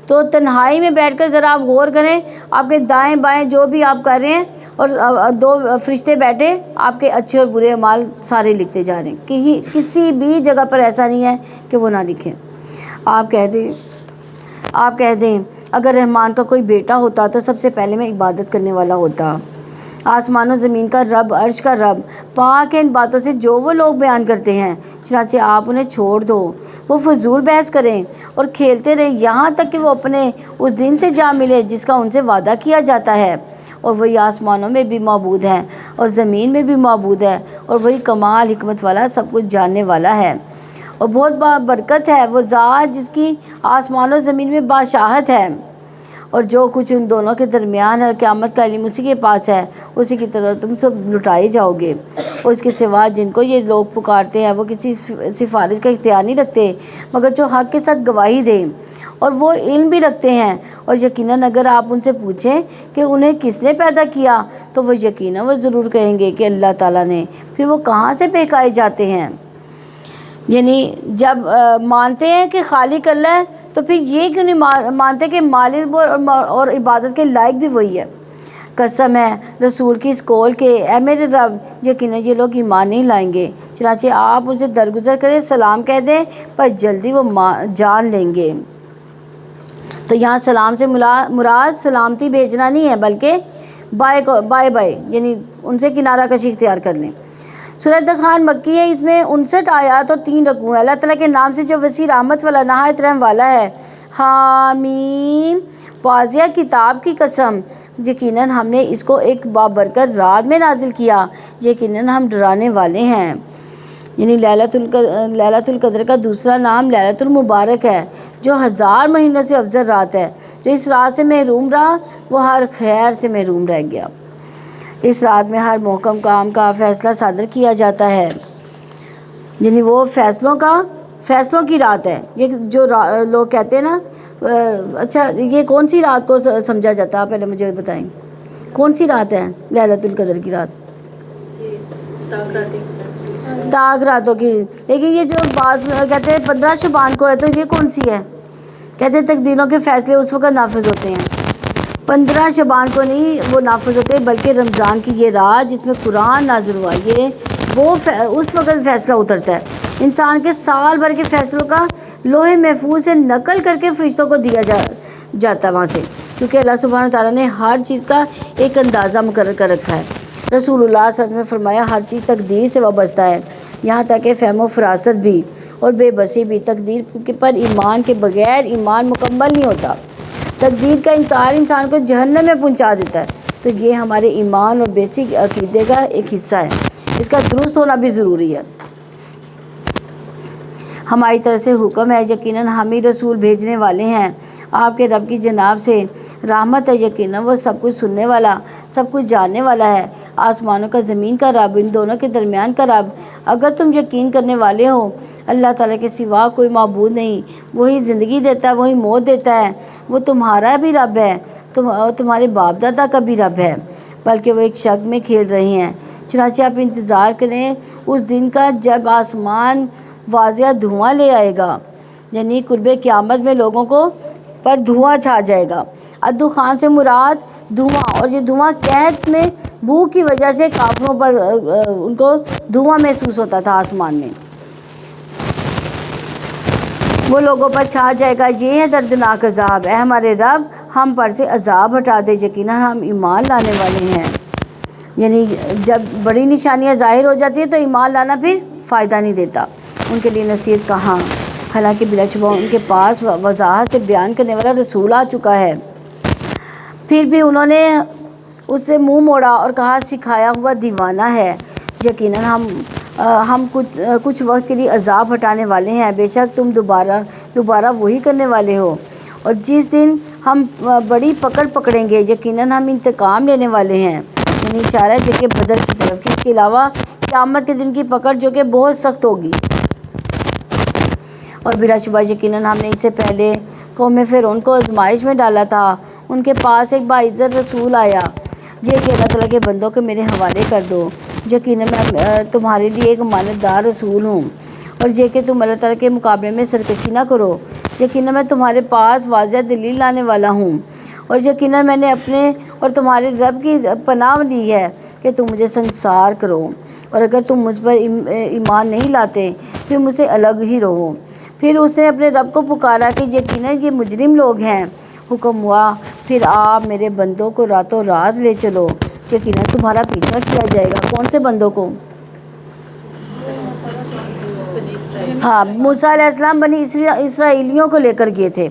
[SPEAKER 1] تو تنہائی میں بیٹھ کر ذرا آپ غور کریں، آپ کے دائیں بائیں جو بھی آپ کر رہے ہیں، اور دو فرشتے بیٹھے آپ کے اچھے اور برے اعمال سارے لکھتے جا رہے ہیں، کہ کسی بھی جگہ پر ایسا نہیں ہے کہ وہ نہ لکھیں۔ آپ کہہ دیں اگر رحمان کا کوئی بیٹا ہوتا تو سب سے پہلے میں عبادت کرنے والا ہوتا۔ آسمان و زمین کا رب، عرش کا رب پاک ہے ان باتوں سے جو وہ لوگ بیان کرتے ہیں، چنانچہ آپ انہیں چھوڑ دو، وہ فضول بحث کریں اور کھیلتے رہیں یہاں تک کہ وہ اپنے اس دن سے جا ملے جس کا ان سے وعدہ کیا جاتا ہے۔ اور وہی آسمانوں میں بھی معبود ہے اور زمین میں بھی معبود ہے، اور وہی کمال حکمت والا سب کچھ جاننے والا ہے، اور بہت برکت ہے وہ ذات جس کی آسمان و زمین میں بادشاہت ہے، اور جو کچھ ان دونوں کے درمیان ہے، اور قیامت کا علم اسی کے پاس ہے، اسی کی طرح تم سب لٹائے جاؤ گے۔ اور اس کے سوا جن کو یہ لوگ پکارتے ہیں وہ کسی سفارش کا اختیار نہیں رکھتے مگر جو حق کے ساتھ گواہی دیں، اور وہ علم بھی رکھتے ہیں۔ اور یقیناً اگر آپ ان سے پوچھیں کہ انہیں کس نے پیدا کیا تو وہ یقیناً وہ ضرور کہیں گے کہ اللہ تعالیٰ نے، پھر وہ کہاں سے بہکائے جاتے ہیں۔ یعنی جب مانتے ہیں کہ خالق اللہ ہے تو پھر یہ کیوں نہیں مانتے کہ مالک اور عبادت کے لائق بھی وہی ہے۔ قسم ہے رسول کی اس قول کے، اے میرے رب یقیناً یہ لوگ ایمان نہیں لائیں گے، چنانچہ آپ ان سے درگزر کریں، سلام کہہ دیں، پر جلدی وہ جان لیں گے۔ تو یہاں سلام سے مراد سلامتی بھیجنا نہیں ہے بلکہ بائے بائے، یعنی ان سے کنارہ کشی اختیار کر لیں۔ سورہ دخان مکی ہے، اس میں 59 آیات اور 3 رکوع ہیں۔ اللہ تعالیٰ کے نام سے جو وسیع رحمت والا نہایت رحم والا ہے۔ حامیم، واضح کتاب کی قسم، یقیناً ہم نے اس کو ایک بابرکت رات میں نازل کیا، یقیناً ہم ڈرانے والے ہیں۔ یعنی لیلۃ القدر کا دوسرا نام لیلۃ المبارک ہے، جو 1000 مہینوں سے افضل رات ہے۔ جو اس رات سے محروم رہا وہ ہر خیر سے محروم رہ گیا۔ اس رات میں ہر محکم کام کا فیصلہ صادر کیا جاتا ہے، یعنی وہ فیصلوں کی رات ہے۔ یہ جو لوگ کہتے ہیں نا، اچھا یہ کون سی رات کو سمجھا جاتا ہے؟ پہلے مجھے بتائیں کون سی رات ہے لیلۃ القدر کی رات؟ تاک راتوں کی، لیکن یہ جو بعض کہتے ہیں 15 شعبان کو ہے، تو یہ کون سی ہے؟ کہتے ہیں تقدیروں کے فیصلے اس وقت نافذ ہوتے ہیں، 15 شعبان کو نہیں وہ نافذ ہوتے، بلکہ رمضان کی یہ رات جس میں قرآن نازل ہوا، وہ اس وقت فیصلہ اترتا ہے، انسان کے سال بھر کے فیصلوں کا لوح محفوظ سے نقل کر کے فرشتوں کو دیا جاتا ہے وہاں سے، کیونکہ اللہ سبحانہ تعالیٰ نے ہر چیز کا ایک اندازہ مقرر کر رکھا ہے۔ رسول اللہ صلی اللہ علیہ وسلم نے فرمایا ہر چیز تقدیر سے وابستہ ہے، یہاں تک کہ فہم و فراست بھی اور بے بسی بھی۔ تقدیر پر ایمان کے بغیر ایمان مکمل نہیں ہوتا۔ تقدیر کا انکار انسان کو جہنم میں پہنچا دیتا ہے، تو یہ ہمارے ایمان اور بیسک عقیدے کا ایک حصہ ہے، اس کا درست ہونا بھی ضروری ہے۔ ہماری طرف سے حکم ہے، یقیناً ہم ہی رسول بھیجنے والے ہیں آپ کے رب کی جناب سے رحمت ہے، یقیناً وہ سب کچھ سننے والا، سب کچھ جاننے والا ہے۔ آسمانوں کا زمین کا رب، ان دونوں کے درمیان کا رب، اگر تم یقین کرنے والے ہو اللہ تعالیٰ کے سوا کوئی معبود نہیں، وہی زندگی دیتا ہے، وہی موت دیتا ہے، وہ تمہارا بھی رب ہے، تمہارے باپ دادا کا بھی رب ہے، بلکہ وہ ایک شک میں کھیل رہے ہیں۔ چنانچہ آپ انتظار کریں اس دن کا جب آسمان واضح دھواں لے آئے گا، یعنی قرب قیامت میں لوگوں کو پر دھواں چھا جائے گا۔ الدخان سے مراد دھواں، اور یہ دھواں قحط میں بو کی وجہ سے کافروں پر ان کو دھواں محسوس ہوتا تھا آسمان میں، وہ لوگوں پر چھا جائے گا۔ یہ ہے دردناک عذاب، اے ہمارے رب ہم پر سے عذاب ہٹا دے، یقیناً ہم ایمان لانے والے ہیں۔ یعنی جب بڑی نشانیاں ظاہر ہو جاتی ہیں تو ایمان لانا پھر فائدہ نہیں دیتا، ان کے لیے نصیحت کہاں، حالانکہ بلا شبہ ان کے پاس وضاحت سے بیان کرنے والا رسول آ چکا ہے، پھر بھی انہوں نے اس سے منہ موڑا اور کہا سکھایا ہوا دیوانہ ہے۔ یقیناً ہم کچھ وقت کے لیے عذاب ہٹانے والے ہیں، بے شک تم دوبارہ وہی کرنے والے ہو، اور جس دن ہم بڑی پکڑ پکڑیں گے یقیناً ہم انتقام لینے والے ہیں۔ یعنی اشارہ ہے کہ بدر کی طرف، کہ اس کے علاوہ قیامت کے دن کی پکڑ جو کہ بہت سخت ہوگی۔ اور بلا شبہ یقیناً ہم نے اس سے پہلے قوم فرعون کو آزمائش میں ڈالا تھا، ان کے پاس ایک باعزت رسول آیا، یہ کہ اللہ تعالیٰ کے بندوں کو میرے حوالے کر دو، یقیناً میں تمہارے لیے ایک امانت دار رسول ہوں، اور یہ کہ تم اللہ تعالیٰ کے مقابلے میں سرکشی نہ کرو، یقیناً میں تمہارے پاس واضح دلیل لانے والا ہوں، اور یقیناً میں نے اپنے اور تمہارے رب کی پناہ لی ہے کہ تم مجھے سنسار کرو، اور اگر تم مجھ پر ایمان نہیں لاتے پھر مجھ سے الگ ہی رہو۔ پھر اس نے اپنے رب کو پکارا کہ یقیناً یہ مجرم لوگ ہیں۔ حکم ہوا پھر آپ میرے بندوں کو راتوں رات لے چلو، یقیناً تمہارا پیچھا کیا جائے گا۔ کون سے بندوں کو؟ ہاں، موسیٰ علیہ السلام بنی اسرائیلیوں کو لے کر گئے تھے۔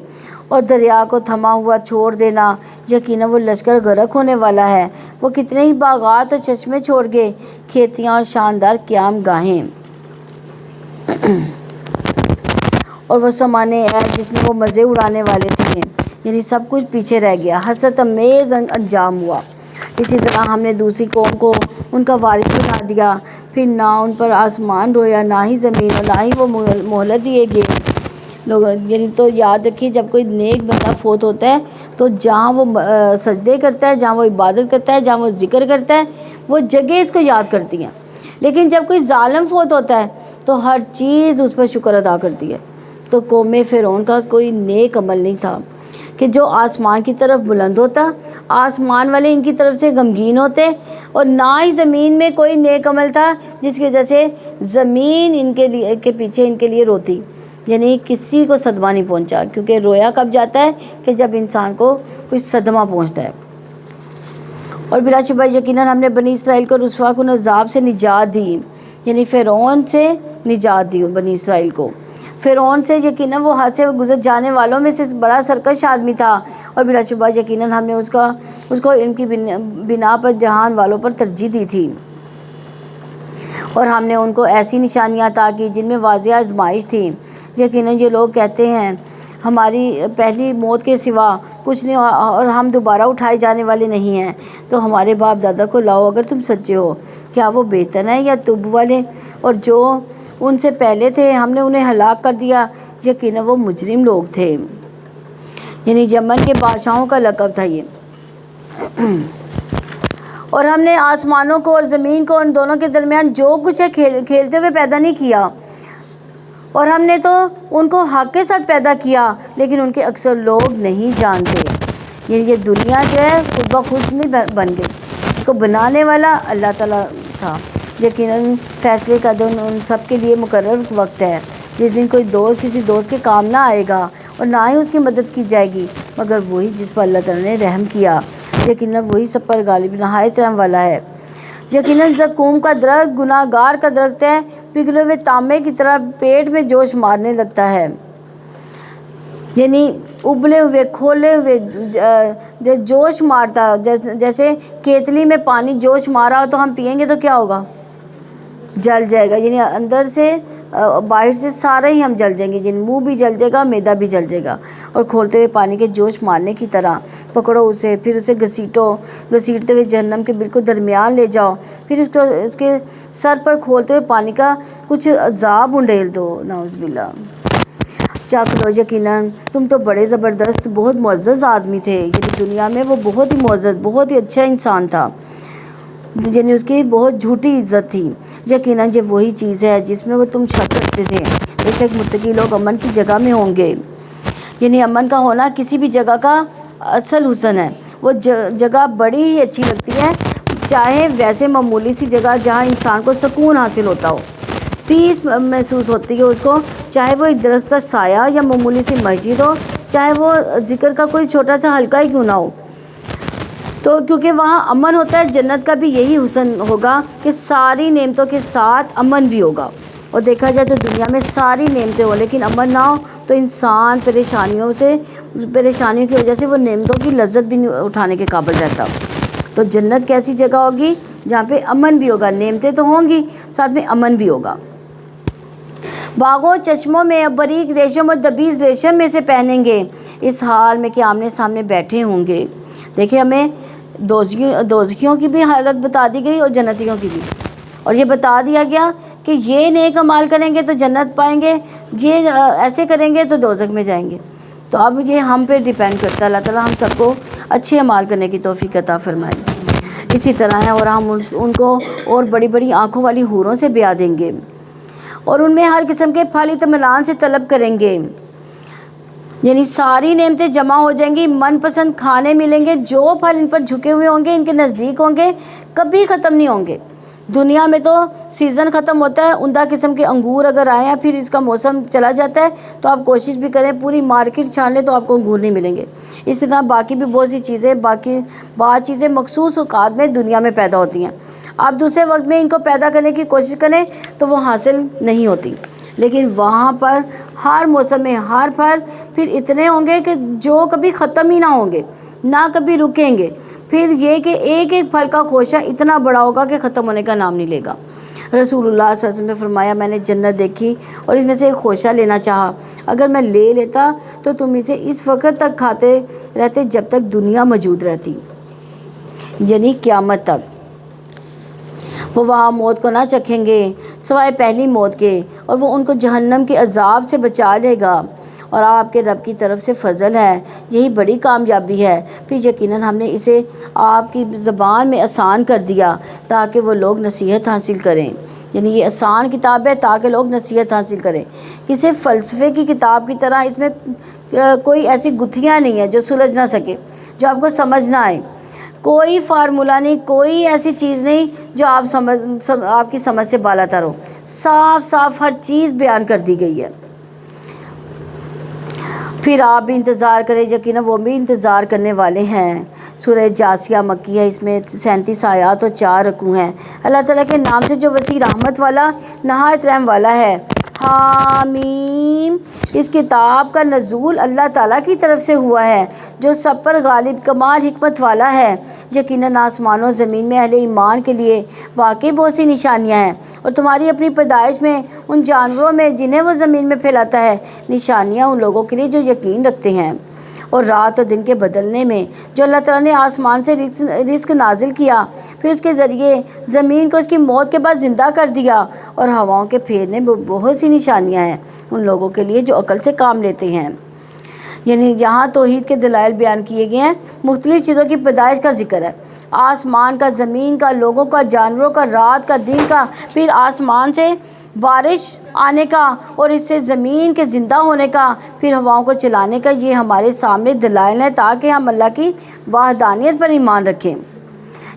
[SPEAKER 1] اور دریا کو تھما ہوا چھوڑ دینا، یقیناً وہ لشکر غرق ہونے والا ہے، وہ کتنے ہی باغات اور چشمے چھوڑ گئے، کھیتیاں اور شاندار قیام گاہیں، اور وہ سمانے جس میں وہ مزے اڑانے والے تھے، یعنی سب کچھ پیچھے رہ گیا، حسرت امیز انجام ہوا۔ اسی طرح ہم نے دوسری قوم کو ان کا وارث بنا دیا، پھر نہ ان پر آسمان رویا، نہ ہی زمین، اور نہ ہی وہ مہلت دیے گئے لوگ۔ یعنی تو یاد رکھیے جب کوئی نیک بندہ فوت ہوتا ہے تو جہاں وہ سجدے کرتا ہے، جہاں وہ عبادت کرتا ہے، جہاں وہ ذکر کرتا ہے، وہ جگہ اس کو یاد کرتی ہیں، لیکن جب کوئی ظالم فوت ہوتا ہے تو ہر چیز اس پر شکر ادا کرتی ہے۔ تو قوم فرعون کا کوئی نیک عمل نہیں تھا کہ جو آسمان کی طرف بلند ہوتا، آسمان والے ان کی طرف سے غمگین ہوتے، اور نہ ہی زمین میں کوئی نیک عمل تھا جس کی وجہ سے زمین ان کے پیچھے ان کے لیے روتی، یعنی کسی کو صدمہ نہیں پہنچا، کیونکہ رویا کب جاتا ہے کہ جب انسان کو کوئی صدمہ پہنچتا ہے۔ اور بلا شبہ یقیناً ہم نے بنی اسرائیل کو رسوا کن عذاب سے نجات دی، یعنی فرعون سے نجات دی بنی اسرائیل کو۔ فرعون سے یقیناً وہ حد سے گزر جانے والوں میں سے بڑا سرکش آدمی تھا، اور بلا شبہ یقیناً ہم نے اس کو ان کی بنا پر جہان والوں پر ترجیح دی تھی، اور ہم نے ان کو ایسی نشانیاں عطا کی جن میں واضح آزمائش تھی۔ یقیناً یہ لوگ کہتے ہیں ہماری پہلی موت کے سوا کچھ نہیں، اور ہم دوبارہ اٹھائے جانے والے نہیں ہیں، تو ہمارے باپ دادا کو لاؤ اگر تم سچے ہو، کیا وہ بہتر ہیں یا تب والے، اور جو ان سے پہلے تھے ہم نے انہیں ہلاک کر دیا، یقیناً وہ مجرم لوگ تھے۔ یعنی یمن کے بادشاہوں کا لقب تھا یہ۔ اور ہم نے آسمانوں کو اور زمین کو ان دونوں کے درمیان جو کچھ ہے کھیلتے ہوئے پیدا نہیں کیا، اور ہم نے تو ان کو حق کے ساتھ پیدا کیا، لیکن ان کے اکثر لوگ نہیں جانتے۔ یعنی یہ دنیا جو ہے خود بخود نہیں بن گئی، اس کو بنانے والا اللہ تعالیٰ تھا، یقیناً فیصلے کا دن ان سب کے لیے مقرر وقت ہے، جس دن کوئی دوست کسی دوست کے کام نہ آئے گا اور نہ ہی اس کی مدد کی جائے گی مگر وہی جس پر اللہ تعالیٰ نے رحم کیا۔ یقیناً وہی سب پر غالب نہایت رحم والا ہے۔ یقیناً زقوم کا درخت گناہ گار کا درخت ہے، پگھلے ہوئے تانبے کی طرح پیٹ میں جوش مارنے لگتا ہے، یعنی ابلے ہوئے کھولے ہوئے جوش مارتا، جیسے کیتلی میں پانی جوش مارا ہو تو ہم پئیں گے تو کیا ہوگا؟ جل جائے گا، یعنی اندر سے باہر سے سارے ہی ہم جل جائیں گے، یعنی منہ بھی جل جائے گا، معدہ بھی جل جائے گا۔ اور کھولتے ہوئے پانی کے جوش مارنے کی طرح پکڑو اسے، پھر اسے گھسیٹتے ہوئے جہنم کے بالکل درمیان لے جاؤ، پھر اس کے سر پر کھولتے ہوئے پانی کا کچھ عذاب انڈیل دو، نعوذ باللہ۔ چکھ لو، یقیناً تم تو بڑے زبردست بہت معزز آدمی تھے، یعنی دنیا میں وہ بہت ہی معزز بہت ہی اچھا انسان تھا، یعنی اس کی بہت جھوٹی عزت تھی۔ یقیناً یہ وہی چیز ہے جس میں وہ تم شک کرتے تھے، بے شک متقی لوگ امن کی جگہ میں ہوں گے۔ یعنی امن کا ہونا کسی بھی جگہ کا اصل حسن ہے، وہ جگہ بڑی ہی اچھی لگتی ہے، چاہے ویسے معمولی سی جگہ جہاں انسان کو سکون حاصل ہوتا ہو، پیس محسوس ہوتی ہے اس کو، چاہے وہ ایک درخت کا سایہ یا معمولی سی مسجد ہو، چاہے وہ ذکر کا کوئی چھوٹا سا حلقہ ہی کیوں نہ ہو، تو کیونکہ وہاں امن ہوتا ہے۔ جنت کا بھی یہی حسن ہوگا کہ ساری نعمتوں کے ساتھ امن بھی ہوگا، اور دیکھا جائے تو دنیا میں ساری نعمتیں ہو لیکن امن نہ ہو تو انسان پریشانیوں کی وجہ سے وہ نعمتوں کی لذت بھی نہیں اٹھانے کے قابل رہتا۔ تو جنت کیسی جگہ ہوگی جہاں پہ امن بھی ہوگا، نعمتیں تو ہوں گی ساتھ میں امن بھی ہوگا۔ باغوں چشموں میں باریک ریشم اور دبیز ریشم میں سے پہنیں گے، اس حال میں کہ آمنے سامنے بیٹھے ہوں گے۔ دیکھیں ہمیں دوزخیوں کی بھی حالت بتا دی گئی اور جنتیوں کی بھی، اور یہ بتا دیا گیا کہ یہ نیک اعمال کریں گے تو جنت پائیں گے، یہ ایسے کریں گے تو دوزخ میں جائیں گے۔ تو اب یہ ہم پہ ڈیپینڈ کرتا ہے، اللہ تعالیٰ ہم سب کو اچھے اعمال کرنے کی توفیق عطا فرمائے۔ اسی طرح ہے، اور ہم ان کو اور بڑی بڑی آنکھوں والی حوروں سے بیاہ دیں گے، اور ان میں ہر قسم کے پھل اطمینان سے طلب کریں گے، یعنی ساری نعمتیں جمع ہو جائیں گی، من پسند کھانے ملیں گے، جو پھل ان پر جھکے ہوئے ہوں گے ان کے نزدیک ہوں گے، کبھی ختم نہیں ہوں گے۔ دنیا میں تو سیزن ختم ہوتا ہے، عمدہ قسم کے انگور اگر آئے ہیں پھر اس کا موسم چلا جاتا ہے تو آپ کوشش بھی کریں پوری مارکیٹ چھان لیں تو آپ کو انگور نہیں ملیں گے۔ اس طرح باقی بھی بہت سی چیزیں بعض چیزیں مخصوص اوقات میں دنیا میں پیدا ہوتی ہیں، آپ دوسرے وقت میں ان کو پیدا کرنے کی کوشش کریں تو وہ حاصل نہیں ہوتی، لیکن وہاں پر ہر موسم میں ہر پھل پھر اتنے ہوں گے کہ جو کبھی ختم ہی نہ ہوں گے، نہ کبھی رکیں گے۔ پھر یہ کہ ایک ایک پھل کا خوشہ اتنا بڑا ہوگا کہ ختم ہونے کا نام نہیں لے گا۔ رسول اللہ صلی اللہ علیہ وسلم نے فرمایا، میں نے جنت دیکھی اور اس میں سے ایک خوشہ لینا چاہا، اگر میں لے لیتا تو تم اسے اس وقت تک کھاتے رہتے جب تک دنیا موجود رہتی، یعنی قیامت تک۔ وہ وہاں موت کو نہ چکھیں گے سوائے پہلی موت کے، اور وہ ان کو جہنم کے عذاب سے بچا لے گا، اور آپ کے رب کی طرف سے فضل ہے، یہی بڑی کامیابی ہے۔ پھر یقیناً ہم نے اسے آپ کی زبان میں آسان کر دیا تاکہ وہ لوگ نصیحت حاصل کریں، یعنی یہ آسان کتاب ہے تاکہ لوگ نصیحت حاصل کریں، کسی فلسفے کی کتاب کی طرح اس میں کوئی ایسی گتھیاں نہیں ہیں جو سلجھ نہ سکے، جو آپ کو سمجھ نہ آئے، کوئی فارمولہ نہیں، کوئی ایسی چیز نہیں جو آپ کی سمجھ سے بالا تر ہو، صاف صاف ہر چیز بیان کر دی گئی ہے۔ پھر آپ بھی انتظار کریں، یقیناً وہ بھی انتظار کرنے والے ہیں۔ سورہ جاسیہ مکی ہے، اس میں 37 آیات اور 4 رکوع ہیں۔ اللہ تعالیٰ کے نام سے جو وسیع رحمت والا نہایت رحم والا ہے۔ حامیم، اس کتاب کا نزول اللہ تعالیٰ کی طرف سے ہوا ہے جو سب پر غالب کمال حکمت والا ہے۔ یقیناً آسمانوں زمین میں اہل ایمان کے لیے واقعی بہت سی نشانیاں ہیں، اور تمہاری اپنی پیدائش میں ان جانوروں میں جنہیں وہ زمین میں پھیلاتا ہے نشانیاں ان لوگوں کے لیے جو یقین رکھتے ہیں، اور رات اور دن کے بدلنے میں جو اللہ تعالیٰ نے آسمان سے رزق نازل کیا، پھر اس کے ذریعے زمین کو اس کی موت کے بعد زندہ کر دیا، اور ہواؤں کے پھیرنے میں بہت سی نشانیاں ہیں ان لوگوں کے لیے جو عقل سے کام لیتے ہیں۔ یعنی یہاں توحید کے دلائل بیان کیے گئے ہیں، مختلف چیزوں کی پیدائش کا ذکر ہے، آسمان کا، زمین کا، لوگوں کا، جانوروں کا، رات کا، دن کا، پھر آسمان سے بارش آنے کا اور اس سے زمین کے زندہ ہونے کا، پھر ہواؤں کو چلانے کا۔ یہ ہمارے سامنے دلائل ہیں تاکہ ہم اللہ کی وحدانیت پر ایمان رکھیں۔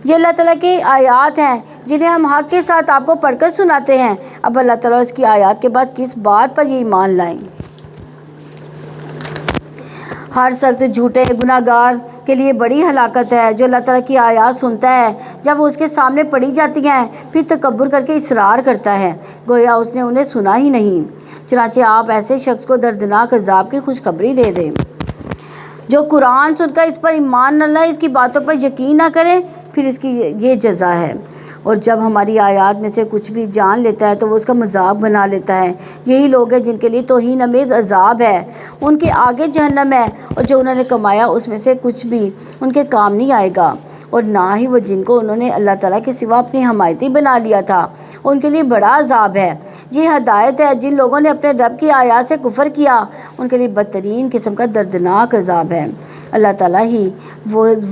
[SPEAKER 1] یہ اللہ تعالیٰ کی آیات ہیں جنہیں ہم حق کے ساتھ آپ کو پڑھ کر سناتے ہیں، اب اللہ تعالیٰ اس کی آیات کے بعد کس بات پر یہ ایمان لائیں؟ ہر سخت جھوٹے گناہ گار کے لیے بڑی ہلاکت ہے جو اللہ تعالیٰ کی آیات سنتا ہے، جب وہ اس کے سامنے پڑھی جاتی ہیں پھر تکبر کر کے اصرار کرتا ہے گویا اس نے انہیں سنا ہی نہیں۔ چنانچہ آپ ایسے شخص کو دردناک عذاب کی خوشخبری دے دیں جو قرآن سن کر اس پر ایمان نہ لائے، اس کی باتوں پر یقین نہ کرے، پھر اس کی یہ جزا ہے۔ اور جب ہماری آیات میں سے کچھ بھی جان لیتا ہے تو وہ اس کا مذاق بنا لیتا ہے۔ یہی لوگ ہیں جن کے لیے توہین آمیز عذاب ہے، ان کے آگے جہنم ہے، اور جو انہوں نے کمایا اس میں سے کچھ بھی ان کے کام نہیں آئے گا، اور نہ ہی وہ جن کو انہوں نے اللہ تعالیٰ کے سوا اپنی حمایتی بنا لیا تھا ان کے لیے بڑا عذاب ہے۔ یہ ہدایت ہے، جن لوگوں نے اپنے رب کی آیات سے کفر کیا ان کے لیے بدترین قسم کا دردناک عذاب ہے۔ اللہ تعالیٰ ہی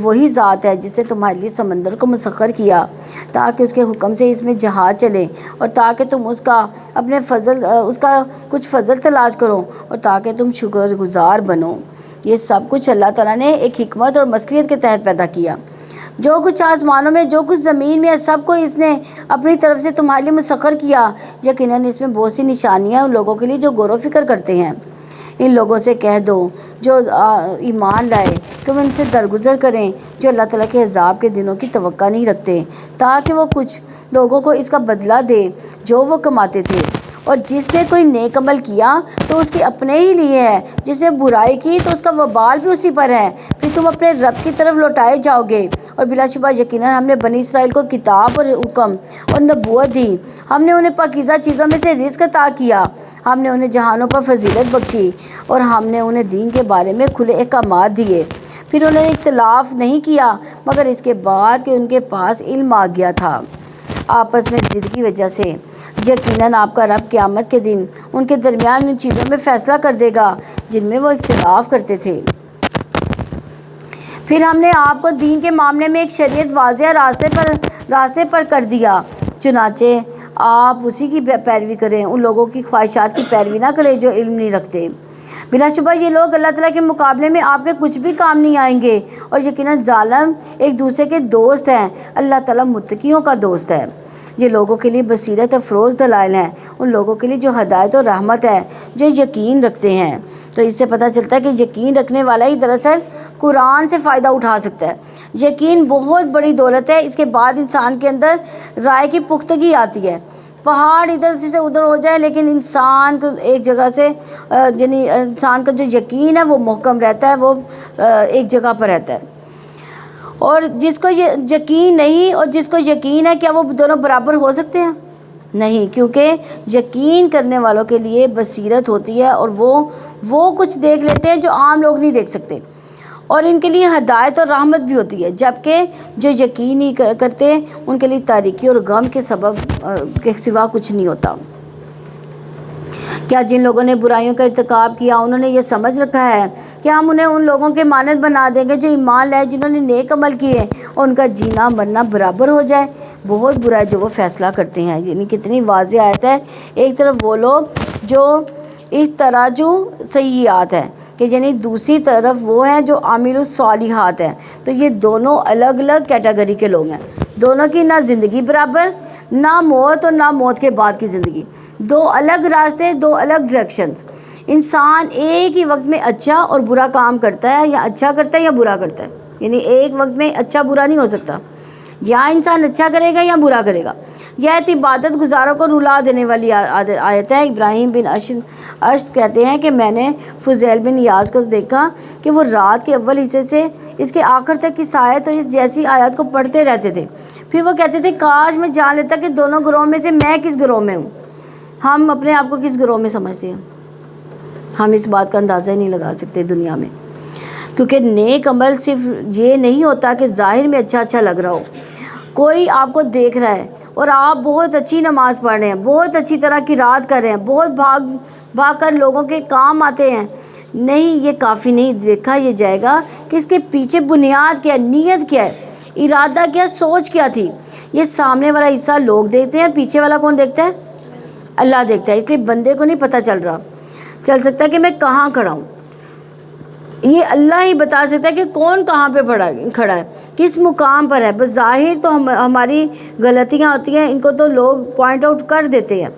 [SPEAKER 1] وہی ذات ہے جس نے تمہارے لیے سمندر کو مسخر کیا تاکہ اس کے حکم سے اس میں جہاز چلے، اور تاکہ تم اس کا کچھ فضل تلاش کرو، اور تاکہ تم شکر گزار بنو۔ یہ سب کچھ اللہ تعالیٰ نے ایک حکمت اور مصلحت کے تحت پیدا کیا۔ جو کچھ آسمانوں میں جو کچھ زمین میں ہے سب کو اس نے اپنی طرف سے تمہارے لیے مسخر کیا۔ یقیناً اس میں بہت سی نشانیاں ان لوگوں کے لیے جو غور و فکر کرتے ہیں۔ ان لوگوں سے کہہ دو جو ایمان لائے کہ وہ ان سے درگزر کریں جو اللہ تعالیٰ کے عذاب کے دنوں کی توقع نہیں رکھتے، تاکہ وہ کچھ لوگوں کو اس کا بدلہ دے جو وہ کماتے تھے۔ اور جس نے کوئی نیک عمل کیا تو اس کے اپنے ہی لیے ہے، جس نے برائی کی تو اس کا وبال بھی اسی پر ہے، پھر تم اپنے رب کی طرف لوٹائے جاؤ گے۔ اور بلا شبہ یقیناً ہم نے بنی اسرائیل کو کتاب اور حکم اور نبوت دی، ہم نے انہیں پاکیزہ چیزوں میں سے رزق عطا کیا، ہم نے انہیں جہانوں پر فضیلت بخشی، اور ہم نے انہیں دین کے بارے میں کھلے احکامات دیے۔ پھر انہوں نے اختلاف نہیں کیا مگر اس کے بعد کہ ان کے پاس علم آ گیا تھا آپس میں ضد کی وجہ سے۔ یقیناً آپ کا رب قیامت کے دن ان کے درمیان ان چیزوں میں فیصلہ کر دے گا جن میں وہ اختلاف کرتے تھے۔ پھر ہم نے آپ کو دین کے معاملے میں ایک شریعت واضح راستے پر کر دیا، چنانچہ آپ اسی کی پیروی کریں، ان لوگوں کی خواہشات کی پیروی نہ کریں جو علم نہیں رکھتے۔ بلا شبہ یہ لوگ اللہ تعالیٰ کے مقابلے میں آپ کے کچھ بھی کام نہیں آئیں گے، اور یقیناً ظالم ایک دوسرے کے دوست ہیں، اللہ تعالیٰ متقیوں کا دوست ہے۔ یہ لوگوں کے لیے بصیرت افروز دلائل ہیں، ان لوگوں کے لیے جو ہدایت اور رحمت ہے جو یقین رکھتے ہیں۔ تو اس سے پتہ چلتا ہے کہ یقین رکھنے والا ہی دراصل قرآن سے فائدہ اٹھا سکتا ہے۔ یقین بہت بڑی دولت ہے، اس کے بعد انسان کے اندر رائے کی پختگی آتی ہے۔ پہاڑ ادھر سے ادھر ہو جائے لیکن انسان کو ایک جگہ سے یعنی انسان کا جو یقین ہے وہ محکم رہتا ہے، وہ ایک جگہ پر رہتا ہے۔ اور جس کو یقین نہیں اور جس کو یقین ہے، کیا وہ دونوں برابر ہو سکتے ہیں؟ نہیں، کیونکہ یقین کرنے والوں کے لیے بصیرت ہوتی ہے اور وہ کچھ دیکھ لیتے ہیں جو عام لوگ نہیں دیکھ سکتے، اور ان کے لیے ہدایت اور رحمت بھی ہوتی ہے، جبکہ جو یقین نہیں کرتے ان کے لیے تاریکی اور غم کے سبب کے سوا کچھ نہیں ہوتا۔ کیا جن لوگوں نے برائیوں کا ارتکاب کیا انہوں نے یہ سمجھ رکھا ہے کہ ہم انہیں ان لوگوں کے مانند بنا دیں گے جو ایمان لائے جنہوں نے نیک عمل کیے اور ان کا جینا مرنا برابر ہو جائے؟ بہت برا ہے جو وہ فیصلہ کرتے ہیں۔ یعنی کتنی واضح آیت ہے۔ ایک طرف وہ لوگ جو اس تراجو سیئات ہیں کہ یعنی دوسری طرف وہ ہیں جو عامل الصالحات ہیں، تو یہ دونوں الگ الگ کیٹیگری کے لوگ ہیں۔ دونوں کی نہ زندگی برابر، نہ موت اور نہ موت کے بعد کی زندگی، دو الگ راستے، دو الگ ڈائریکشنز۔ انسان ایک ہی وقت میں اچھا اور برا کام کرتا ہے، یا اچھا کرتا ہے یا برا کرتا ہے، یعنی ایک وقت میں اچھا برا نہیں ہو سکتا، یا انسان اچھا کرے گا یا برا کرے گا۔ یہ عبادت گزاروں کو رلا دینے والی آیت ہے۔ ابراہیم بن اشد کہتے ہیں کہ میں نے فضیل بن یاز کو دیکھا کہ وہ رات کے اول حصے سے اس کے آخر تک اس آیت اور اس جیسی آیات کو پڑھتے رہتے تھے، پھر وہ کہتے تھے کاش میں جان لیتا کہ دونوں گروہوں میں سے میں کس گروہ میں ہوں۔ ہم اپنے آپ کو کس گروہ میں سمجھتے ہیں؟ ہم اس بات کا اندازہ ہی نہیں لگا سکتے دنیا میں، کیونکہ نیک عمل صرف یہ نہیں ہوتا کہ ظاہر میں اچھا لگ رہا ہو، کوئی آپ کو دیکھ رہا ہے اور آپ بہت اچھی نماز پڑھ رہے ہیں، بہت اچھی طرح قرات کر رہے ہیں، بہت بھاگ کر لوگوں کے کام آتے ہیں، نہیں، یہ کافی نہیں۔ دیکھا یہ جائے گا کہ اس کے پیچھے بنیاد کیا ہے، نیت کیا ہے، ارادہ کیا، سوچ کیا تھی۔ یہ سامنے والا حصہ لوگ دیکھتے ہیں، پیچھے والا کون دیکھتا ہے؟ اللہ دیکھتا ہے۔ اس لیے بندے کو نہیں پتہ چل سکتا کہ میں کہاں کھڑا ہوں، یہ اللہ ہی بتا سکتا ہے کہ کون کہاں پہ کھڑا ہے۔ کس مقام پر ہے. بظاہر تو ہماری غلطیاں ہوتی ہیں، ان کو تو لوگ پوائنٹ آؤٹ کر دیتے ہیں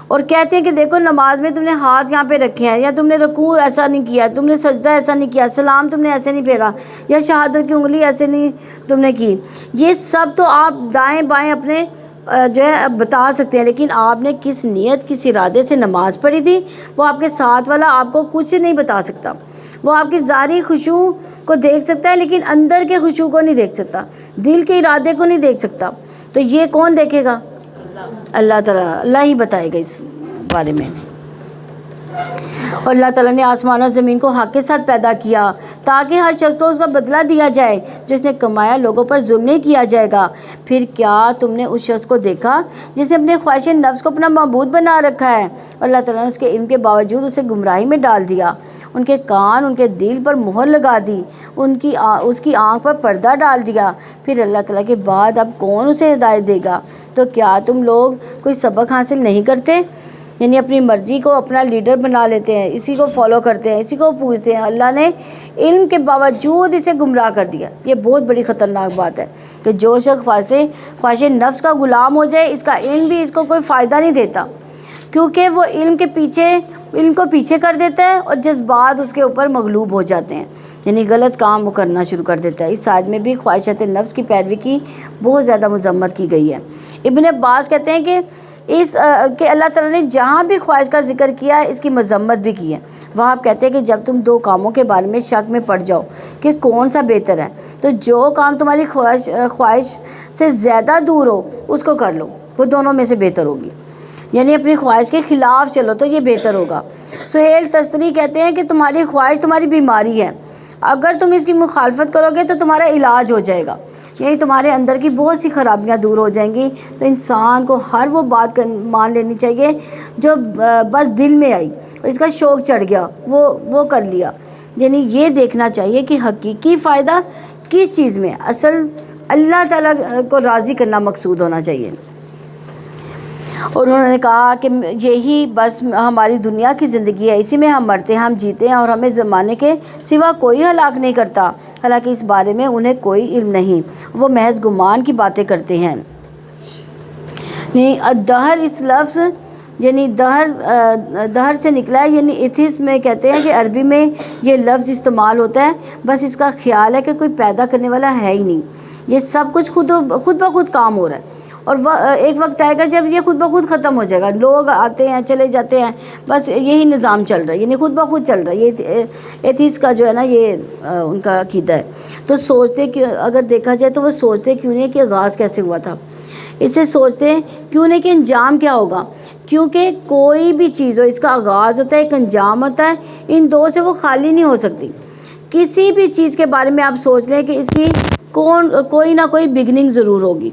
[SPEAKER 1] اور کہتے ہیں کہ دیکھو نماز میں تم نے ہاتھ یہاں پہ رکھے ہیں، یا تم نے رکوع ایسا نہیں کیا، تم نے سجدہ ایسا نہیں کیا، سلام تم نے ایسے نہیں پھیرا، یا شہادت کی انگلی ایسے نہیں تم نے کی. یہ سب تو آپ دائیں بائیں اپنے جو ہے بتا سکتے ہیں، لیکن آپ نے کس نیت کس ارادے سے نماز پڑھی تھی وہ آپ کے ساتھ والا آپ کو کچھ نہیں بتا سکتا. وہ آپ کی ظاہری خشوع کو دیکھ سکتا ہے لیکن اندر کے خشوع کو نہیں دیکھ سکتا، دل کے ارادے کو نہیں دیکھ سکتا. تو یہ کون دیکھے گا؟ اللہ تعالیٰ. اللہ ہی بتائے گا اس بارے میں. اور اللہ تعالیٰ نے آسمان اور زمین کو حق کے ساتھ پیدا کیا تاکہ ہر شخص کو اس کا بدلہ دیا جائے جس نے کمایا، لوگوں پر ظلم نہیں کیا جائے گا. پھر کیا تم نے اس شخص کو دیکھا جس نے اپنے خواہش نفس کو اپنا معبود بنا رکھا ہے؟ اور اللہ تعالیٰ نے اس کے علم کے باوجود اسے گمراہی میں ڈال دیا. ان کے کان، ان کے دل پر مہر لگا دی، اس کی آنکھ پر پردہ ڈال دیا. پھر اللہ تعالیٰ کے بعد اب کون اسے ہدایت دے گا؟ تو کیا تم لوگ کوئی سبق حاصل نہیں کرتے؟ یعنی اپنی مرضی کو اپنا لیڈر بنا لیتے ہیں، اسی کو فالو کرتے ہیں، اسی کو پوجتے ہیں. اللہ نے علم کے باوجود اسے گمراہ کر دیا. یہ بہت بڑی خطرناک بات ہے کہ جو شخص خواہش نفس کا غلام ہو جائے، اس کا علم بھی اس کو کوئی فائدہ نہیں دیتا، کیونکہ وہ علم کو پیچھے کر دیتا ہے اور جذبات اس کے اوپر مغلوب ہو جاتے ہیں، یعنی غلط کام وہ کرنا شروع کر دیتا ہے. اس آیت میں بھی خواہشات نفس کی پیروی کی بہت زیادہ مذمت کی گئی ہے. ابن عباس کہتے ہیں کہ اللہ تعالیٰ نے جہاں بھی خواہش کا ذکر کیا ہے اس کی مذمت بھی کی ہے. وہاں آپ کہتے ہیں کہ جب تم دو کاموں کے بارے میں شک میں پڑ جاؤ کہ کون سا بہتر ہے، تو جو کام تمہاری خواہش سے زیادہ دور ہو اس کو کر لو، وہ دونوں میں سے بہتر ہوگی. یعنی اپنی خواہش کے خلاف چلو تو یہ بہتر ہوگا. سہیل تستری کہتے ہیں کہ تمہاری خواہش تمہاری بیماری ہے، اگر تم اس کی مخالفت کرو گے تو تمہارا علاج ہو جائے گا، یعنی تمہارے اندر کی بہت سی خرابیاں دور ہو جائیں گی. تو انسان کو ہر وہ بات مان لینی چاہیے جو بس دل میں آئی اور اس کا شوق چڑھ گیا وہ کر لیا. یعنی یہ دیکھنا چاہیے کہ حقیقی فائدہ کس چیز میں، اصل اللہ تعالیٰ کو راضی کرنا مقصود ہونا چاہیے. اور انہوں نے کہا کہ یہی بس ہماری دنیا کی زندگی ہے، اسی میں ہم مرتے ہیں، ہم جیتے ہیں اور ہمیں زمانے کے سوا کوئی ہلاک نہیں کرتا. حالانکہ اس بارے میں انہیں کوئی علم نہیں، وہ محض گمان کی باتیں کرتے ہیں. دہر اس لفظ یعنی دہر سے نکلا ہے، یعنی ایتھس میں کہتے ہیں کہ عربی میں یہ لفظ استعمال ہوتا ہے، بس اس کا خیال ہے کہ کوئی پیدا کرنے والا ہے ہی نہیں، یہ سب کچھ خود بخود کام ہو رہا ہے. اور ایک وقت آئے گا جب یہ خود بخود ختم ہو جائے گا، لوگ آتے ہیں چلے جاتے ہیں، بس یہی نظام چل رہا ہے، یعنی خود بخود چل رہا ہے. یہ ایتھیس کا جو ہے نا یہ ان کا عقیدہ ہے. تو سوچتے کہ اگر دیکھا جائے تو وہ سوچتے کیوں نہیں کہ آغاز کیسے ہوا تھا، اسے سوچتے کیوں نہیں کہ انجام کیا ہوگا. کیونکہ کوئی بھی چیز ہو اس کا آغاز ہوتا ہے، ایک انجام ہوتا ہے، ان دو سے وہ خالی نہیں ہو سکتی. کسی بھی چیز کے بارے میں آپ سوچ لیں کہ اس کی کوئی نہ کوئی بگننگ ضرور ہوگی،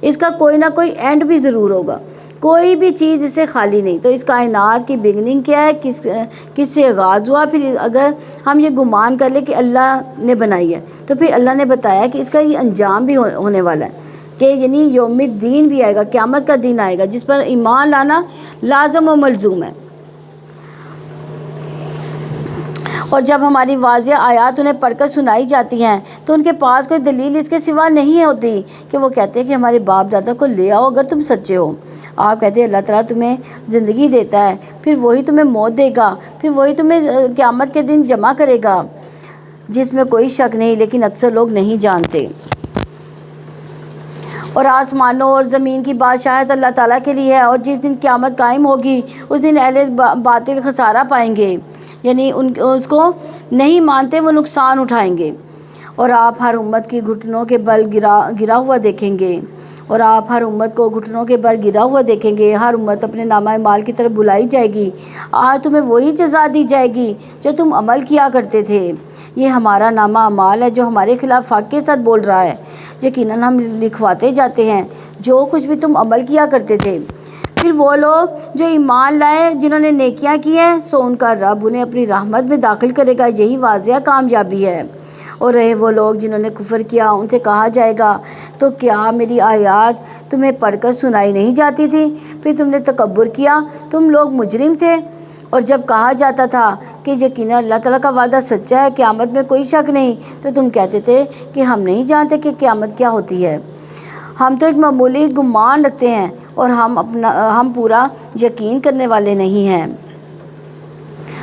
[SPEAKER 1] اس کا کوئی نہ کوئی اینڈ بھی ضرور ہوگا. کوئی بھی چیز اس سے خالی نہیں. تو اس کائنات کی بگننگ کیا ہے، کس سے آغاز ہوا. پھر اگر ہم یہ گمان کر لیں کہ اللہ نے بنائی ہے تو پھر اللہ نے بتایا کہ اس کا یہ انجام بھی ہونے والا ہے، کہ یعنی یوم الدین بھی آئے گا، قیامت کا دن آئے گا جس پر ایمان لانا لازم و ملزوم ہے. اور جب ہماری واضح آیات انہیں پڑھ کر سنائی جاتی ہیں تو ان کے پاس کوئی دلیل اس کے سوا نہیں ہوتی کہ وہ کہتے ہیں کہ ہمارے باپ دادا کو لے آؤ اگر تم سچے ہو. آپ کہتے ہیں اللہ تعالیٰ تمہیں زندگی دیتا ہے، پھر وہی تمہیں موت دے گا، پھر وہی تمہیں قیامت کے دن جمع کرے گا، جس میں کوئی شک نہیں، لیکن اکثر لوگ نہیں جانتے. اور آسمانوں اور زمین کی بادشاہت اللہ تعالیٰ کے لیے ہے، اور جس دن قیامت قائم ہوگی اس دن اہل باطل خسارہ پائیں گے، یعنی اس کو نہیں مانتے وہ نقصان اٹھائیں گے. اور آپ ہر امت کی گھٹنوں کے بل گرا ہوا دیکھیں گے، اور آپ ہر امت کو گھٹنوں کے بل گرا ہوا دیکھیں گے. ہر امت اپنے نامہ اعمال کی طرف بلائی جائے گی، آج تمہیں وہی جزا دی جائے گی جو تم عمل کیا کرتے تھے. یہ ہمارا نامہ اعمال ہے جو ہمارے خلاف حق کے ساتھ بول رہا ہے. یقیناً ہم لکھواتے جاتے ہیں جو کچھ بھی تم عمل کیا کرتے تھے. پھر وہ لوگ جو ایمان لائے جنہوں نے نیکیاں کی ہیں سو ان کا رب انہیں اپنی رحمت میں داخل کرے گا، یہی واضح کامیابی ہے. اور رہے وہ لوگ جنہوں نے کفر کیا، ان سے کہا جائے گا تو کیا میری آیات تمہیں پڑھ کر سنائی نہیں جاتی تھی؟ پھر تم نے تکبر کیا، تم لوگ مجرم تھے. اور جب کہا جاتا تھا کہ یقیناً اللہ تعالیٰ کا وعدہ سچا ہے، قیامت میں کوئی شک نہیں، تو تم کہتے تھے کہ ہم نہیں جانتے کہ قیامت کیا ہوتی ہے، ہم تو ایک معمولی گمان رکھتے ہیں اور ہم پورا یقین کرنے والے نہیں ہیں۔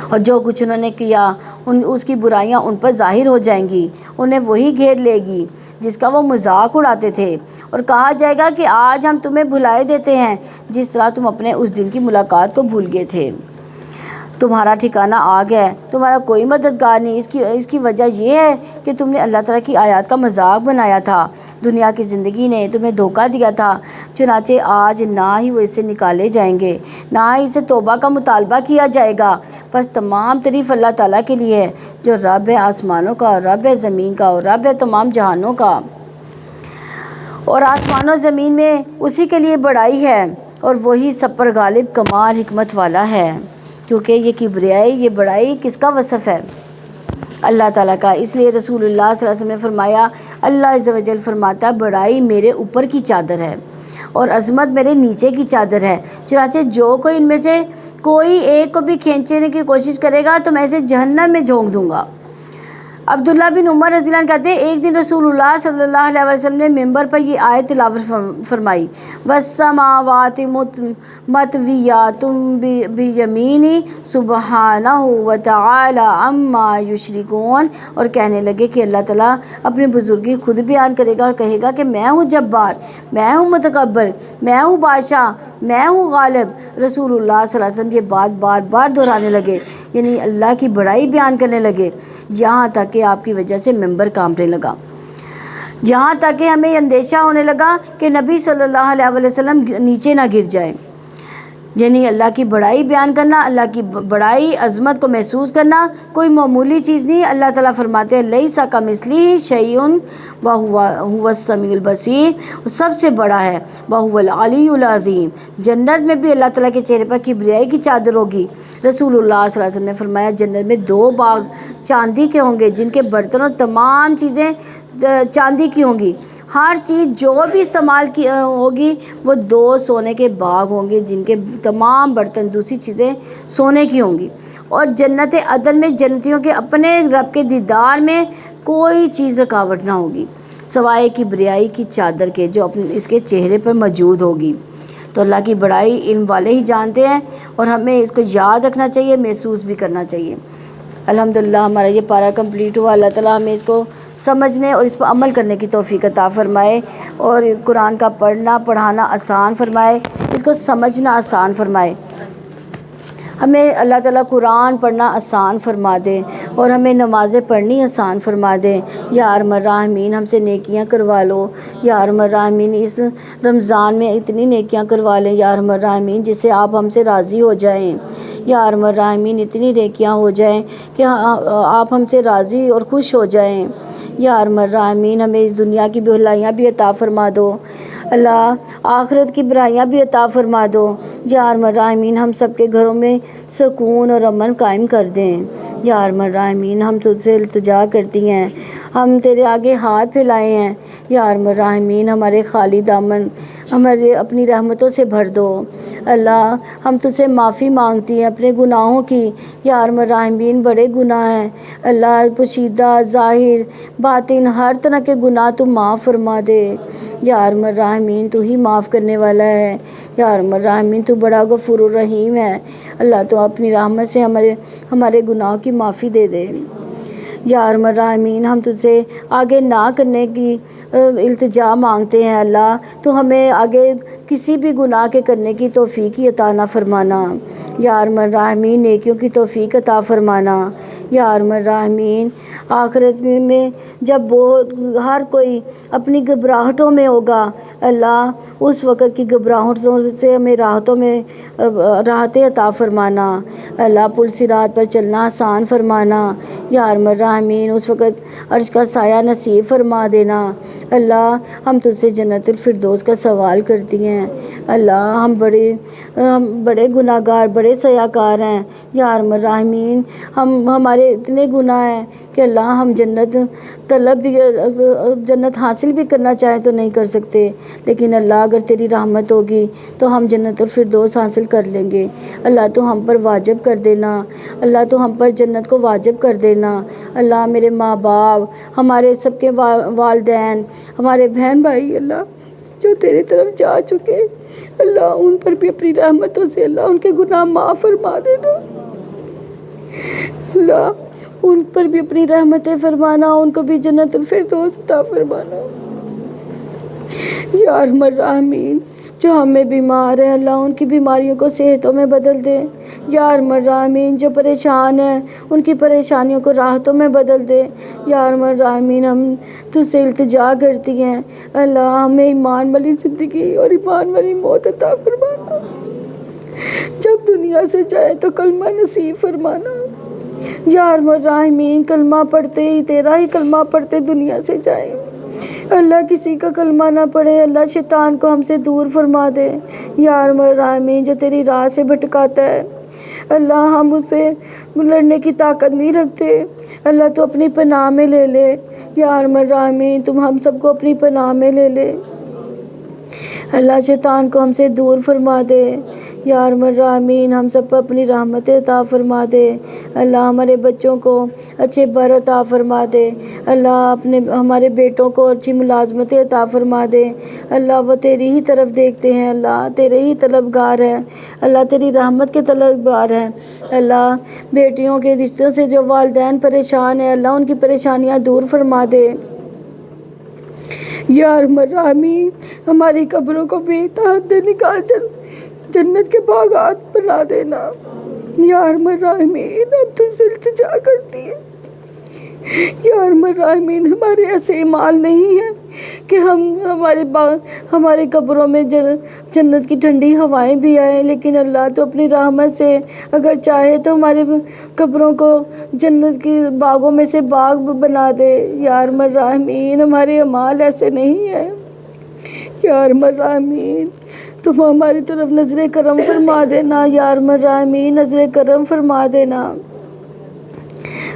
[SPEAKER 1] اور جو کچھ انہوں نے کیا اس کی برائیاں ان پر ظاہر ہو جائیں گی، انہیں وہی گھیر لے گی جس کا وہ مذاق اڑاتے تھے، اور کہا جائے گا کہ آج ہم تمہیں بھلائے دیتے ہیں جس طرح تم اپنے اس دن کی ملاقات کو بھول گئے تھے۔ تمہارا ٹھکانہ آ گیا ہے، تمہارا کوئی مددگار نہیں۔ اس کی وجہ یہ ہے کہ تم نے اللہ تعالیٰ کی آیات کا مذاق بنایا تھا، دنیا کی زندگی نے تمہیں دھوکہ دیا تھا، چنانچہ آج نہ ہی وہ اس سے نکالے جائیں گے، نہ ہی اسے توبہ کا مطالبہ کیا جائے گا۔ بس تمام تعریف اللہ تعالیٰ کے لیے ہے جو رب ہے آسمانوں کا اور رب ہے زمین کا اور رب ہے تمام جہانوں کا، اور آسمان و زمین میں اسی کے لیے بڑائی ہے، اور وہی سب پر غالب کمال حکمت والا ہے۔ کیونکہ یہ کبریائی، یہ بڑائی کس کا وصف ہے؟ اللہ تعالیٰ کا۔ اس لیے رسول اللہ صلی اللہ علیہ وسلم نے فرمایا، اللہ عز و جل فرماتا ہے بڑائی میرے اوپر کی چادر ہے اور عظمت میرے نیچے کی چادر ہے، چنانچہ جو کوئی ان میں سے کوئی ایک کو بھی کھینچنے کی کوشش کرے گا تو میں اسے جہنم میں جھونک دوں گا۔ عبداللہ بن عمر رضی اللہ عنہ کہتے ہیں ایک دن رسول اللہ صلی اللہ علیہ وسلم نے ممبر پر یہ آیت تلاوت فرمائی، وَالسَّمَاوَاتِ مَطْوِيَّاتٌ بِيَمِينِهِ سُبْحَانَهُ وَتَعَالَى عَمَّا يُشْرِكُونَ، اور کہنے لگے کہ اللہ تعالیٰ اپنی بزرگی خود بیان کرے گا اور کہے گا کہ میں ہوں جبار، میں ہوں متکبر، میں ہوں بادشاہ، میں ہوں غالب۔ رسول اللہ صلی اللہ علیہ وسلم یہ بات بار بار دہرانے لگے، یعنی اللہ کی بڑائی بیان کرنے لگے، یہاں تک کہ آپ کی وجہ سے ممبر کانپنے لگا، یہاں تک کہ ہمیں اندیشہ ہونے لگا کہ نبی صلی اللہ علیہ وسلم نیچے نہ گر جائیں۔ یعنی اللہ کی بڑائی بیان کرنا، اللہ کی بڑائی عظمت کو محسوس کرنا کوئی معمولی چیز نہیں۔ اللہ تعالیٰ فرماتے ہیں لیس کمثلہ شیء وہو السمیع البصیر، سب سے بڑا ہے، وہو العلی العظیم۔ جنت میں بھی اللہ تعالیٰ کے چہرے پر کبریائی کی چادر ہوگی۔ رسول اللہ صلی اللہ علیہ وسلم نے فرمایا جنت میں 2 باغ چاندی کے ہوں گے جن کے برتن اور تمام چیزیں چاندی کی ہوں گی، ہر چیز جو بھی استعمال کی ہوگی وہ 2 سونے کے باغ ہوں گے جن کے تمام برتن دوسری چیزیں سونے کی ہوں گی، اور جنت عدن میں جنتیوں کے اپنے رب کے دیدار میں کوئی چیز رکاوٹ نہ ہوگی سوائے کبریائی کی چادر کے جو اس کے چہرے پر موجود ہوگی۔ تو اللہ کی بڑائی علم والے ہی جانتے ہیں اور ہمیں اس کو یاد رکھنا چاہیے، محسوس بھی کرنا چاہیے۔ الحمدللہ ہمارا یہ پارہ کمپلیٹ ہوا۔ اللہ تعالیٰ ہمیں اس کو سمجھنے اور اس پر عمل کرنے کی توفیق عطا فرمائے، اور قرآن کا پڑھنا پڑھانا آسان فرمائے، اس کو سمجھنا آسان فرمائے۔ ہمیں اللہ تعالیٰ قرآن پڑھنا آسان فرما دے اور ہمیں نمازیں پڑھنی آسان فرما دے۔ یا ارحم الراحمین ہم سے نیکیاں کروا لو، یا ارحم الراحمین اس رمضان میں اتنی نیکیاں کروا لیں یا ارحم الراحمین جس سے آپ ہم سے راضی ہو جائیں، یا ارحم الراحمین اتنی نیکیاں ہو جائیں کہ آپ ہم سے راضی اور خوش ہو جائیں۔ یا ارحم الراحمین ہمیں اس دنیا کی بھلائیاں بھی عطا فرما دو، اللہ آخرت کی برائیاں بھی عطا فرما دو۔ یا ارحم الراحمین ہم سب کے گھروں میں سکون اور امن قائم کر دیں۔ یا ارحم الراحمین ہم تجھ سے التجا کرتی ہیں، ہم تیرے آگے ہاتھ پھیلائے ہیں۔ یا ارحم الراحمین ہمارے خالی دامن ہمارے اپنی رحمتوں سے بھر دو، اللہ ہم تجھ سے معافی مانگتی ہیں اپنے گناہوں کی۔ یا ارحم الراحمین بڑے گناہ ہیں اللہ، پوشیدہ ظاہر باطن ہر طرح کے گناہ تو معاف فرما دے۔ یا ارحم الراحمین تو ہی معاف کرنے والا ہے، یا ارحم الراحمین تو بڑا غفور الرحیم ہے، اللہ تو اپنی رحمت سے ہمارے گناہوں کی معافی دے دے۔ یا ارحم الراحمین ہم تجھ سے آگے نہ کرنے کی التجا مانگتے ہیں اللہ، تو ہمیں آگے کسی بھی گناہ کے کرنے کی توفیق عطا نہ فرمانا۔ یا ارحم الراحمین نیکیوں کی توفیق عطا فرمانا۔ یا ارحم الراحمین آخرت میں جب ہر کوئی اپنی گھبراہٹوں میں ہوگا اللہ، اس وقت کی گھبراہٹوں سے ہمیں راحتیں عطا فرمانا، اللہ پل صراط پر چلنا آسان فرمانا۔ یا ارحم الراحمین اس وقت عرش کا سایہ نصیب فرما دینا، اللہ ہم تجھ سے جنت الفردوس کا سوال کرتی ہیں۔ اللہ ہم بڑے گناہ گار، بڑے سیاہ کار ہیں یا ارحم الراحمین، ہمارے اتنے گناہ ہیں کہ اللہ ہم جنت حاصل بھی کرنا چاہیں تو نہیں کر سکتے، لیکن اللہ اگر تیری رحمت ہوگی تو ہم جنت الفردوس حاصل کر لیں گے۔ اللہ تو ہم پر واجب کر دینا، اللہ تو ہم پر جنت کو واجب کر دینا۔ اللہ میرے ماں باپ، ہمارے سب کے والدین، ہمارے بہن بھائی اللہ جو تیری طرف جا چکے، اللہ ان پر بھی اپنی رحمتوں سے اللہ ان کے گناہ معاف فرما دینا۔ اللہ ان پر بھی اپنی رحمتیں فرمانا، ان کو بھی جنت الفردوس عطا فرمانا۔ یا ارحم الراحمین، جو ہمیں بیمار ہیں اللہ ان کی بیماریوں کو صحتوں میں بدل دے۔ یا ارحم الراحمین، جو پریشان ہیں ان کی پریشانیوں کو راحتوں میں بدل دے۔ یا ارحم الراحمین، ہم تجھ سے التجا کرتی ہیں اللہ ہمیں ایمان والی زندگی اور ایمان والی موت عطا فرمانا۔ جب دنیا سے جائے تو کلمہ نصیب فرمانا۔ یا ارحم الراحمین، کلمہ پڑھتے ہی تیرا ہی کلمہ پڑھتے دنیا سے جائیں۔ اللہ کسی کا کلمہ نہ پڑھے، اللہ شیطان کو ہم سے دور فرما دے۔ یا ارحم الراحمین، جو تیری راہ سے بھٹکاتا ہے اللہ ہم اسے لڑنے کی طاقت نہیں رکھتے، اللہ تو اپنی پناہ میں لے لے۔ یا ارحم الراحمین، تم ہم سب کو اپنی پناہ میں لے لے، اللہ شیطان کو ہم سے دور فرما دے۔ یا ارحم الراحمین، ہم سب پر اپنی رحمت عطا فرما دے۔ اللہ ہمارے بچوں کو اچھے بر عطا فرما دے، اللہ ہمارے بیٹوں کو اچھی ملازمتیں عطا فرما دے۔ اللہ وہ تیری ہی طرف دیکھتے ہیں، اللہ تیرے ہی طلبگار ہیں، اللہ تیری رحمت کے طلبگار ہیں۔ اللہ بیٹیوں کے رشتوں سے جو والدین پریشان ہیں اللہ ان کی پریشانیاں دور فرما دے۔ یا ارحم الراحمین، ہماری قبروں کو بے تحد نکال جنت کے باغات بنا دینا۔ یا ارحم الراحمین، ہم تجھ سے التجا کرتی ہیں۔ یا ارحم الراحمین، ہمارے ایسے اعمال نہیں ہیں کہ ہمارے قبروں میں جنت کی ٹھنڈی ہوائیں بھی آئیں، لیکن اللہ تو اپنی رحمت سے اگر چاہے تو ہمارے قبروں کو جنت کی باغوں میں سے باغ بنا دے۔ یا ارحم الراحمین، ہمارے اعمال ایسے نہیں ہیں۔ یا ارحم الراحمین، تم ہماری طرف نظر کرم فرما دینا۔ یا ارحم الراحمین، نظر کرم فرما دینا۔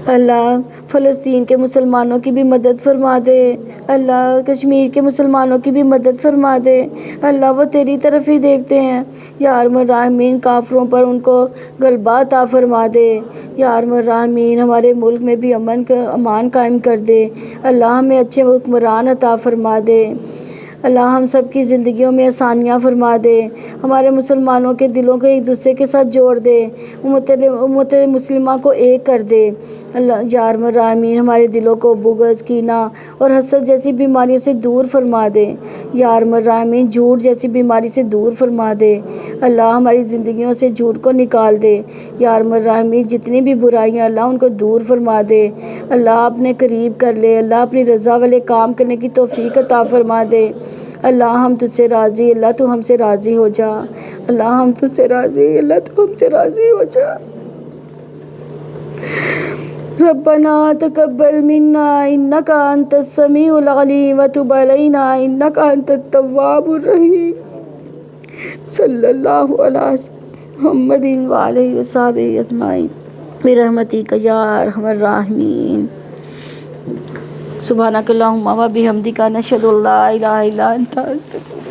[SPEAKER 1] اللہ فلسطین کے مسلمانوں کی بھی مدد فرما دے، اللہ کشمیر کے مسلمانوں کی بھی مدد فرما دے، اللہ وہ تیری طرف ہی دیکھتے ہیں۔ یا ارحم الراحمین، کافروں پر ان کو غلبہ عطا فرما دے۔ یا ارحم الراحمین، ہمارے ملک میں بھی امان قائم کر دے، اللہ ہمیں اچھے حکمران عطا فرما دے، اللہ ہم سب کی زندگیوں میں آسانیاں فرما دے، ہمارے مسلمانوں کے دلوں کو ایک دوسرے کے ساتھ جوڑ دے، امت مسلمہ کو ایک کر دے۔ اللہ یا ارحم الراحمین، ہمارے دلوں کو بغض، کینہ اور حسد جیسی بیماریوں سے دور فرما دے۔ یا ارحم الراحمین، جھوٹ جیسی بیماری سے دور فرما دے، اللہ ہماری زندگیوں سے جھوٹ کو نکال دے۔ یا ارحم الراحمین، جتنی بھی برائیاں اللہ ان کو دور فرما دے، اللہ اپنے قریب کر لے، اللہ اپنی رضا والے کام کرنے کی توفیق عطا فرما دے۔ اللہ ہم تجھ سے راضی، اللہ تو ہم سے راضی ہو جا، اللہ ہم تجھ سے راضی، اللہ تو ہم سے راضی ہو جا۔ ربنا تقبل منا انک انت السمیع العلیم وتب علینا انک انت التواب الرحیم۔ صلی اللہ علی محمد وآلہ وصحبہ اجمعین برحمتک یا ارحم الراحمین۔ سبحانک اللہم و بحمدک، نشہد ان لا الہ الا انت، استغفرک۔